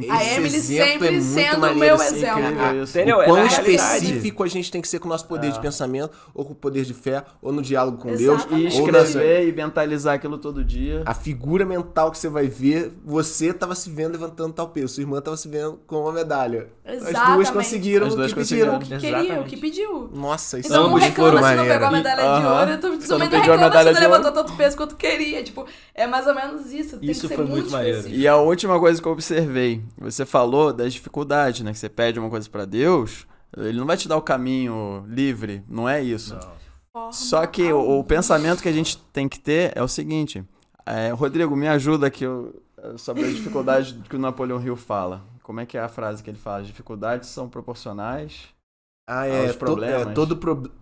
A Emily exemplo sempre é muito sendo o maneiro, meu assim, exemplo. incrível isso. Entendeu? O É quão na realidade. específico a gente tem que ser com o nosso poder de pensamento, ou com o poder de fé, ou no diálogo com Exatamente. Deus. E ou na- escrever e mentalizar aquilo todo dia. A figura mental que você vai ver, você tava se vendo levantando tal peso, sua irmã tava se vendo com uma medalha. As duas Exatamente. conseguiram As o duas que pediram. O que queria, o que pediu. Nossa, isso Então não Ambos reclama foram se não pegou a maneiro. medalha de ouro. Tu Você também não não pediu a reclama medalha se de não ouro? levantou tanto peso quanto queria. Tipo, é mais ou menos isso. Tem Isso que ser foi muito maneiro. específico. E a última coisa que eu observei, você falou das dificuldades, né? Que você pede uma coisa pra Deus, ele não vai te dar o caminho livre, não é isso. Só que o pensamento que a gente tem que ter é o seguinte, Rodrigo, me ajuda aqui sobre as dificuldades que o Napoleão Hill fala. Como é que é a frase que ele fala? As dificuldades são proporcionais aos problemas.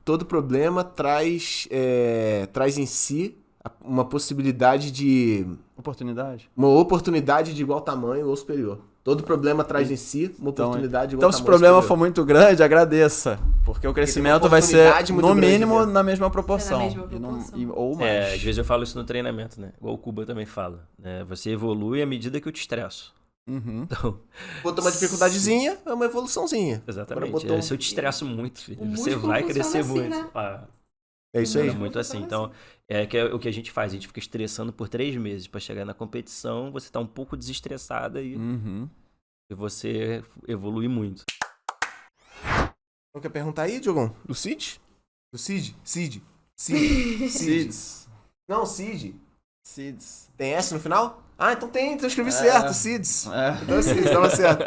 Todo problema traz em si uma possibilidade de... Oportunidade? Uma oportunidade de igual tamanho ou superior. Todo problema traz em si uma oportunidade de igual Então, se tamanho o problema ou for superior. muito grande, agradeça. Porque o crescimento vai ser, oportunidade muito no grande, mínimo, né? na mesma proporção. É na mesma proporção. Ou mais. Às vezes eu falo isso no treinamento, né? Igual o Cuba também fala. Né? Você evolui à medida que eu te estresso. Uhum. Então, Botou uma dificuldadezinha, é uma evoluçãozinha. exatamente. Agora botou Se eu te estresso muito, filho, O você músculo vai funciona crescer assim, muito. né? É isso aí. Funciona muito assim. Então, o que a gente faz. A gente fica estressando por 3 meses. Pra chegar na competição, você tá um pouco desestressada e Uhum. você evolui muito. Não quer perguntar aí, Diogão? Do Cid? Do Cid? Cid. Cids. Não, Cid. Cids. Tem S no final? Ah, então tem, então eu escrevi certo, Cids. É. Então Cids, tava certo.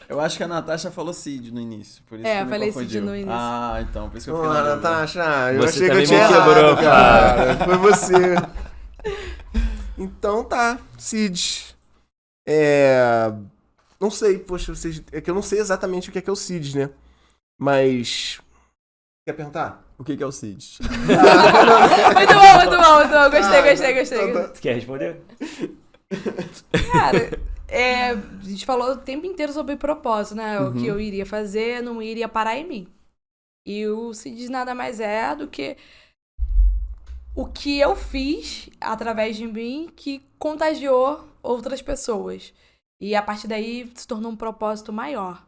Eu acho que a Natasha falou Cid no início, por isso que Eu me falei confundiu. Cid no início. Ah, então, por isso que eu Pô, fiquei na dúvida. Natasha, eu Você achei que eu também tinha me quebrou, errado, cara. Foi você. Então tá, Cid. Não sei, poxa, é que eu não sei exatamente o que é o Cid, né? Mas... Quer perguntar? O que é o Cid? Muito bom. Gostei. Você quer responder? Cara, a gente falou o tempo inteiro sobre propósito, né? O que eu iria fazer não iria parar em mim. E o Cid nada mais é do que o que eu fiz através de mim que contagiou outras pessoas. E a partir daí se tornou um propósito maior.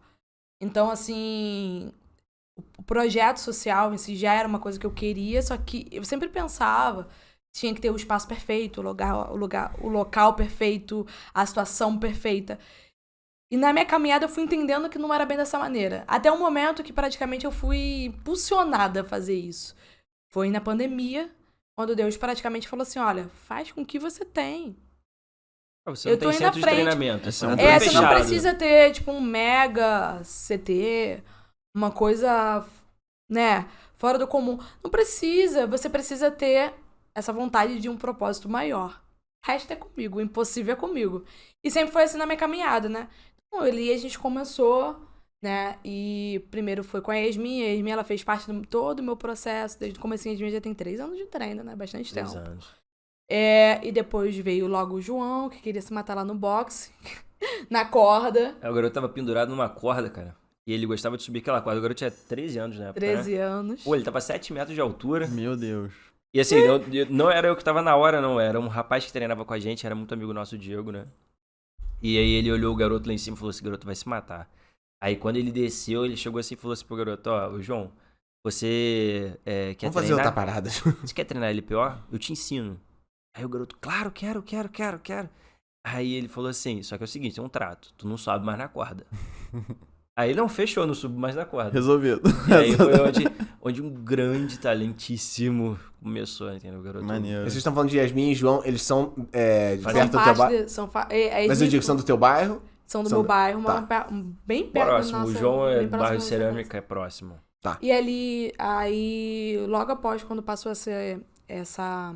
Então, assim, o projeto social em si já era uma coisa que eu queria, só que eu sempre pensava tinha que ter o espaço perfeito, o local perfeito, a situação perfeita. E na minha caminhada eu fui entendendo que não era bem dessa maneira. Até o momento que praticamente eu fui impulsionada a fazer isso. Foi na pandemia, quando Deus praticamente falou assim, olha, faz com o que você tem. Você não tem centro de treinamento. Esse é um Você fechado. não precisa ter, tipo, um mega CT, uma coisa, né, fora do comum. Não precisa. Você precisa ter essa vontade de um propósito maior. O resto é comigo, o impossível é comigo. E sempre foi assim na minha caminhada, né? Então, ali a gente começou, né, e primeiro foi com a Yasmin, ela fez parte de todo o meu processo, desde o comecinho. A Yasmin já tem 3 anos de treino, né, bastante 3 tempo. anos. E depois veio logo o João, que queria se matar lá no boxe, na corda. O garoto tava pendurado numa corda, cara. E ele gostava de subir aquela corda. O garoto tinha 13 anos na época, 13 né? anos. Pô, ele tava a 7 metros de altura. Meu Deus. E assim, não era eu que tava na hora, não. Era um rapaz que treinava com a gente, era muito amigo nosso, o Diego, né? E aí ele olhou o garoto lá em cima e falou, esse garoto vai se matar. Aí quando ele desceu, ele chegou assim e falou assim pro garoto, ó, João, você quer Vamos fazer treinar? outra parada. Você quer treinar LPO? Eu te ensino. Aí o garoto, claro, quero. Aí ele falou assim, só que é o seguinte, é um trato, tu não sobe mais na corda. Aí ele não fechou, não subo mais na corda. Resolvido. E aí foi onde um grande talentíssimo começou, entendeu? O garoto. Maneiro. Vocês estão falando de Yasmin e João, eles são Fazem perto do teu bairro? Mas eu digo que são do teu bairro? São do meu bairro, tá. Bem perto Próximo, da nossa... o João é bem do próximo bairro da nossa Cerâmica, é próximo. E ali, aí, logo após, quando passou essa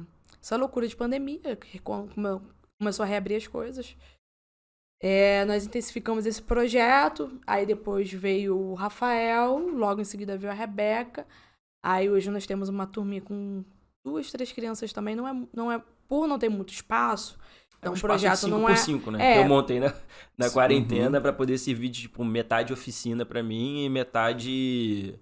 loucura de pandemia, que começou a reabrir as coisas, nós intensificamos esse projeto, aí depois veio o Rafael, logo em seguida veio a Rebeca, aí hoje nós temos uma turminha com 2, 3 crianças também, não é por não ter muito espaço, então um o projeto espaço de não 5x5, né? Que eu montei na quarentena pra poder servir de, tipo, metade oficina pra mim e metade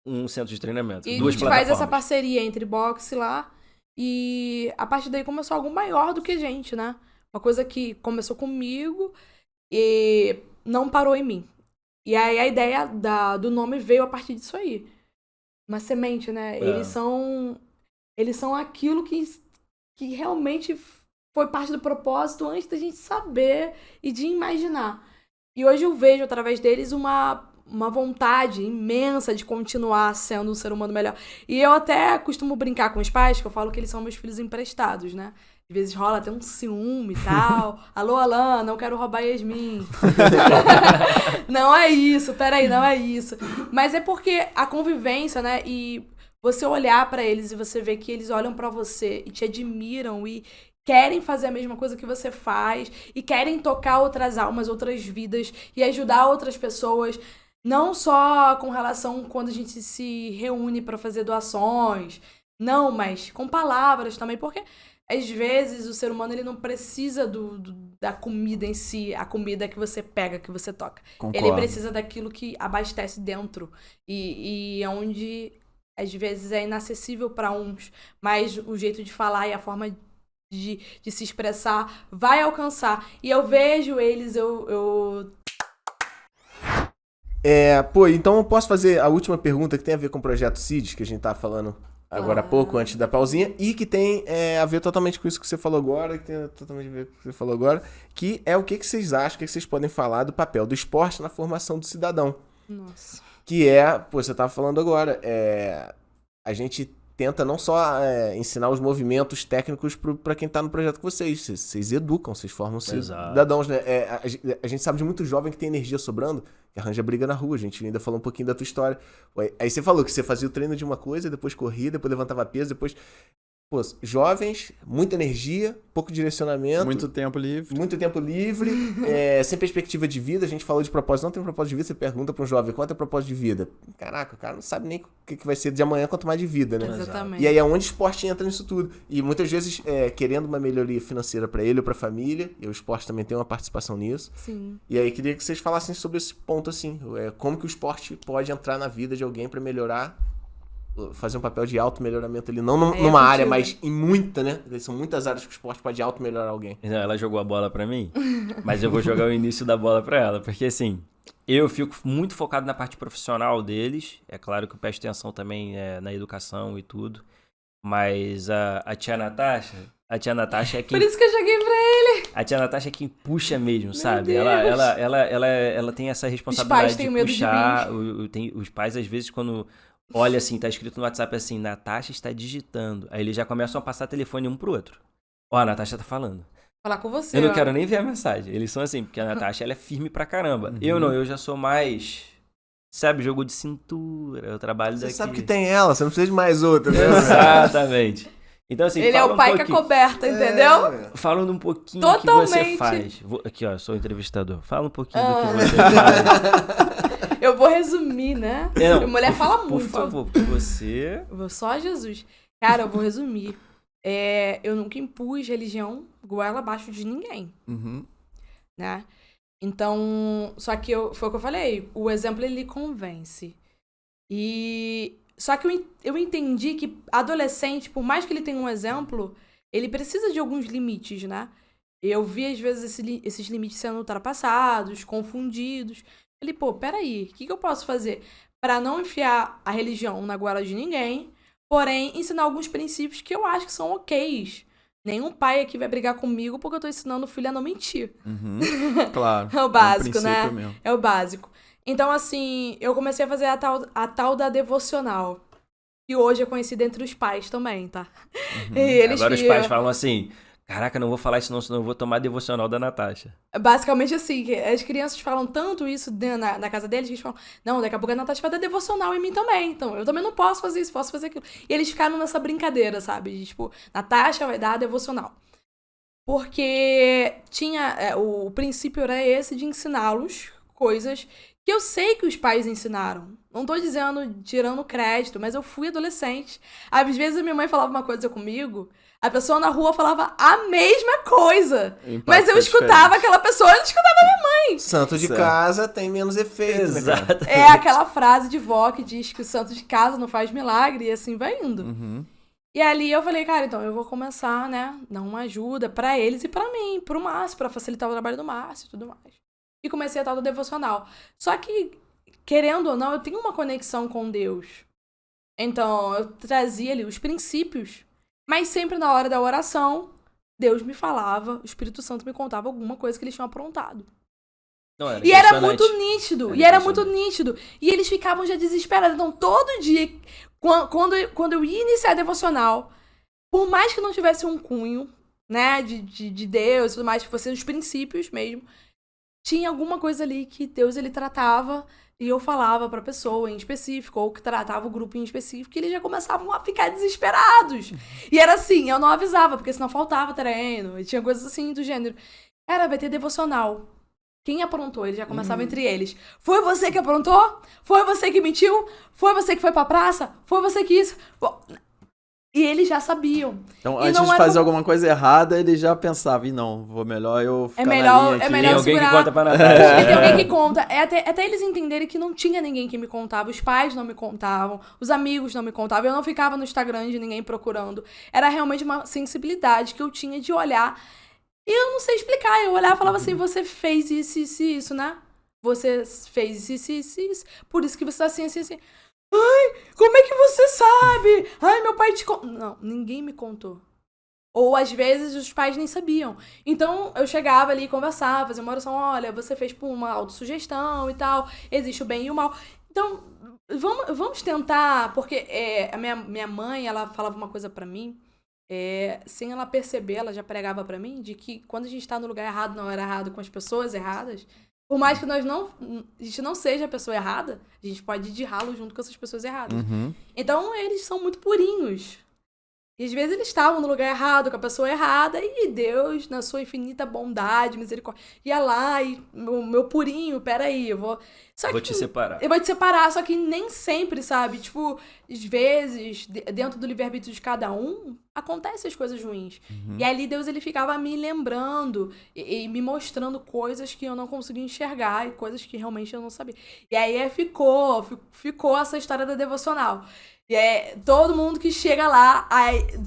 um centro de treinamento. E 2 a gente faz essa plataformas. parceria entre boxe lá e a partir daí começou algo maior do que a gente, né? Uma coisa que começou comigo e não parou em mim. E aí a ideia do nome veio a partir disso aí. Uma semente, né? Eles são aquilo que realmente foi parte do propósito antes da gente saber e de imaginar. E hoje eu vejo através deles uma vontade imensa de continuar sendo um ser humano melhor. E eu até costumo brincar com os pais, que eu falo que eles são meus filhos emprestados, né? Às vezes rola até um ciúme e tal. Alô, Alan, não quero roubar Yasmin. Não é isso, peraí, não é isso. Mas é porque a convivência, né? E você olhar pra eles e você ver que eles olham pra você e te admiram e querem fazer a mesma coisa que você faz e querem tocar outras almas, outras vidas e ajudar outras pessoas. Não só com relação quando a gente se reúne para fazer doações, não, mas com palavras também, porque às vezes o ser humano ele não precisa da comida em si, a comida que você pega, que você toca. Concordo. Ele precisa daquilo que abastece dentro e onde às vezes é inacessível para uns, mas o jeito de falar e a forma de se expressar vai alcançar. E eu vejo eles, Então eu posso fazer a última pergunta que tem a ver com o Projeto CID, que a gente tá falando agora há pouco, antes da pausinha, e que tem a ver totalmente com isso que você falou agora, que é o que vocês acham, o que vocês podem falar do papel do esporte na formação do cidadão. Nossa. Que você tava falando agora, a gente tenta não só ensinar os movimentos técnicos para quem tá no projeto com vocês educam, vocês formam cidadãos, né? A gente sabe de muito jovem que tem energia sobrando, que arranja briga na rua. A gente ainda falou um pouquinho da tua história. Aí você falou que você fazia o treino de uma coisa, depois corria, depois levantava peso, depois... Pô, jovens, muita energia, pouco direcionamento. Muito tempo livre. Sem perspectiva de vida. A gente falou de propósito, não tem propósito de vida. Você pergunta para um jovem, quanto é o propósito de vida? Caraca, o cara não sabe nem o que vai ser de amanhã, quanto mais de vida, né? Exatamente. E aí é onde o esporte entra nisso tudo. E muitas vezes, querendo uma melhoria financeira para ele ou para a família, e o esporte também tem uma participação nisso. Sim. E aí queria que vocês falassem sobre esse ponto, assim. Como que o esporte pode entrar na vida de alguém para melhorar, fazer um papel de auto-melhoramento ali, não numa área, mas em muita, né? São muitas áreas que o esporte pode auto-melhorar alguém. Não, ela jogou a bola pra mim, mas eu vou jogar o início da bola pra ela, porque assim, eu fico muito focado na parte profissional deles, é claro que eu presto atenção também na educação e tudo, mas a tia Natasha é quem... Por isso que eu joguei pra ele. A tia Natasha é quem puxa mesmo, Meu sabe? Deus. Ela tem essa responsabilidade Os pais têm medo de puxar, os pais às vezes quando... Olha assim, tá escrito no WhatsApp assim, Natasha está digitando. Aí eles já começam a passar telefone um pro outro. Ó, a Natasha tá falando. Falar com você. Eu não quero nem ver a mensagem. Eles são assim, porque a Natasha ela é firme pra caramba. Uhum. Eu já sou mais... Sabe, jogo de cintura, eu trabalho daqui. Você sabe que tem ela, você não precisa de mais outra, né? Exatamente. Então assim, Ele é o pai com a coberta, entendeu? Falando um pouquinho Totalmente. do que você faz. Aqui, ó, eu sou o entrevistador. Fala um pouquinho do que você faz. Eu vou resumir, né? Não, A mulher fala muito. Por favor, porque você... Eu vou só Jesus. Cara, eu vou resumir. Eu nunca impus religião goela abaixo de ninguém, Uhum. né? Então, só que foi o que eu falei, o exemplo ele convence. Só que eu entendi que adolescente, por mais que ele tenha um exemplo, ele precisa de alguns limites, né? Eu vi, às vezes, esses limites sendo ultrapassados, confundidos. Falei, pô, peraí, o que eu posso fazer para não enfiar a religião na goela de ninguém, porém ensinar alguns princípios que eu acho que são ok's. Nenhum pai aqui vai brigar comigo porque eu tô ensinando o filho a não mentir. Uhum. Claro. É o básico, né? Mesmo. É o básico. Então, assim, eu comecei a fazer a tal da devocional. Que hoje é conhecida entre os pais também, tá? Uhum. E eles Agora os pais falam assim, caraca, não vou falar isso não, senão eu vou tomar a devocional da Natasha. Basicamente assim, que as crianças falam tanto isso na casa deles, que eles falam, não, daqui a pouco a Natasha vai dar devocional em mim também, então eu também não posso fazer isso, posso fazer aquilo. E eles ficaram nessa brincadeira, sabe? De, tipo, Natasha vai dar devocional. Porque o princípio era esse de ensiná-los coisas que eu sei que os pais ensinaram. Não tô dizendo, tirando crédito, mas eu fui adolescente. Às vezes a minha mãe falava uma coisa comigo, a pessoa na rua falava a mesma coisa. Mas eu escutava aquela pessoa, eu não escutava a minha mãe. Santo de casa tem menos efeito, Exato. né, cara? É aquela frase de vó que diz que o santo de casa não faz milagre, e assim vai indo. Uhum. E ali eu falei, cara, então eu vou começar, né, dar uma ajuda pra eles e pra mim, pro Márcio, pra facilitar o trabalho do Márcio e tudo mais. E comecei a tal do devocional. Só que, querendo ou não, eu tenho uma conexão com Deus. Então, eu trazia ali os princípios, mas sempre na hora da oração, Deus me falava, o Espírito Santo me contava alguma coisa que eles tinham aprontado. Não, E era muito Era nítido. E eles ficavam já desesperados. Então, todo dia, quando eu ia iniciar a devocional, por mais que não tivesse um cunho, né, de Deus e tudo mais, que fossem os princípios mesmo, tinha alguma coisa ali que Deus, ele tratava e eu falava pra pessoa em específico, ou que tratava o grupo em específico, e eles já começavam a ficar desesperados. E era assim, eu não avisava, porque senão faltava treino, e tinha coisas assim do gênero. Cara, vai ter devocional. Quem aprontou? Ele já começava entre eles. Foi você que aprontou? Foi você que mentiu? Foi você que foi pra praça? Foi você que isso? E eles já sabiam. Então, antes de fazer alguma coisa errada, ele já pensava, não, melhor eu ficar na linha aqui. É melhor alguém segurar. que conta pra Natasha. Tem alguém que conta. Até eles entenderem que não tinha ninguém que me contava. Os pais não me contavam. Os amigos não me contavam. Eu não ficava no Instagram de ninguém procurando. Era realmente uma sensibilidade que eu tinha de olhar. E eu não sei explicar. Eu olhava e falava assim, você fez isso, isso, isso, né? Você fez isso, isso, isso. Por isso que você tá assim, assim, assim. Ai, como é que você sabe? Ai, meu pai te contou. Não, ninguém me contou. Ou, às vezes, os pais nem sabiam. Então, eu chegava ali e conversava, fazia uma oração. Olha, você fez por uma autossugestão e tal. Existe o bem e o mal. Então, vamos tentar... Porque a minha mãe, ela falava uma coisa pra mim. Sem ela perceber, ela já pregava pra mim, de que quando a gente tá no lugar errado, na hora errada, com as pessoas erradas... Por mais que a gente não seja a pessoa errada, a gente pode ir de ralo junto com essas pessoas erradas. Então, eles são muito purinhos. E às vezes eles estavam no lugar errado, com a pessoa errada, e Deus, na sua infinita bondade, misericórdia, ia lá e, meu purinho, peraí, eu vou... Vou te separar. Eu vou te separar, só que nem sempre, sabe? Tipo, às vezes, dentro do livre-arbítrio de cada um, acontecem as coisas ruins. E ali Deus, ele ficava me lembrando e me mostrando coisas que eu não conseguia enxergar e coisas que realmente eu não sabia. E aí ficou essa história da devocional. E todo mundo que chega lá,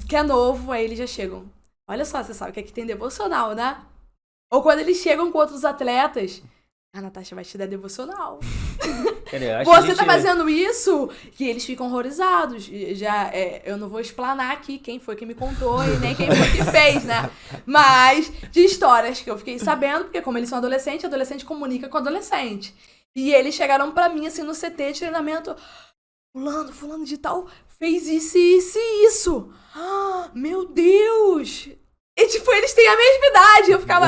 que é novo, aí eles já chegam. Olha só, você sabe que aqui tem devocional, né? Ou quando eles chegam com outros atletas, a Natasha vai te dar devocional. Você tá fazendo isso? E eles ficam horrorizados. Eu não vou explanar aqui quem foi que me contou e nem quem foi que fez, né? Mas de histórias que eu fiquei sabendo, porque como eles são adolescente comunica com adolescente. E eles chegaram pra mim, assim, no CT de treinamento... Fulano de tal fez isso, isso e isso. Ah, meu Deus. E, tipo, eles têm a mesma idade. Eu ficava,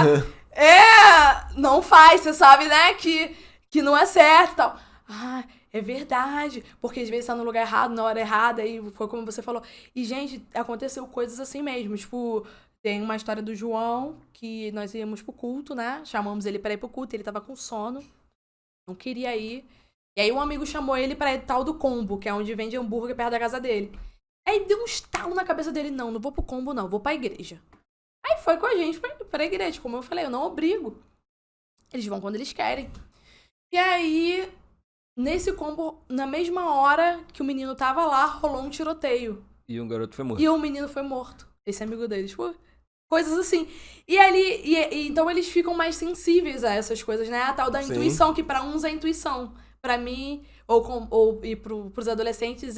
não faz, você sabe, né, que não é certo e tal. Ah, é verdade. Porque às vezes tá no lugar errado, na hora errada, e foi como você falou. E, gente, aconteceu coisas assim mesmo. Tipo, tem uma história do João, que nós íamos pro culto, né? Chamamos ele pra ir pro culto, ele tava com sono. Não queria ir. E aí um amigo chamou ele pra ir tal do Combo, que é onde vende hambúrguer perto da casa dele. Aí deu um estalo na cabeça dele, não vou pro Combo não, vou pra igreja. Aí foi com a gente pra igreja, como eu falei, eu não obrigo. Eles vão quando eles querem. E aí, nesse Combo, na mesma hora que o menino tava lá, rolou um tiroteio. E um garoto foi morto. E o menino foi morto, esse amigo deles, tipo... Coisas assim. E ali, então eles ficam mais sensíveis a essas coisas, né? A tal da intuição, que pra uns é intuição. Pra mim, e pros adolescentes,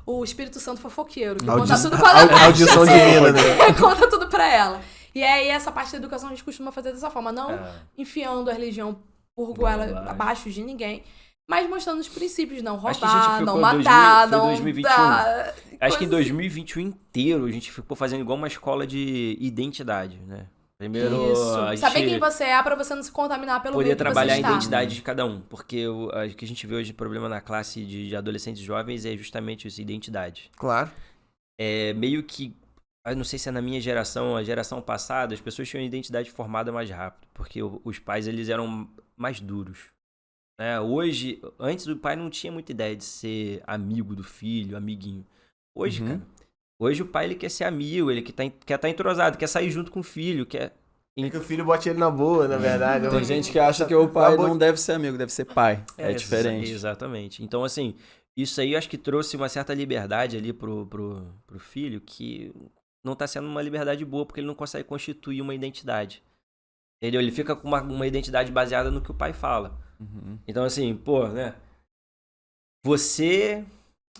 o Espírito Santo fofoqueiro. Que conta tudo pra ela. Audição divina, né? Conta tudo pra ela. E aí, essa parte da educação a gente costuma fazer dessa forma. Não enfiando a religião por goela abaixo de ninguém. Mas mostrando os princípios. Não roubar, não matar, não 2021. dar... Acho que em 2021 inteiro a gente ficou fazendo igual uma escola de identidade, né? Primeiro, isso. Saber quem você é pra você não se contaminar pelo meio que você está. Poder trabalhar a identidade de cada um. Porque o que a gente vê hoje de problema na classe de adolescentes jovens é justamente isso, identidade. Claro. É meio que... Eu não sei se é na minha geração, a geração passada, as pessoas tinham identidade formada mais rápido. Porque os pais, eles eram mais duros. Hoje, antes o pai não tinha muita ideia de ser amigo do filho, amiguinho. Hoje, cara... Hoje o pai, ele quer ser amigo, ele quer estar entrosado, quer sair junto com o filho, quer... Que o filho bote ele na boa, na verdade. Tem gente que acha que o pai não deve ser amigo, deve ser pai. É diferente. Exatamente. Então, assim, isso aí eu acho que trouxe uma certa liberdade ali pro filho, que não tá sendo uma liberdade boa, porque ele não consegue constituir uma identidade. Ele fica com uma identidade baseada no que o pai fala. Então, assim, né? Você...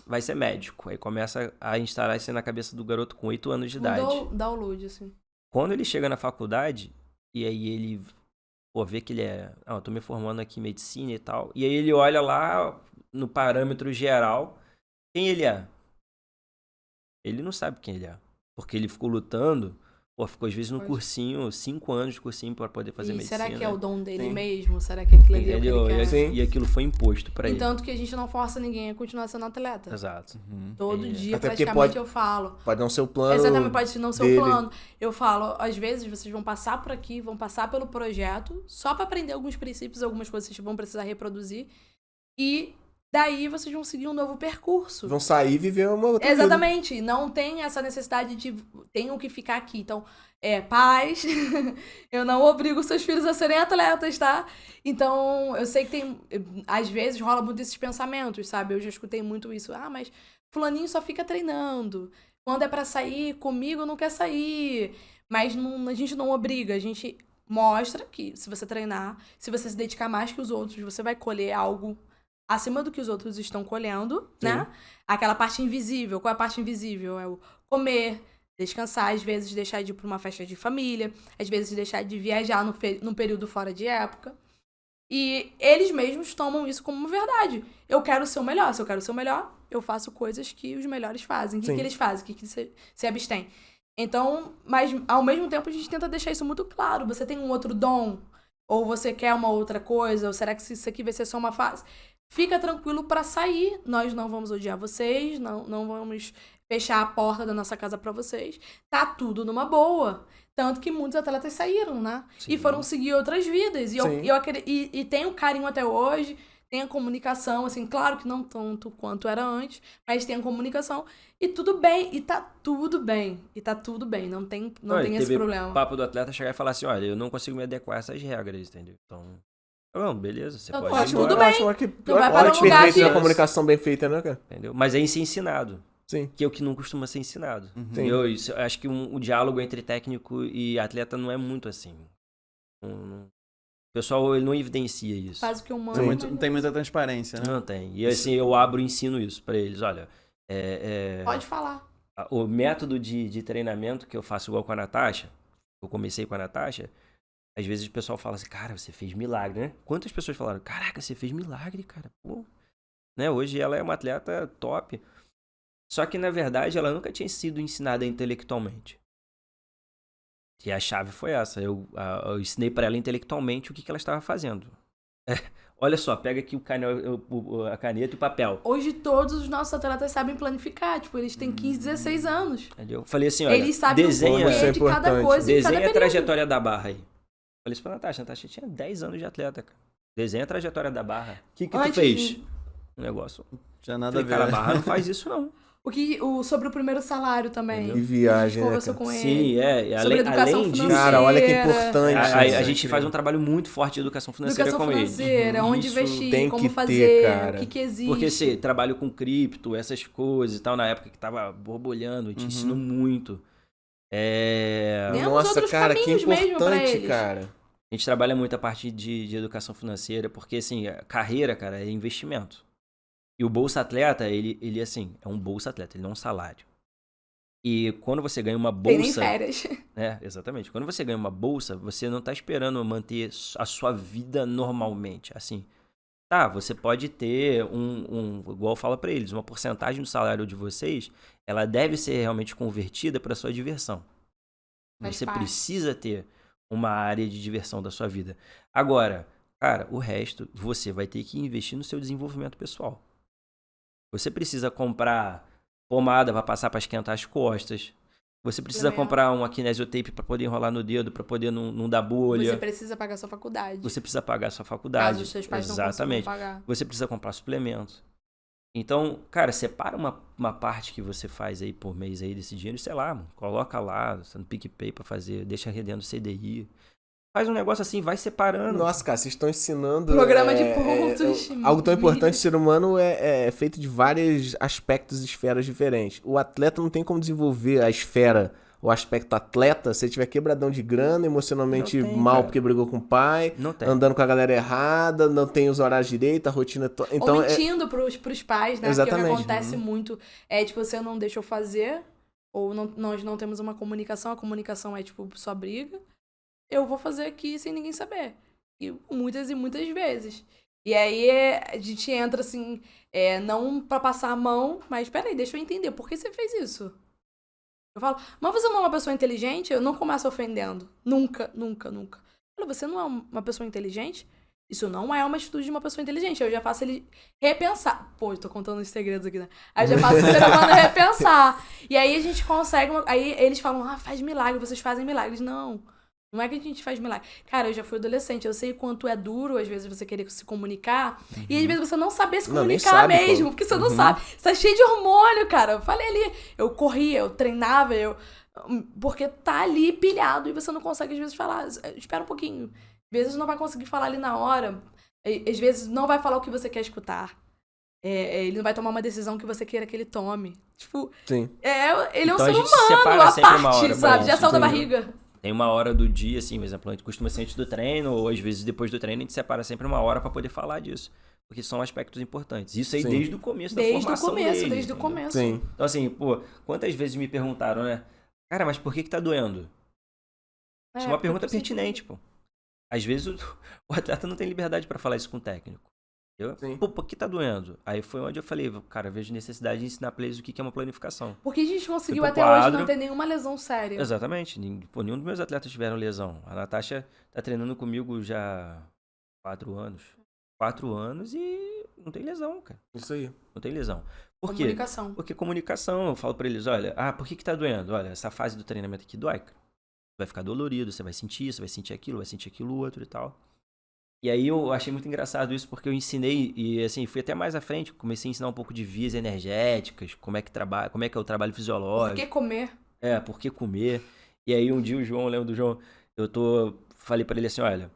vai ser médico. Aí começa a instalar isso na cabeça do garoto com 8 anos de idade. Download, assim. Quando ele chega na faculdade, e aí ele vê que ele eu tô me formando aqui em medicina e tal. E aí ele olha lá no parâmetro geral quem ele é. Ele não sabe quem ele é. Porque ele ficou lutando, ficou às vezes no cursinho, 5 anos de cursinho pra poder fazer medicina. Será que é o dom dele mesmo? Será que aquilo ali é o que ele quer? E aquilo foi imposto pra ele. Tanto que a gente não força ninguém a continuar sendo atleta. Exato. Todo dia, até praticamente, eu falo. Pode não ser o plano. Exatamente, pode não ser dele. o plano. Eu falo, às vezes vocês vão passar por aqui, vão passar pelo projeto, só pra aprender alguns princípios, algumas coisas que vocês vão precisar reproduzir. E daí vocês vão seguir um novo percurso. Vão sair e viver uma outra Exatamente. Vida. Não tem essa necessidade de tenham que ficar aqui. Então, pais, eu não obrigo seus filhos a serem atletas, tá? Então, eu sei que tem... Às vezes rola muito esses pensamentos, sabe? Eu já escutei muito isso. Mas fulaninho só fica treinando. Quando é pra sair, comigo não quer sair. Mas a gente não obriga. A gente mostra que se você treinar, se você se dedicar mais que os outros, você vai colher algo acima do que os outros estão colhendo, né? Aquela parte invisível. Qual é a parte invisível? É o comer, descansar, às vezes deixar de ir pra uma festa de família, às vezes deixar de viajar num período fora de época. E eles mesmos tomam isso como verdade. Eu quero ser o melhor. Se eu quero ser o melhor, eu faço coisas que os melhores fazem. O que eles fazem? O que se abstém? Então, mas ao mesmo tempo a gente tenta deixar isso muito claro. Você tem um outro dom? Ou você quer uma outra coisa? Ou será que isso aqui vai ser só uma fase? Fica tranquilo pra sair. Nós não vamos odiar vocês. Não vamos fechar a porta da nossa casa pra vocês. Tá tudo numa boa. Tanto que muitos atletas saíram, né? Sim. E foram seguir outras vidas. E tem um carinho até hoje. Tem a comunicação, assim, claro que não tanto quanto era antes, mas tem a comunicação. E tudo bem, e tá tudo bem. E tá tudo bem, não tem esse problema. O papo do atleta chegar e falar assim, olha, eu não consigo me adequar a essas regras, entendeu? Então, não, beleza, você pode ir tudo embora. bem. Não vai para um lugar de... uma comunicação bem feita, né, cara? Entendeu? Mas é isso ensinado. Sim. Que é o que não costuma ser ensinado. Eu acho que o diálogo entre técnico e atleta não é muito assim. O pessoal ele não evidencia isso. Faz o que eu mando. Não tem muita transparência, né? Não tem. E assim, eu abro e ensino isso pra eles. Olha, pode falar. O método de treinamento que eu faço igual com a Natasha, eu comecei com a Natasha, às vezes o pessoal fala assim, cara, você fez milagre, né? Quantas pessoas falaram, caraca, você fez milagre, cara. Pô. Né? Hoje ela é uma atleta top. Só que, na verdade, ela nunca tinha sido ensinada intelectualmente. E a chave foi essa. Eu ensinei para ela intelectualmente o que ela estava fazendo. Olha só, pega aqui a caneta e o papel. Hoje todos os nossos atletas sabem planificar. Tipo, eles têm 15, 16 anos. Entendeu? Eu falei assim, olha, eles sabem desenha, o porquê de cada coisa em cada desenha a período. trajetória da barra aí. Falei isso pra Natasha. A Natasha tinha 10 anos de atleta, cara. Desenha a trajetória da barra. O que tu fez? Um negócio. Já nada a ver. Cara, a barra não faz isso, não. Sobre o primeiro salário também. E viagem, a gente conversou com ele. Sim, sobre educação financeira. Cara, olha que importante. A gente faz um trabalho muito forte de educação financeira com ele. Educação financeira, onde investir, tem como que fazer, cara. o que existe. Porque se trabalho com cripto, essas coisas e tal, na época que tava borbulhando, eu te ensino muito. Nossa, cara, que importante, cara. A gente trabalha muito a parte de educação financeira, porque assim, a carreira, cara, é investimento. E o Bolsa Atleta, ele assim, é um Bolsa Atleta, ele não é um salário. E quando você ganha uma bolsa... Tem nem férias. Exatamente. Quando você ganha uma bolsa, você não tá esperando manter a sua vida normalmente. Assim, tá, você pode ter igual eu falo pra eles, uma porcentagem do salário de vocês, ela deve ser realmente convertida para sua diversão. Você precisa ter uma área de diversão da sua vida. Agora, cara, o resto você vai ter que investir no seu desenvolvimento pessoal. Você precisa comprar pomada para passar para esquentar as costas. Você precisa comprar uma kinesiotape para poder enrolar no dedo, para poder não dar bolha. Você precisa pagar sua faculdade. Você precisa pagar sua faculdade. Caso os seus pais Exatamente. não consigam pagar. Você precisa comprar suplementos. Então, cara, separa uma parte que você faz aí por mês aí desse dinheiro, sei lá, mano, coloca lá no PicPay para fazer, deixa rendendo CDI. Faz um negócio assim, vai separando. Nossa, cara, vocês estão ensinando... Programa de pontos. Algo tão importante, o ser humano é feito de vários aspectos e esferas diferentes. O atleta não tem como desenvolver a esfera, o aspecto atleta, se ele tiver quebradão de grana, emocionalmente mal porque brigou com o pai, andando com a galera errada, não tem os horários direito, a rotina... Então, ou mentindo pros pais, né? Exatamente. Porque o que acontece muito é, tipo, você não deixa eu fazer, ou nós não temos uma comunicação, a comunicação é, tipo, só briga. Eu vou fazer aqui sem ninguém saber. E muitas vezes. E aí a gente entra assim, não pra passar a mão, mas peraí, deixa eu entender, por que você fez isso? Eu falo, mas você não é uma pessoa inteligente? Eu não começo ofendendo. Nunca. Eu falo, você não é uma pessoa inteligente? Isso não é uma atitude de uma pessoa inteligente. Eu já faço ele repensar. Pô, eu tô contando os segredos aqui, né? Aí eu já faço o ser humano repensar. E aí a gente consegue... Aí eles falam, faz milagre, vocês fazem milagres. Não é que a gente faz milagre. Cara, eu já fui adolescente, eu sei o quanto é duro, às vezes, você querer se comunicar, e às vezes você não saber se comunicar mesmo, porque você não sabe. Você tá cheio de hormônio, cara. Eu falei ali, eu corria, eu treinava, porque tá ali pilhado, e você não consegue, às vezes, falar. Espera um pouquinho. Às vezes não vai conseguir falar ali na hora, às vezes não vai falar o que você quer escutar. Ele não vai tomar uma decisão que você queira que ele tome. Tipo, sim. Ele é então, um ser humano, a parte, sabe? Já saiu da barriga. Tem uma hora do dia, assim, por exemplo, a gente costuma ser antes do treino, ou às vezes depois do treino, a gente separa sempre uma hora para poder falar disso. porque são aspectos importantes. Isso aí Sim. desde o começo da Desde o formação começo, dele, desde o entendeu? começo. Sim. Então assim, pô, quantas vezes me perguntaram, né? Cara, mas por que tá doendo? Isso é uma pergunta pertinente, pô. Às vezes o atleta não tem liberdade pra falar isso com o técnico. Sim. Pô, por que tá doendo? Aí foi onde eu falei, cara, vejo necessidade de ensinar pra eles o que é uma planificação. Porque a gente conseguiu Fui pro até hoje quadro. não ter nenhuma lesão séria. Exatamente. Pô, nenhum dos meus atletas tiveram lesão. A Natasha tá treinando comigo já 4 anos. 4 anos e não tem lesão, cara. Isso aí. Não tem lesão. Por quê? Comunicação. Porque comunicação, eu falo pra eles, olha, por que tá doendo? Olha, essa fase do treinamento aqui dói, cara. Vai ficar dolorido, você vai sentir aquilo, vai sentir aquilo outro e tal. E aí eu achei muito engraçado isso, porque eu ensinei, e assim, fui até mais à frente, comecei a ensinar um pouco de vias energéticas, como é que é o trabalho fisiológico. Por que comer? Por que comer. E aí um dia o João, lembro do João, falei pra ele assim, olha,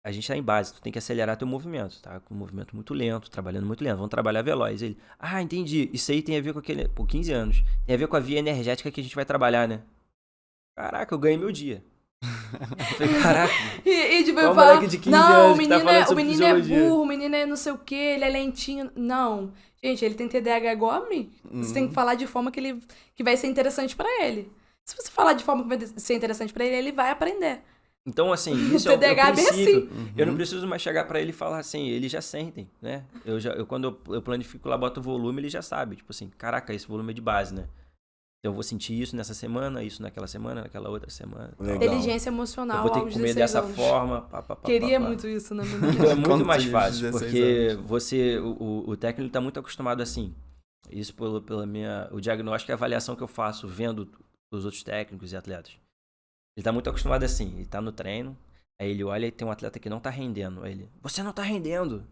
a gente tá em base, tu tem que acelerar teu movimento, tá? Com um movimento muito lento, trabalhando muito lento, vamos trabalhar veloz. Ele, entendi, isso aí tem a ver com aquele, por 15 anos, tem a ver com a via energética que a gente vai trabalhar, né? Caraca, eu ganhei meu dia. Eu falei, caraca. E tipo, Qual eu falo, moleque de 15 não, anos o que tá menino, falando o sobre menino é fisiologia? burro, o menino é não sei o que, ele é lentinho. Não. Gente, ele tem TDAH igual a mim. Você tem que falar de forma que vai ser interessante pra ele. Se você falar de forma que vai ser interessante pra ele, ele vai aprender. Então, assim, isso O é o TDAH é bem princípio. Eu não preciso mais chegar pra ele e falar assim, eles já sentem, né? Quando eu planifico lá, boto o volume, ele já sabe. Tipo assim, caraca, esse volume é de base, né? Então eu vou sentir isso nessa semana, isso naquela semana, naquela outra semana. Legal. Inteligência emocional Eu vou ter aos que comer 16 dessa anos. forma. Queria muito isso na minha vida. Então é muito Quando mais tinha fácil, 16 porque o técnico está muito acostumado assim. Isso o diagnóstico e a avaliação que eu faço vendo os outros técnicos e atletas. Ele está muito acostumado assim, ele está no treino, aí ele olha e tem um atleta que não está rendendo. Aí ele, você não está rendendo.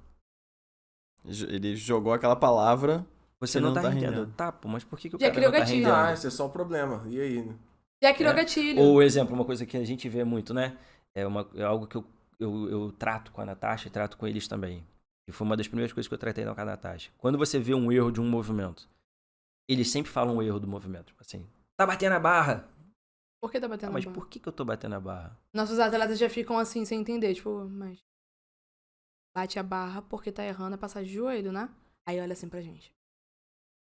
Ele jogou aquela palavra. Você não tá rendendo. Tá, pô, mas por que o Já cara criou não tá gatilho. rendendo? Esse é só o problema. E aí? Já criou gatilho. Ou exemplo, uma coisa que a gente vê muito, né? É algo que eu trato com a Natasha e trato com eles também. E foi uma das primeiras coisas que eu tratei com a Natasha. Quando você vê um erro de um movimento, eles sempre falam um erro do movimento. Assim, tá batendo a barra. Por que tá batendo Mas a barra? por que eu tô batendo a barra? Nossos atletas já ficam assim, sem entender. Tipo, mas... Bate a barra porque tá errando a passagem de joelho, né? Aí olha assim pra gente.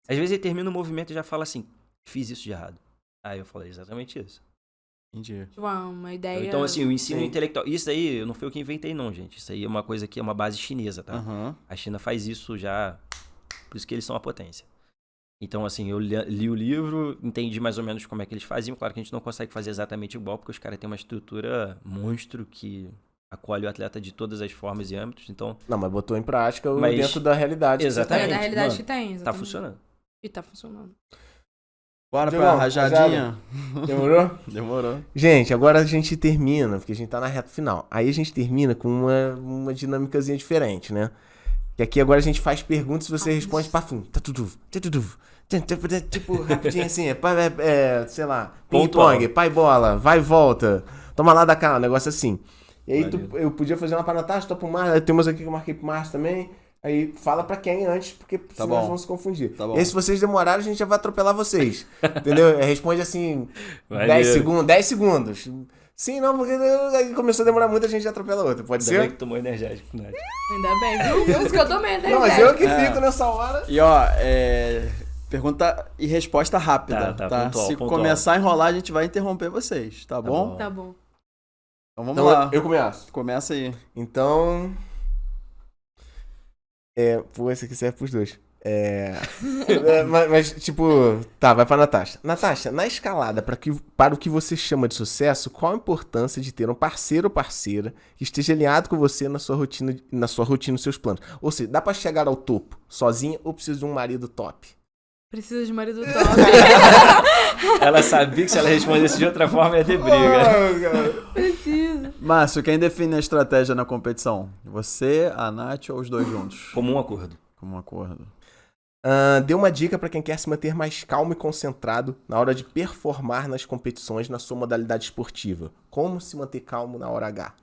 Às vezes ele termina o movimento e já fala assim, fiz isso de errado. Aí eu falei exatamente isso. Entendi. Tipo, uma ideia... Então, assim, o ensino Sim. intelectual. Isso aí não foi eu que inventei, não, gente. Isso aí é uma coisa que é uma base chinesa, tá? Aham. A China faz isso já. Por isso que eles são a potência. Então, assim, eu li o livro, entendi mais ou menos como é que eles faziam. Claro que a gente não consegue fazer exatamente igual, porque os caras têm uma estrutura monstro que acolhe o atleta de todas as formas e âmbitos. Então, Não, mas botou em prática Mas- dentro da realidade. Exatamente. É da realidade mano, que tem, tá exatamente. funcionando. E tá funcionando. Bora Diogão, pra rajadinha. Demorou? Demorou. Gente, agora a gente termina, porque a gente tá na reta final. Aí a gente termina com uma dinâmicazinha diferente, né? Que aqui agora a gente faz perguntas e você responde pafum. Tipo, rapidinho assim, sei lá, Pontual. ping-pong, pai bola, vai e volta, toma lá da cá, um negócio assim. E aí Maneiro. eu podia fazer uma pra Natasha, tô pro Márcio, tem umas aqui que eu marquei pro Márcio também. Aí fala pra quem antes, porque senão bom. eles vão se confundir. Tá bom. E aí se vocês demorarem, a gente já vai atropelar vocês. Entendeu? Responde assim, Maneiro. 10 segundos. Sim, não, porque aí começou a demorar muito, a gente já atropela outra. Pode Ainda bem ser? que tomou energético, né? Ainda bem, viu? Por isso que eu tomei, né? Não, mas eu que É. fico nessa hora. E ó, pergunta e resposta rápida, Tá, tá? pontual, Se pontual. começar a enrolar, a gente vai interromper vocês, tá bom? bom. Tá bom. Então vamos Então lá. eu começo. Começa aí. Então. Pô, esse aqui serve pros dois. Mas, tipo, tá, vai pra Natasha. Natasha, na escalada, para o que você chama de sucesso, qual a importância de ter um parceiro ou parceira que esteja alinhado com você na sua rotina, nos seus planos? Ou seja, dá pra chegar ao topo sozinha ou precisa de um marido top? Precisa de marido top. Ela sabia que se ela respondesse de outra forma ia ter briga. Precisa. Márcio, quem define a estratégia na competição? Você, a Nath ou os dois juntos? Como um acordo. Como um acordo. Dê uma dica pra quem quer se manter mais calmo e concentrado na hora de performar nas competições na sua modalidade esportiva. Como se manter calmo na hora H?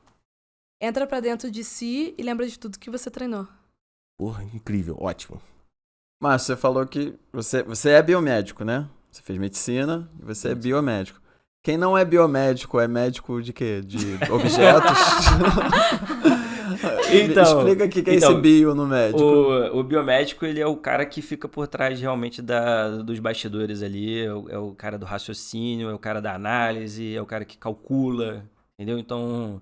Entra pra dentro de si e lembra de tudo que você treinou. Porra, incrível, ótimo. Márcio, você falou que você é biomédico, né? Você fez medicina e você é biomédico. Quem não é biomédico é médico de quê? De objetos? Então, explica o que é esse bio no médico. O biomédico, ele é o cara que fica por trás realmente dos bastidores ali, é o cara do raciocínio, é o cara da análise, é o cara que calcula, entendeu? Então,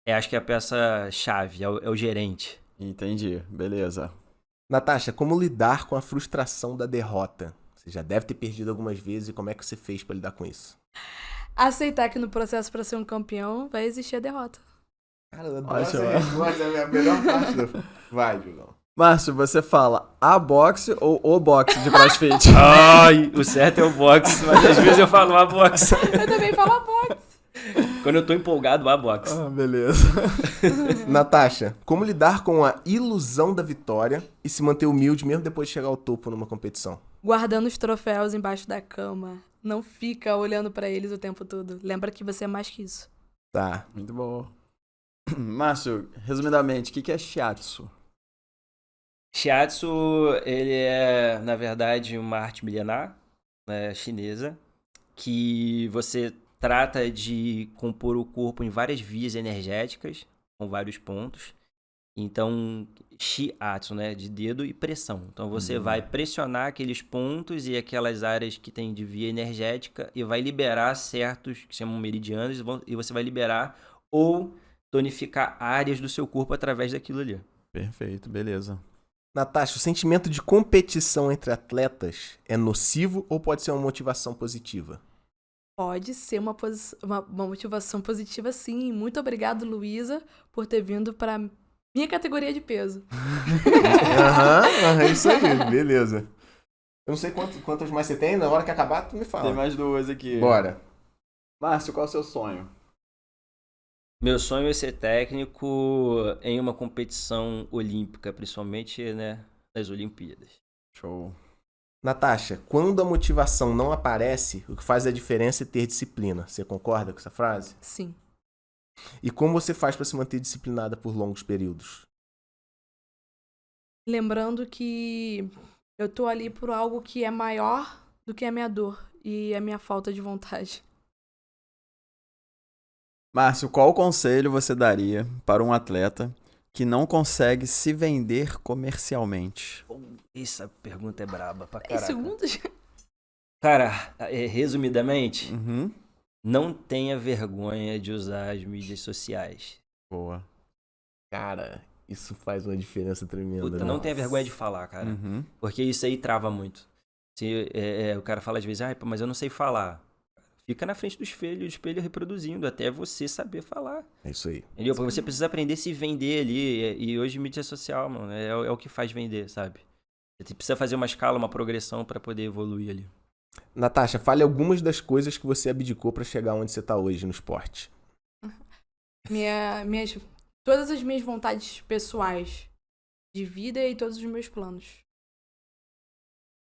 acho que é a peça-chave, é o gerente. Entendi, beleza. Natasha, como lidar com a frustração da derrota? Você já deve ter perdido algumas vezes e como é que você fez pra lidar com isso? Aceitar que no processo pra ser um campeão vai existir a derrota. Cara, eu adoro Ótimo. essa resposta, é a melhor parte do... Vai, Jugão. Márcio, você fala a boxe ou o boxe de CrossFit? Ai, o certo é o boxe, mas às vezes eu falo a boxe. Eu também falo a boxe. Quando eu tô empolgado, a boxe. Beleza. Natasha, como lidar com a ilusão da vitória e se manter humilde mesmo depois de chegar ao topo numa competição? Guardando os troféus embaixo da cama. Não fica olhando pra eles o tempo todo. Lembra que você é mais que isso. Tá. Muito bom. Márcio, resumidamente, o que é shiatsu? Shiatsu, ele é, na verdade, uma arte milenar, né, chinesa, que você trata de compor o corpo em várias vias energéticas, com vários pontos. Então, shiatsu, né, de dedo e pressão. Então, você vai pressionar aqueles pontos e aquelas áreas que tem de via energética e vai liberar certos, que se chamam meridianos, e você vai liberar ou tonificar áreas do seu corpo através daquilo ali. Perfeito, beleza. Natasha, o sentimento de competição entre atletas é nocivo ou pode ser uma motivação positiva? Pode ser uma motivação positiva, sim. Muito obrigado, Luísa, por ter vindo pra minha categoria de peso. Aham, isso aí, beleza. Eu não sei quantas mais você tem, na hora que acabar tu me fala. Tem mais duas aqui. Bora. Márcio, qual é o seu sonho? Meu sonho é ser técnico em uma competição olímpica, principalmente, né, nas Olimpíadas. Show. Natasha, quando a motivação não aparece, o que faz a diferença é ter disciplina. Você concorda com essa frase? Sim. E como você faz para se manter disciplinada por longos períodos? Lembrando que eu tô ali por algo que é maior do que a minha dor e a minha falta de vontade. Márcio, qual conselho você daria para um atleta que não consegue se vender comercialmente? Essa pergunta é braba pra 10 caraca. segundos? Cara, resumidamente, Uhum. não tenha vergonha de usar as mídias sociais. Boa. Cara, isso faz uma diferença tremenda. Puta, né? não tenha vergonha de falar, cara. Uhum. Porque isso aí trava muito. O cara fala às vezes, mas eu não sei falar. Fica na frente do espelho reproduzindo, até você saber falar. É isso aí. Entendeu? Porque você precisa aprender a se vender ali. E hoje mídia social, mano, é o que faz vender, sabe? Você precisa fazer uma escala, uma progressão pra poder evoluir ali. Natasha, fale algumas das coisas que você abdicou para chegar onde você tá hoje no esporte. Todas as minhas vontades pessoais de vida e todos os meus planos.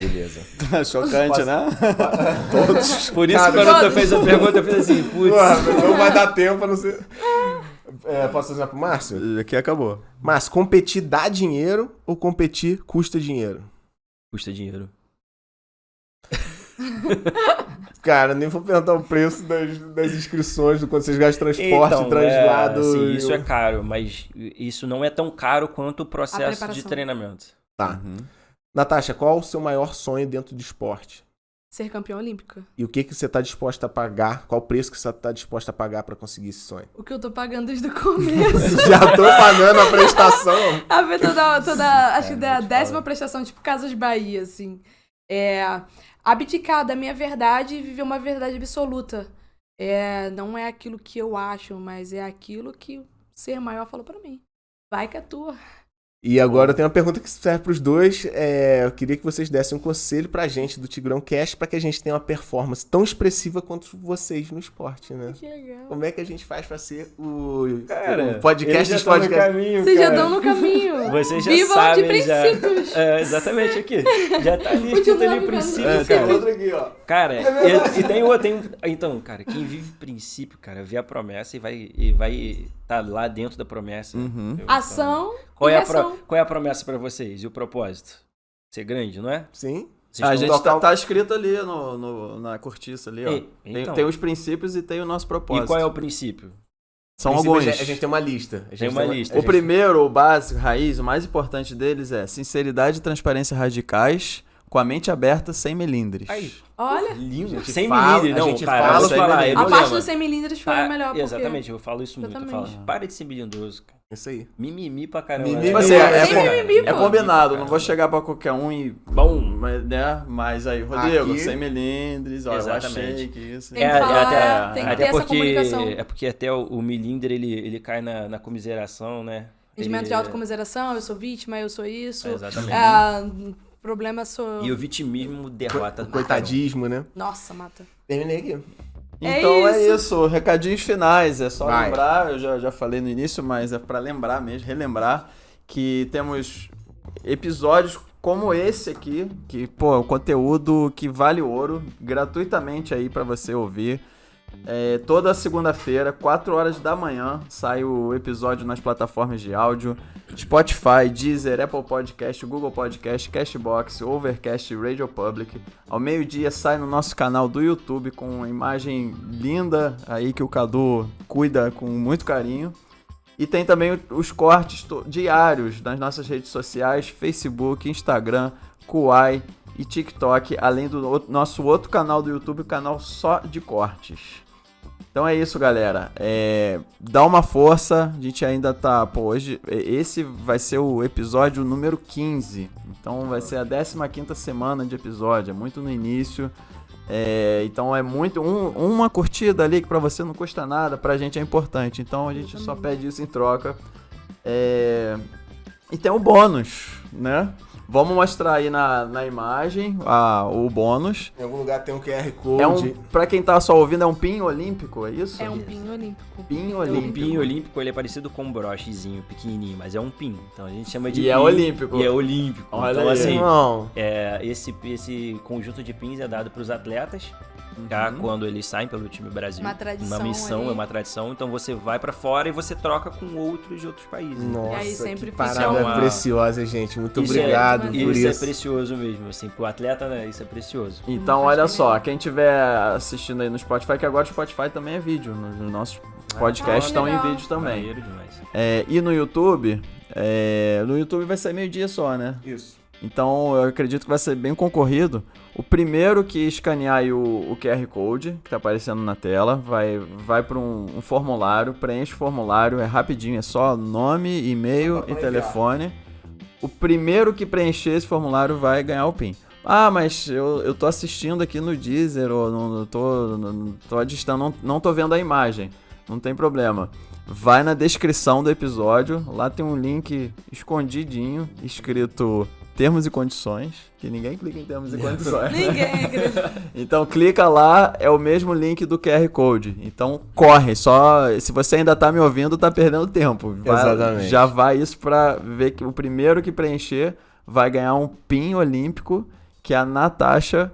Beleza. Chocante, né? Todos. Por isso, Cara, quando tu fez a pergunta, eu fiz assim, putz. não vai dar tempo, a não ser... posso fazer pro Márcio? Aqui acabou. Márcio, competir dá dinheiro ou competir custa dinheiro? Custa dinheiro. Cara, nem vou perguntar o preço das inscrições, do quanto vocês gastam transporte, translado. Sim, isso é caro, mas isso não é tão caro quanto o processo de preparação. treinamento. Tá. Uhum. Natasha, qual o seu maior sonho dentro do esporte? Ser campeã olímpica. E o que você tá disposta a pagar? Qual o preço que você tá disposta a pagar pra conseguir esse sonho? O que eu tô pagando desde o começo. Já tô pagando a prestação. A ver acho que da vou te 10ª falar. prestação, tipo Casas Bahia, assim. Abdicar da minha verdade e viver uma verdade absoluta. Não é aquilo que eu acho, mas é aquilo que o ser maior falou pra mim. Vai que é tua. E agora eu tenho uma pergunta que serve pros dois. Eu queria que vocês dessem um conselho pra gente do Tigrão Cast pra que a gente tenha uma performance tão expressiva quanto vocês no esporte, né? Que legal. Como é que a gente faz pra ser o Cara, podcast eles dos já estão no podcasts? caminho, Vocês já cara. estão no caminho. Vocês já Vivam sabem, de princípios. Exatamente aqui. Já tá ali Continua escrito ali vivendo princípio, de Tem cara. outro aqui, ó. Cara, e tem outro. Então, cara, quem vive princípio, cara, vê a promessa e vai tá lá dentro da promessa. Uhum. Entendeu? Ação Então, qual e é reação. qual é a promessa pra vocês e o propósito? Ser grande, não é? Sim. Vocês A estão- gente tá escrito ali na cortiça ali, ó. Ei, então. Tem os princípios e tem o nosso propósito. E qual é o princípio? São Princípios, alguns. A gente tem uma lista. Tem uma lista. O primeiro, o básico, raiz, o mais importante deles é sinceridade e transparência radicais, com a mente aberta, sem melindres. Aí. Olha, Lindo. gente 100 fala- milímetros. a Não, gente cara, fala eu vou sem falar. milímetros. é a meu parte lema. dos 100 milímetros foi a melhor. porque- Exatamente, eu falo isso muito. Eu falo, Exatamente. para de ser melindroso, cara. Isso aí. Mimimi pra caramba. Mimimi. Tipo assim, Sem mimimi, é pô. combinado, não vou chegar pra qualquer um e... Bom. Né? Mas aí, Rodrigo, Aqui- sem melindres, ó, eu Exatamente. achei que isso... Tem que falar, tem que ter essa comunicação. É porque até o milindre, ele cai na comiseração, né? Sentimento de autocomiseração, eu sou vítima, eu sou isso. Exatamente. Problema sou... E o vitimismo derrota. Coitadismo, né? Nossa, mata. Terminei aqui. Então é isso. isso, recadinhos finais, é só Vai. lembrar, eu já falei no início, mas é pra lembrar mesmo, relembrar que temos episódios como esse aqui, que, pô, é um conteúdo que vale ouro, gratuitamente aí pra você ouvir. Toda segunda-feira, 4 horas da manhã, sai o episódio nas plataformas de áudio, Spotify, Deezer, Apple Podcast, Google Podcast, Cashbox, Overcast e Radio Public. Ao meio-dia sai no nosso canal do YouTube com uma imagem linda aí que o Cadu cuida com muito carinho. E tem também os cortes diários nas nossas redes sociais, Facebook, Instagram, Kuai e TikTok, além do nosso outro canal do YouTube, o canal só de cortes. Então é isso, galera. Dá uma força, a gente ainda tá... Pô, hoje esse vai ser o episódio número 15. Então vai ser a 15ª semana de episódio, é muito no início. Então é muito... uma curtida ali que pra você não custa nada, pra gente é importante. Então a gente só pede isso em troca. E tem o bônus, né? Vamos mostrar aí na imagem o bônus. Em algum lugar tem um QR Code. Pra quem tá só ouvindo, é um pin olímpico, é isso? É um pinho olímpico. Pin O olímpico. pin olímpico, ele é parecido com um brochezinho pequenininho, mas é um pin. Então a gente chama de E pin. é olímpico. E é olímpico. Olha então, aí. assim, Irmão. esse conjunto de pins é dado para os atletas, tá? Quando eles saem pelo time Brasil. Uma tradição Uma missão, ali. é uma tradição. Então você vai pra fora e você troca com outros de outros países. Nossa, E aí sempre que fica parada uma- preciosa, gente. Muito Isso obrigado é- por Isso é isso. precioso mesmo, assim, pro atleta, né? Isso é precioso. Então, Não olha faz só, melhor. quem tiver assistindo aí no Spotify, que agora o Spotify também é vídeo. Nos nossos podcasts estão em legal. vídeo também. Maneiro demais. E no YouTube vai ser meio-dia só, né? Isso. Então eu acredito que vai ser bem concorrido. O primeiro que escanear aí o QR Code, que tá aparecendo na tela, vai para um formulário, preenche o formulário, é rapidinho, é só nome, e-mail e telefone. O primeiro que preencher esse formulário vai ganhar o PIN. Ah, mas eu tô assistindo aqui no Deezer, ou não tô distando, não tô vendo a imagem. Não tem problema. Vai na descrição do episódio, lá tem um link escondidinho, escrito termos e condições, que ninguém clica em termos e condições. Ninguém acredita. Então clica lá, é o mesmo link do QR Code. Então corre, se você ainda tá me ouvindo, tá perdendo tempo. Exatamente. Já vai isso pra ver que o primeiro que preencher vai ganhar um PIN olímpico que a Natasha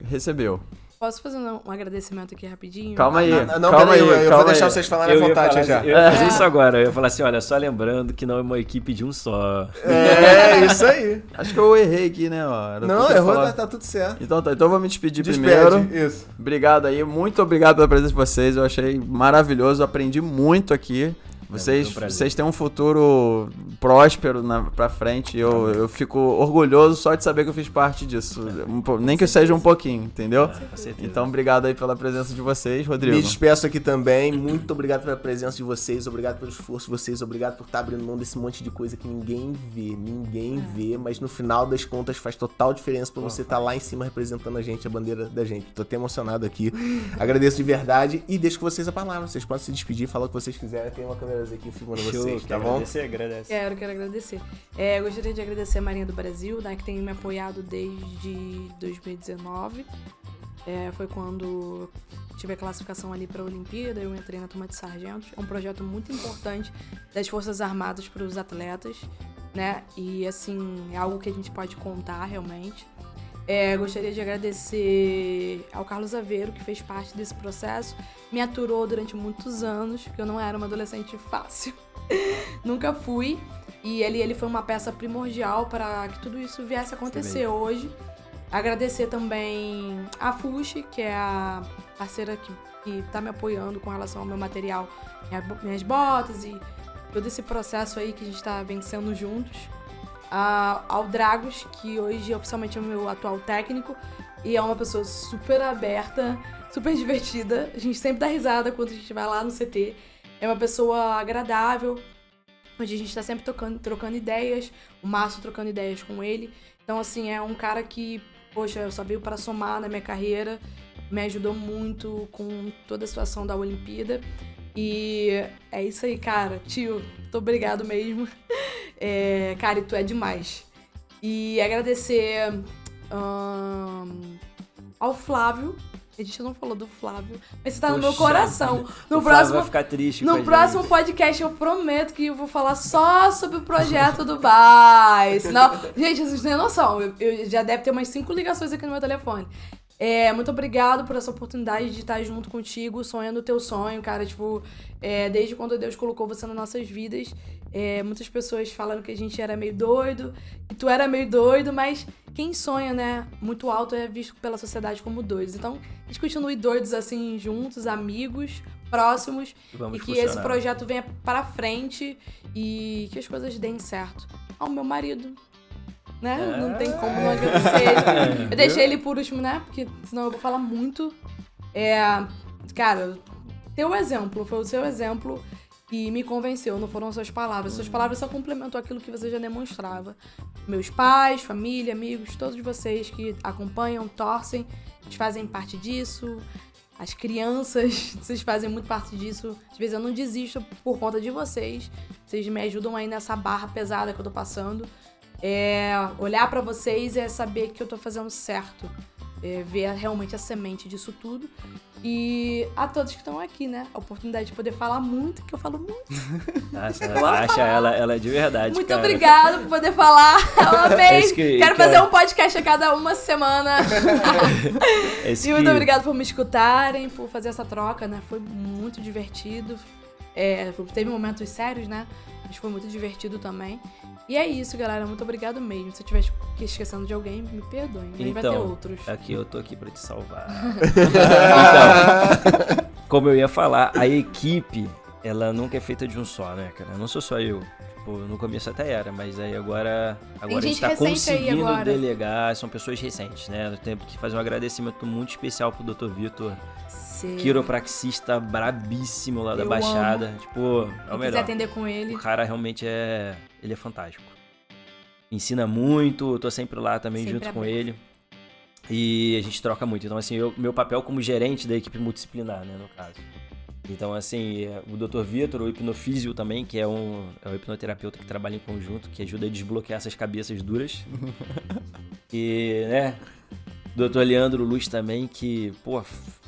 recebeu. Posso fazer um agradecimento aqui rapidinho? Calma aí, Não, calma peraí, aí. eu calma vou deixar aí. vocês falarem à ia vontade falar- já. Eu ia fazer isso agora. Eu ia falar assim, olha, só lembrando que não é uma equipe de um só. É, isso aí. Acho que eu errei aqui, né? Ó. Era Não, tudo que eu errou, falava. tá tudo certo. Então tá, então eu vou me despedir Despede, primeiro. isso. Obrigado aí, muito obrigado pela presença de vocês. Eu achei maravilhoso, aprendi muito aqui. Foi um prazer. Vocês têm um futuro próspero pra frente. Eu fico orgulhoso só de saber que eu fiz parte disso. Nem que seja um pouquinho, entendeu? Com certeza. Então, obrigado aí pela presença de vocês, Rodrigo. Me despeço aqui também. Muito obrigado pela presença de vocês. Obrigado pelo esforço de vocês. Obrigado por estar abrindo mão desse monte de coisa que ninguém vê. Ninguém vê. Mas no final das contas faz total diferença pra você estar lá em cima representando a gente, a bandeira da gente. Tô até emocionado aqui. Agradeço de verdade. E deixo com vocês a palavra. Vocês podem se despedir, falar o que vocês quiserem. Tem uma câmera aqui filmando vocês, tá Quero bom? agradecer, agradece. Quero agradecer. Eu gostaria de agradecer a Marinha do Brasil, né, que tem me apoiado desde 2019. Foi quando tive a classificação ali para a Olimpíada, eu entrei na turma de sargentos. É um projeto muito importante das Forças Armadas para os atletas, né? E, assim, é algo que a gente pode contar realmente. Gostaria de agradecer ao Carlos Aveiro, que fez parte desse processo, me aturou durante muitos anos, porque eu não era uma adolescente fácil. Nunca fui. E ele foi uma peça primordial para que tudo isso viesse a acontecer hoje. Agradecer também a Fuxi, que é a parceira que tá me apoiando com relação ao meu material, minhas botas e todo esse processo aí que a gente tá vencendo juntos. Ao Dragos, que hoje oficialmente é o meu atual técnico e é uma pessoa super aberta, super divertida. A gente sempre dá risada quando a gente vai lá no CT. É uma pessoa agradável, onde a gente tá sempre trocando ideias, o Márcio trocando ideias com ele. Então, assim, é um cara que, poxa, só veio para somar na minha carreira, me ajudou muito com toda a situação da Olimpíada. E é isso aí, cara. Tio, muito obrigado mesmo. Cara, e tu é demais. E agradecer ao Flávio. A gente não falou do Flávio, mas você tá no meu coração. No próximo, vai ficar triste no próximo podcast eu prometo que eu vou falar só sobre o projeto do Dubai. Senão, gente, vocês têm noção. Eu já deve ter umas 5 ligações aqui no meu telefone. Muito obrigado por essa oportunidade de estar junto contigo, sonhando o teu sonho, cara. Tipo, desde quando Deus colocou você nas nossas vidas, muitas pessoas falando que a gente era meio doido, que tu era meio doido, mas quem sonha, né, muito alto é visto pela sociedade como doidos. Então, a gente continue doidos assim, juntos, amigos, próximos, e que esse projeto venha para frente e que as coisas deem certo. Ao meu marido, né? Não tem como não agradecer ele. Eu deixei ele por último, né? Porque senão eu vou falar muito. Cara, teu exemplo, foi o seu exemplo que me convenceu, não foram suas palavras. Suas palavras só complementou aquilo que você já demonstrava. Meus pais, família, amigos, todos vocês que acompanham, torcem, vocês fazem parte disso. As crianças, vocês fazem muito parte disso. Às vezes eu não desisto por conta de vocês. Vocês me ajudam aí nessa barra pesada que eu tô passando. Olhar pra vocês é saber que eu tô fazendo certo. Ver realmente a semente disso tudo. E a todos que estão aqui, né? A oportunidade de poder falar muito, que eu falo muito. Nossa, ela é de verdade, muito cara. Obrigada por poder falar. Eu amei. Quero fazer um podcast a cada uma semana. E muito obrigada por me escutarem, por fazer essa troca, né? Foi muito divertido. Teve momentos sérios, né? Mas foi muito divertido também. E é isso, galera. Muito obrigado mesmo. Se eu estiver esquecendo de alguém, me perdoem. Mas vai ter outros. Aqui eu tô aqui pra te salvar. Então, como eu ia falar, a equipe, ela nunca é feita de um só, né, cara? Não sou só eu. Tipo, no começo até era, mas aí agora a gente tá conseguindo delegar. São pessoas recentes, né? Eu tenho que fazer um agradecimento muito especial pro Dr. Vitor. Quiropraxista brabíssimo lá da Baixada. Amo. Tipo, é o melhor. Quiser atender com ele. O cara realmente ele é fantástico. Ensina muito, tô sempre lá também junto com ele. E a gente troca muito. Então, assim, meu papel como gerente da equipe multidisciplinar, né, no caso. Então, assim, o Dr. Vitor, o hipnofísio também, que é o hipnoterapeuta que trabalha em conjunto, que ajuda a desbloquear essas cabeças duras. E, né, Dr. Leandro Luz também, que, pô,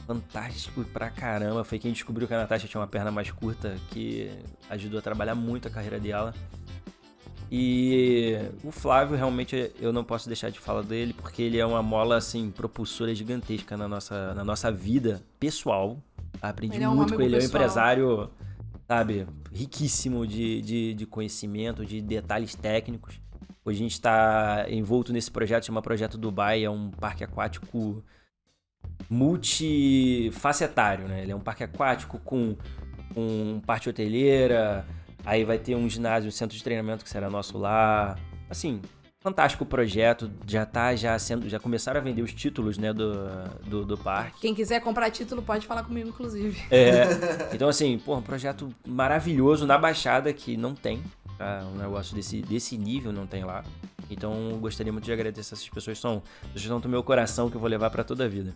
fantástico pra caramba. Foi quem descobriu que a Natasha tinha uma perna mais curta, que ajudou a trabalhar muito a carreira dela. E o Flávio, realmente, eu não posso deixar de falar dele, porque ele é uma mola, assim, propulsora gigantesca na nossa vida pessoal. Aprendi muito com ele. Ele é um empresário, sabe, riquíssimo de conhecimento, de detalhes técnicos. Hoje a gente está envolto nesse projeto, chama Projeto Dubai, é um parque aquático multifacetário, né? Ele é um parque aquático com parte hoteleira, aí vai ter um ginásio, um centro de treinamento que será nosso lá. Assim, fantástico o projeto, já começaram a vender os títulos, né, do parque. Quem quiser comprar título pode falar comigo, inclusive. Então assim, pô, um projeto maravilhoso na Baixada que não tem, tá? Um negócio desse nível não tem lá. Então gostaria muito de agradecer essas pessoas, são do meu coração que eu vou levar pra toda a vida.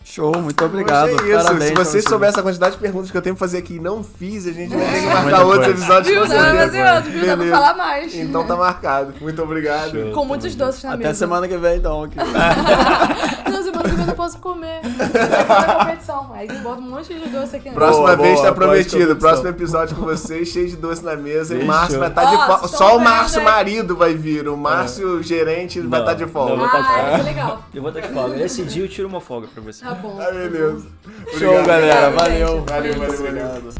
Show, muito obrigado. É isso. Parabéns. Se vocês soubessem a quantidade de perguntas que eu tenho pra fazer aqui e não fiz, a gente vai ter que marcar outros episódios. Viu? Não, mas eu dá pra falar mais. Então tá marcado. Muito obrigado. Show. Com muitos doces na mesa. Até semana que vem, então. Aqui. Não, semana que vem eu não posso comer. É competição. Aí bota um monte de doce aqui. Próxima vez tá prometido. pós-competição. Próximo episódio com vocês, cheio de doce na mesa. E o Fechou. Márcio vai estar de folga. vocês Só tão o Márcio vendo aí? marido vai vir. O Márcio gerente vai estar de folga. não, vou estar de folga. Isso é legal. Eu vou estar de folga. Esse dia eu tiro uma folga pra você. Tá bom. Ai, meu Deus. Show, galera. Obrigado, Valeu. gente. Valeu. Obrigado.